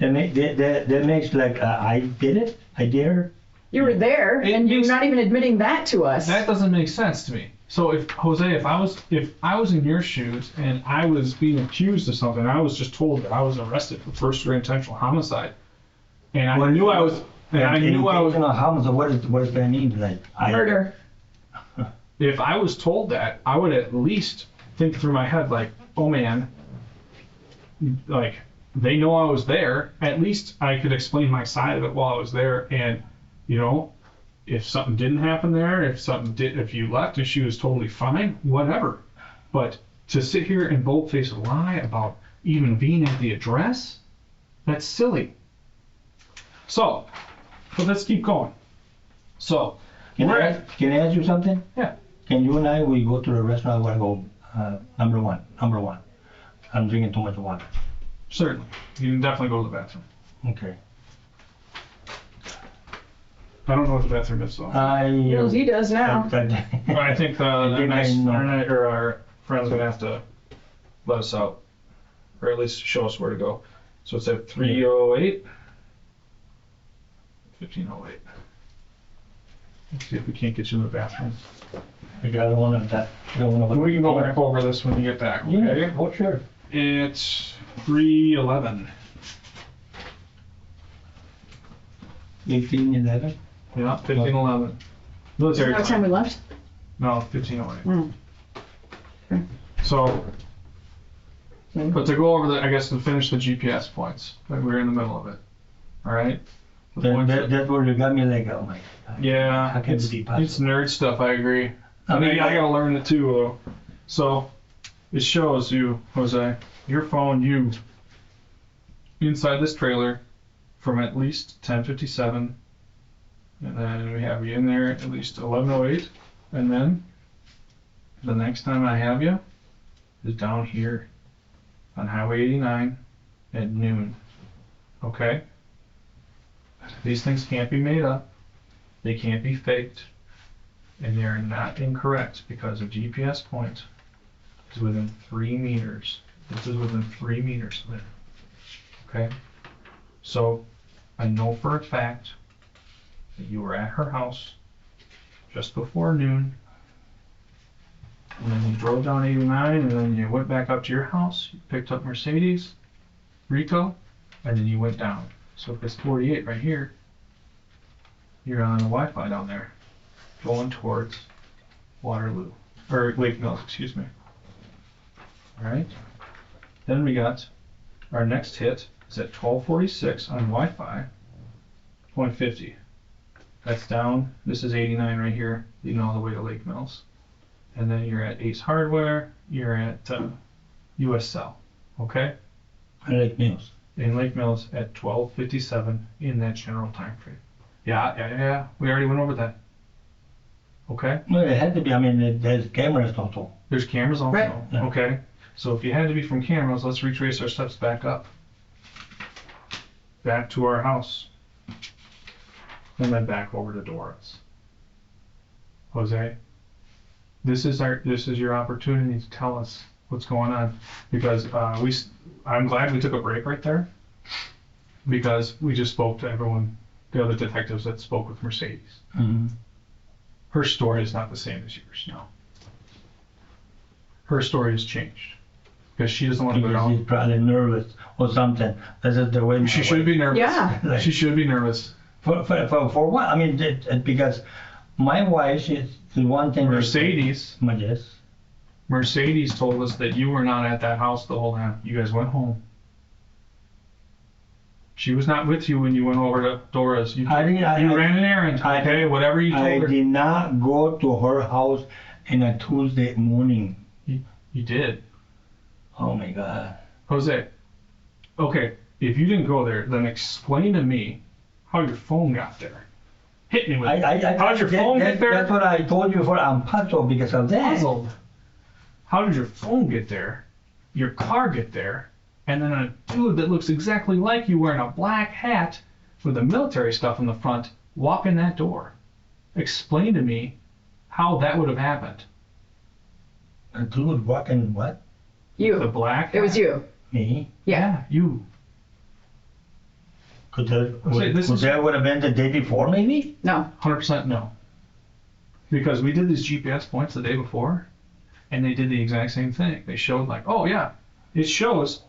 That makes like I did it. I dare. You were there, It and you're makes- not even admitting that to us. that doesn't make sense to me. So if Jose, if I was in your shoes and I was being accused of something, I was just told that I was arrested for first degree intentional homicide, and I knew I was, and I knew I was. Homicide. What does that mean? Like Murder. If I was told that, I would at least think through my head like, oh man, like they know I was there. At least I could explain my side of it while I was there, and you know. If something didn't happen there, if you left and she was totally fine, whatever. But to sit here and bold-faced lie about even being at the address, that's silly. So, but let's keep going. So, Can we're I at, ask you something? yeah, Can you and I, we go to the restaurant, I want to go, number one. I'm drinking too much water. certainly. You can definitely go to the bathroom. Okay. I don't know what the bathroom is though. Well, he does now. I think the think next I know. our friend's gonna have to let us out, or at least show us where to go. So it's at 308, 1508. Let's see if we can't get you in the bathroom. I don't want that. I don't want to. We can go back over this when you get back. Okay. Yeah, oh, sure. It's 311. 1811. Yeah, 1511. Military What time we left? No, 1508. Mm. Okay. So, but to go over I guess to finish the GPS points, like we're in the middle of it. All right. The points that- That's where you got me like, oh my God. yeah, How can it's, it be possible? it's nerd stuff. I agree. I mean, I gotta learn it too, though. So, it shows you, Jose, your phone, you inside this trailer from at least 10:57. And then we have you in there at least 11:08, and then the next time I have you is down here on Highway 89 at noon. Okay? These things can't be made up. They can't be faked. And they're not incorrect because a GPS point is within 3 meters. This is within 3 meters of it. Okay? So, I know for a fact that you were at her house just before noon, and then you drove down 89, and then you went back up to your house, you picked up Mercedes, Rico, and then you went down. So if it's 48 right here, you're on the Wi-Fi down there, going towards Waterloo, or Lake Mills, excuse me. Alright, then we got our next hit is at 1246 on Wi-Fi, 0.50. That's down. This is 89 right here, leading all the way to Lake Mills. And then you're at Ace Hardware, you're at US Cell, okay? I like meals. In Lake Mills at 12:57 in that general time frame. Yeah, we already went over that. Okay? Well, it had to be, I mean, there's cameras also. There's cameras also, Right. Yeah. okay? So if you had to be from cameras, let's retrace our steps back up. Back to our house. And then back over to Dora's. Jose, this is your opportunity to tell us what's going on, because I'm glad we took a break right there, because we just spoke to everyone, the other detectives that spoke with Mercedes. Mm-hmm. Her story is not the same as yours, no. Her story has changed because she doesn't want to go Because down. he's probably nervous or something. This is the way. She should be nervous. Yeah. She should be nervous. For what? I mean, because my wife is the one thing. Mercedes Yes. Mercedes told us that you were not at that house the whole time. You guys went home. She was not with you when you went over to Dora's. You ran an errand, okay? Whatever you I told her. did not go to her house in a Tuesday morning. You did. Oh my God. Jose, okay, if you didn't go there, then explain to me how your phone got there. Hit me with it. How'd your phone get there? That's what I told you before. I'm puzzled because of that. Puzzled. how did your phone get there, your car get there, and then a dude that looks exactly like you wearing a black hat with the military stuff in the front walk in that door? Explain to me how that would have happened. A dude walking what? The You. black It was hat? you. Me? Yeah. You. Could that, Say, this is- that would have been the day before, maybe? No. 100% no. Because we did these GPS points the day before, and they did the exact same thing. They showed like, oh yeah, it shows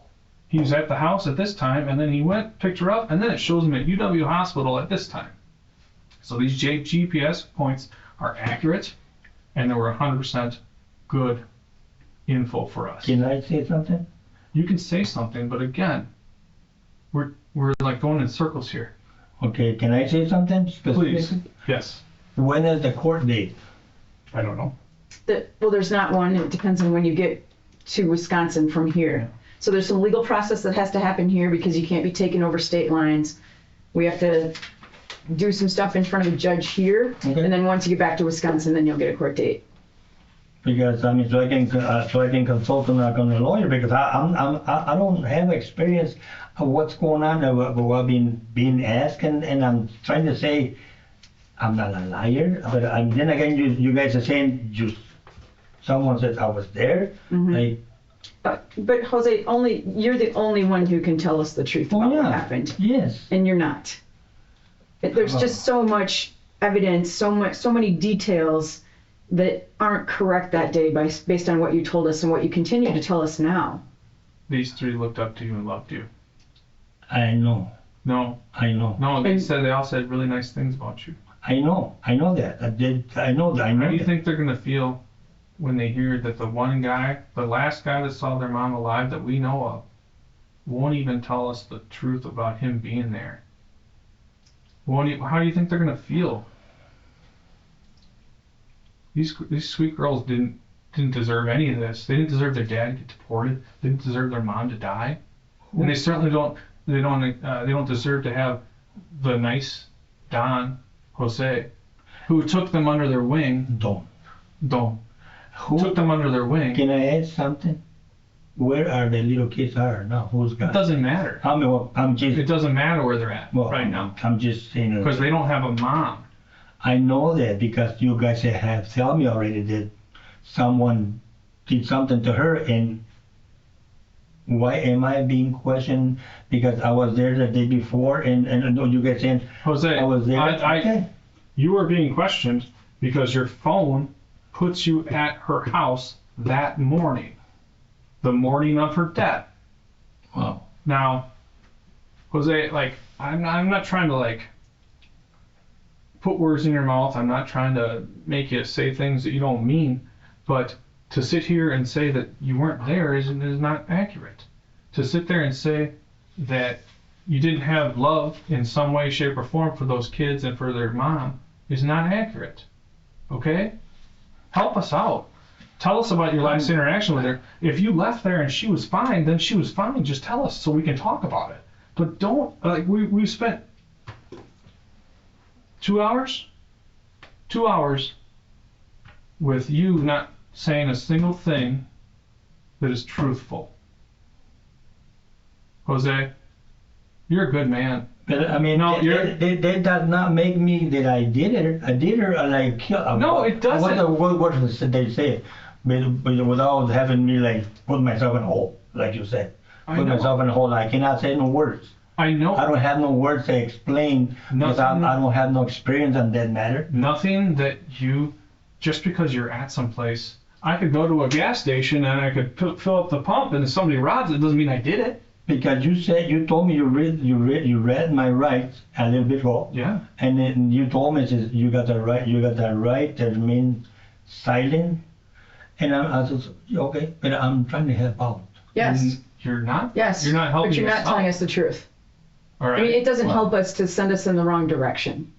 he was at the house at this time, and then he went, picked her up, and then it shows him at UW Hospital at this time. So these GPS points are accurate, and they were 100% good info for us. Can I say something? You can say something, but again, we're like going in circles here. Okay, can I say something Please. specifically? Yes. When is the court date? I don't know. Well, there's not one. It depends on when you get to Wisconsin from here. So there's some legal process that has to happen here because you can't be taken over state lines. We have to do some stuff in front of a judge here, Okay. and then once you get back to Wisconsin, then you'll get a court date. Because I mean, so I can consult on a lawyer because I don't have experience of what's going on of what being asked, and I'm trying to say I'm not a liar, but then again you guys are saying someone said I was there. Mhm. But Jose, you're the only one who can tell us the truth about what happened, Yes. and you're not. There's just so much evidence, so many details that aren't correct that day based on what you told us and what you continue to tell us now. These three looked up to you and loved you. I know. No, No, they all said really nice things about you. I know that. I know How do you that. think they're gonna feel when they hear that the one guy, the last guy that saw their mom alive that we know of, won't even tell us the truth about him being there? How do you think they're gonna feel? These sweet girls didn't deserve any of this. They didn't deserve their dad to get deported. They didn't deserve their mom to die, and they certainly don't. They don't deserve to have the nice Don Jose, who took them under their wing. Who took them under their wing. Can I add something? Where are the little kids are now? Who's got? It doesn't matter. It doesn't matter where they're at right now I'm just saying. because they don't have a mom. I know that because you guys have told me already that someone did something to her, and why am I being questioned? Because I was there the day before, and you guys saying Jose, I was there. Okay. You are being questioned because your phone puts you at her house that morning, the morning of her death. Wow. Now, Jose, like I'm not trying to like put words in your mouth. I'm not trying to make you say things that you don't mean, but to sit here and say that you weren't there is not accurate. To sit there and say that you didn't have love in some way, shape, or form for those kids and for their mom is not accurate. Okay? Help us out. Tell us about your last interaction with her. If you left there and she was fine, then she was fine. Just tell us so we can talk about it. But don't, like, we spent 2 hours? 2 hours with you not saying a single thing that is truthful. Jose, you're a good man. But I mean, No, that does not make me that I did it. I did her like kill. No, it doesn't. What did they say? But without having me like put myself in a hole, like you said. I Put know. myself in a hole. I cannot say no words. I know. I don't have no words to explain because Nothing. I don't have no experience on that matter. Nothing that you, just because you're at some place, I could go to a gas station and I could fill up the pump and if somebody robs it, doesn't mean I did it. Because you told me you read my rights a little bit ago. Yeah. And then you told me says you got the right to remain silent. And I said, okay, but I'm trying to help out. Yes. You're not? Yes. You're not helping But you're not yourself. telling us the truth. All right. I mean, it doesn't help us to send us in the wrong direction.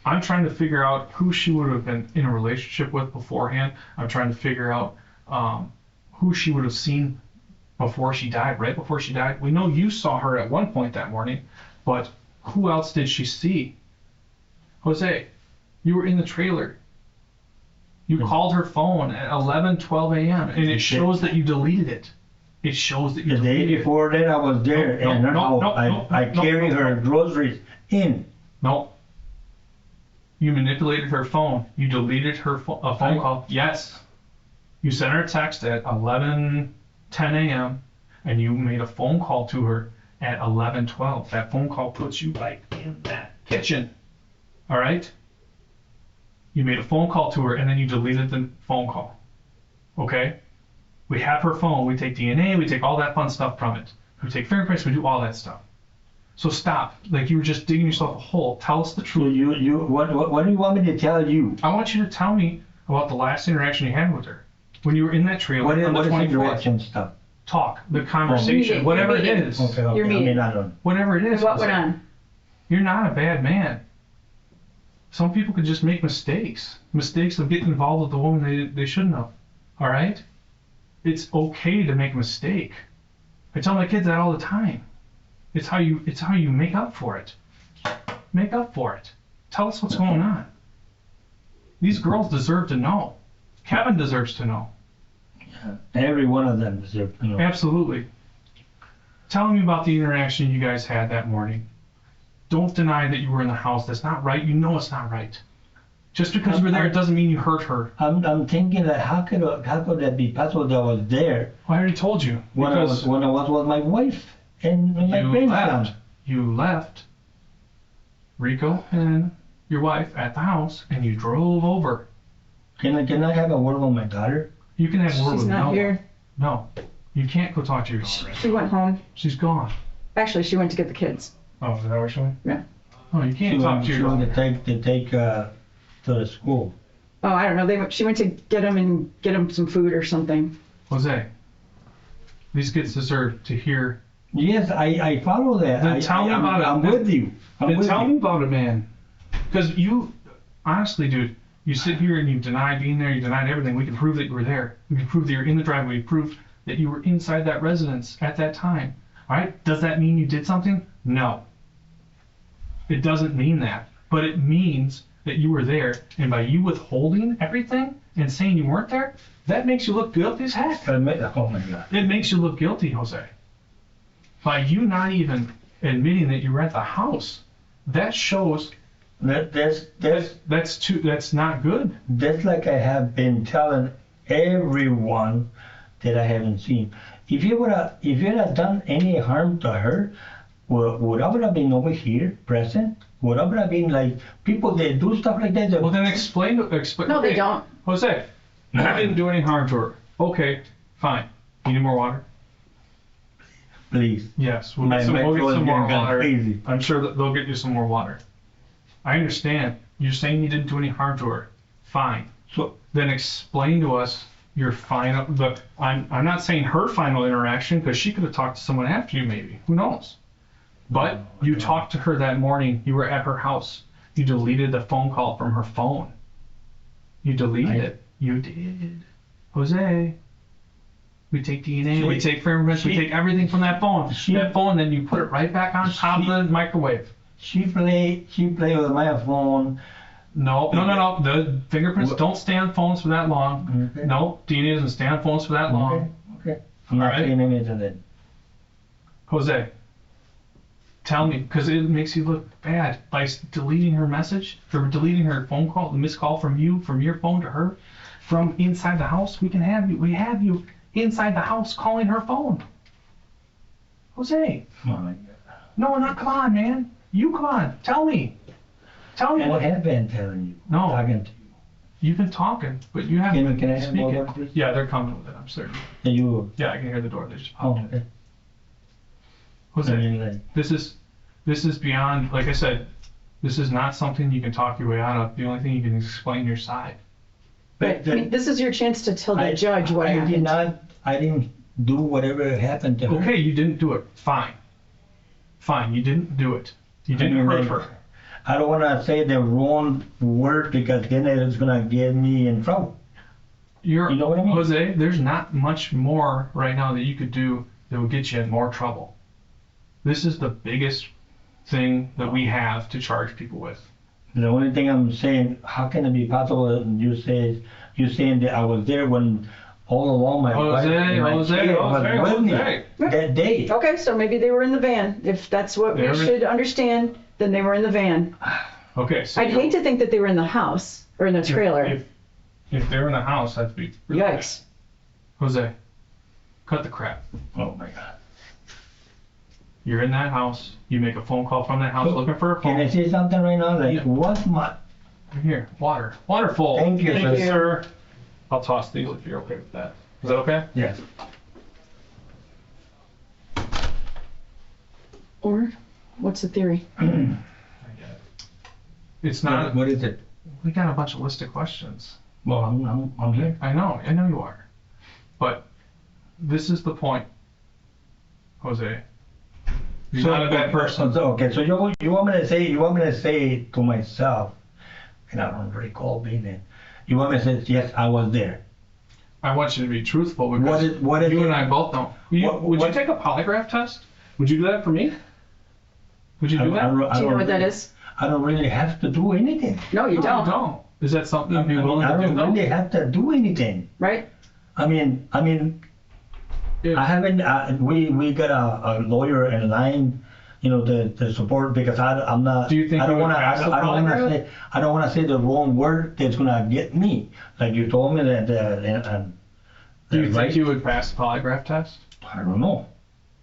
I'm trying to figure out who she would have been in a relationship with beforehand. I'm trying to figure out who she would have seen before she died, right before she died. We know you saw her at one point that morning, but who else did she see? Jose, you were in the trailer. You called her phone at 11:12 a.m. and it shows that you deleted it. It shows that you The day deleted it. before that, I was there, No, and no, no, I no, carried no. her groceries in. No. You manipulated her phone. You deleted her a phone call. Yes. You sent her a text at 11:10 a.m. and you made a phone call to her at 11:12. That phone call puts you right in that kitchen. All right? You made a phone call to her and then you deleted the phone call. Okay? We have her phone. We take DNA. We take all that fun stuff from it. We take fingerprints. We do all that stuff. So stop. Like you were just digging yourself a hole. Tell us the So truth. what do you want me to tell you? I want you to tell me about the last interaction you had with her. When you were in that trailer What is on the the 24th. direction stuff? Talk, the conversation, Meeting, whatever it meeting. is. Okay, Your I meeting. mean, I don't. Whatever it is. What went on? You're not a bad man. Some people could just make mistakes. Mistakes of getting involved with the woman they shouldn't have. All right? It's okay to make a mistake. I tell my kids that all the time. It's how you make up for it. Make up for it. Tell us what's going on. These girls deserve to know. Kevin deserves to know. Every one of them deserve to know. Absolutely. Tell me about the interaction you guys had that morning. Don't deny that you were in the house. That's not right. You know it's not right. Just because you were there, it doesn't mean you hurt her. I'm thinking that how could that be possible that I was there I already told you. when I was with my wife and my You grandson? left. You left Rico and your wife at the house, and you drove over. Can I have a word with my daughter? You can have a word She's with not no one. here. No, you can't go talk to your daughter. She went home. She's gone. Actually, she went to get the kids. Oh, is that where she went? Yeah. Oh, you can't talk to She your went daughter. to take to the school. Oh, I don't know. She went to get them some food or something. Jose, these kids deserve to hear. Yes, I follow that. Then tell me about it. I'm with you. Then tell me about it, man. Because you, honestly, dude, you sit here and you deny being there, you denied everything. We can prove that you were there. We can prove that you're in the driveway. We prove that you were inside that residence at that time. All right? Does that mean you did something? No. It doesn't mean that. But it means that you were there. And by you withholding everything and saying you weren't there, that makes you look guilty as heck. Oh my God. It makes you look guilty, Jose. By you not even admitting that you were at the house, that shows that's not good. That's like I have been telling everyone that I haven't seen. If you would have done any harm to her, would I would have been over here present? Would I would have been like people that do stuff like that? Well, then explain. No, they okay, don't. Jose, you didn't do any harm to her. Okay, fine. You need more water? Please. Yes, we'll My get some metro is more getting water. crazy. I'm sure that they'll get you some more water. I understand. You're saying you didn't do any harm to her. Fine. So Then explain to us your final. I'm not saying her final interaction because she could have talked to someone after you, maybe. Who knows? But you talked to her that morning. You were at her house. You deleted the phone call from her phone. You deleted it. You did. Jose. We take DNA, we take fingerprints, we take everything from that phone. That phone, then you put it right back on top of the microwave. she play with my phone. No. The fingerprints don't stay on phones for that long. Okay. No, DNA doesn't stay on phones for that long. Okay. I'm not Alright. saying anything to that. Jose, tell me, because it makes you look bad by deleting her message, or deleting her phone call, the missed call from you, from your phone to her, from inside the house. We have you inside the house calling her phone. Jose, Oh my God. no, come on, man. Come on, tell me. Tell me And I what. have been telling you. No. Talking to you. You've been talking, but you haven't Can I been have more speaking. water, please? Yeah, they're coming with it, I'm certain. And you. Yeah, I can hear the door. They just Oh, popped in. okay. Jose, I mean, like, this is beyond, like I said, this is not something you can talk your way out of. The only thing you can is explain your side. But I mean, this is your chance to tell the judge what I happened. I didn't do whatever happened to her. Okay, you didn't do it. Fine, you didn't do it. You didn't I mean, hurt like, her. I don't want to say the wrong word because then it's going to get me in trouble. You know what I mean? Jose, there's not much more right now that you could do that will get you in more trouble. This is the biggest thing that we have to charge people with. The only thing I'm saying, how can it be possible? You saying that I was there when all along my wife and my kid was with me that day. Okay, so maybe they were in the van. If that's what we should understand, then they were in the van. Okay, so I'd hate to think that they were in the house or in the trailer. if they're in the house, that'd be really bad. Yikes. Jose, cut the crap. Oh my God. You're in that house. You make a phone call from that house looking for a Can I phone. say something right now? Like, what's my... Here, water. Waterful. Thank you, Thank sir. you, sir. I'll toss these if you're okay with that. Is that okay? Yes. Or what's the theory? I get it. It's not. What is it? We got a bunch of list of questions. Well, I'm here. I know you are. But this is the point, Jose. You're not a bad person. Okay, so you want me to say to myself, and I don't recall being there. You want me to say, yes, I was there. I want you to be truthful because What is you it? and I both know. Would you take a polygraph test? Would you do that for me? Would you do that? Do you know what that is? I don't really have to do anything. No, you don't. don't. Is that something you'd be willing I to do? don't though? really have to do anything. Right? I mean, Yeah. I haven't. We got a lawyer in line, the support because I'm not. Do you think I don't you would want to. pass the polygraph? I don't want to say the wrong word that's gonna get me. Like you told me that. Do you right? think you would pass the polygraph test? I don't know.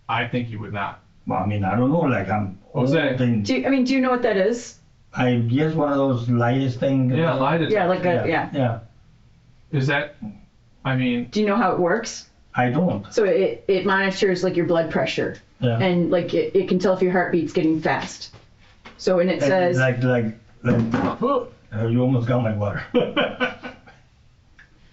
I think you would not. Well, I mean, I don't know. Like I'm. Jose. old and Do you know what that is? I guess one of those liars things. Yeah, lie detector. Yeah, like yeah. Yeah. Is that? I mean, Do you know how it works? I don't. So it monitors like your blood pressure, Yeah. and like it can tell if your heartbeat's getting fast. So when it says You almost got my water.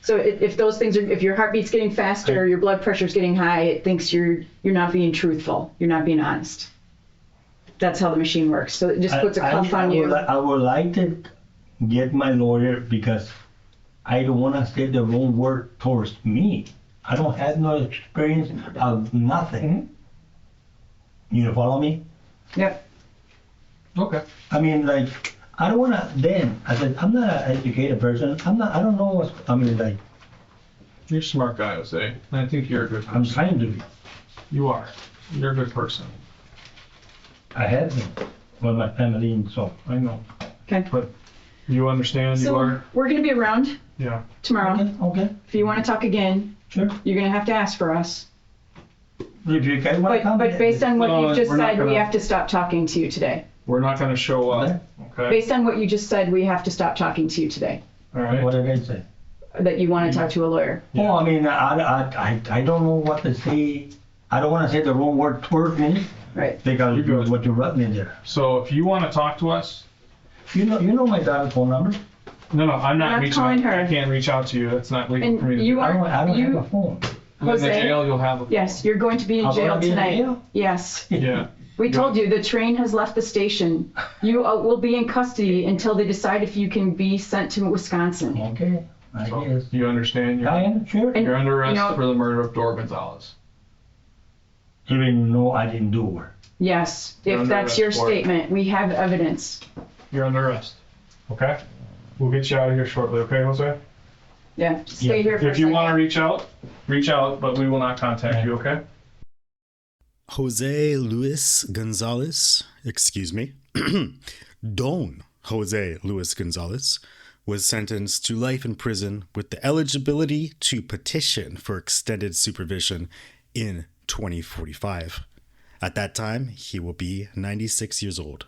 so if those things are, if your heartbeat's getting faster, or your blood pressure's getting high, it thinks you're not being truthful, you're not being honest. That's how the machine works. So it just puts a cuff on you. I would like to get my lawyer because I don't want to say the wrong word towards me. I don't have no experience of nothing. You follow me? Yep. okay. I mean, like, I don't want to, then, I said, I'm not an educated person. I don't know what's, You're a smart guy, Jose. And I think you're a good I'm person. trying to be. You are. You're a good person. I have been with my family and so. I know. Okay. But you understand you So are? we're gonna be around Yeah. tomorrow. Okay, If you want to talk again, sure. you're gonna have to ask for us. If you guys want to come. But based on what No, you've just we're not said, we gonna- have to stop talking to you today. We're not going to show up. Okay. Based on what you just said, we have to stop talking to you today. All right. What did I say? That you want to talk to a lawyer. Yeah. Oh, I mean, I don't know what to say. I don't want to say the wrong word toward me Right. because You're good. what you wrote me there. So if you want to talk to us, You know my daughter's phone number. no, I'm not not reaching calling out. her. I can't reach out to you. That's not legal for me And to you do. I are, don't have a you, phone. In the Jose? jail, you'll have a. Yes, you're going to be in I'm jail gonna be in tonight. jail? Yes. Yeah. We told you the train has left the station. You will be in custody until they decide if you can be sent to Wisconsin. Okay, I So, guess. you understand? I am sure. And- You're under arrest you know- for the murder of Dora Gonzalez. Even though I didn't do it. Yes, You're if under that's arrest your for it. statement, we have evidence. You're under arrest. Okay? We'll get you out of here shortly, okay, Jose? Yeah, just stay here for a If you second. want to reach out, but we will not contact you, okay? Jose Luis Gonzalez, excuse me, Don Jose Luis Gonzalez was sentenced to life in prison with the eligibility to petition for extended supervision in 2045. At that time, he will be 96 years old.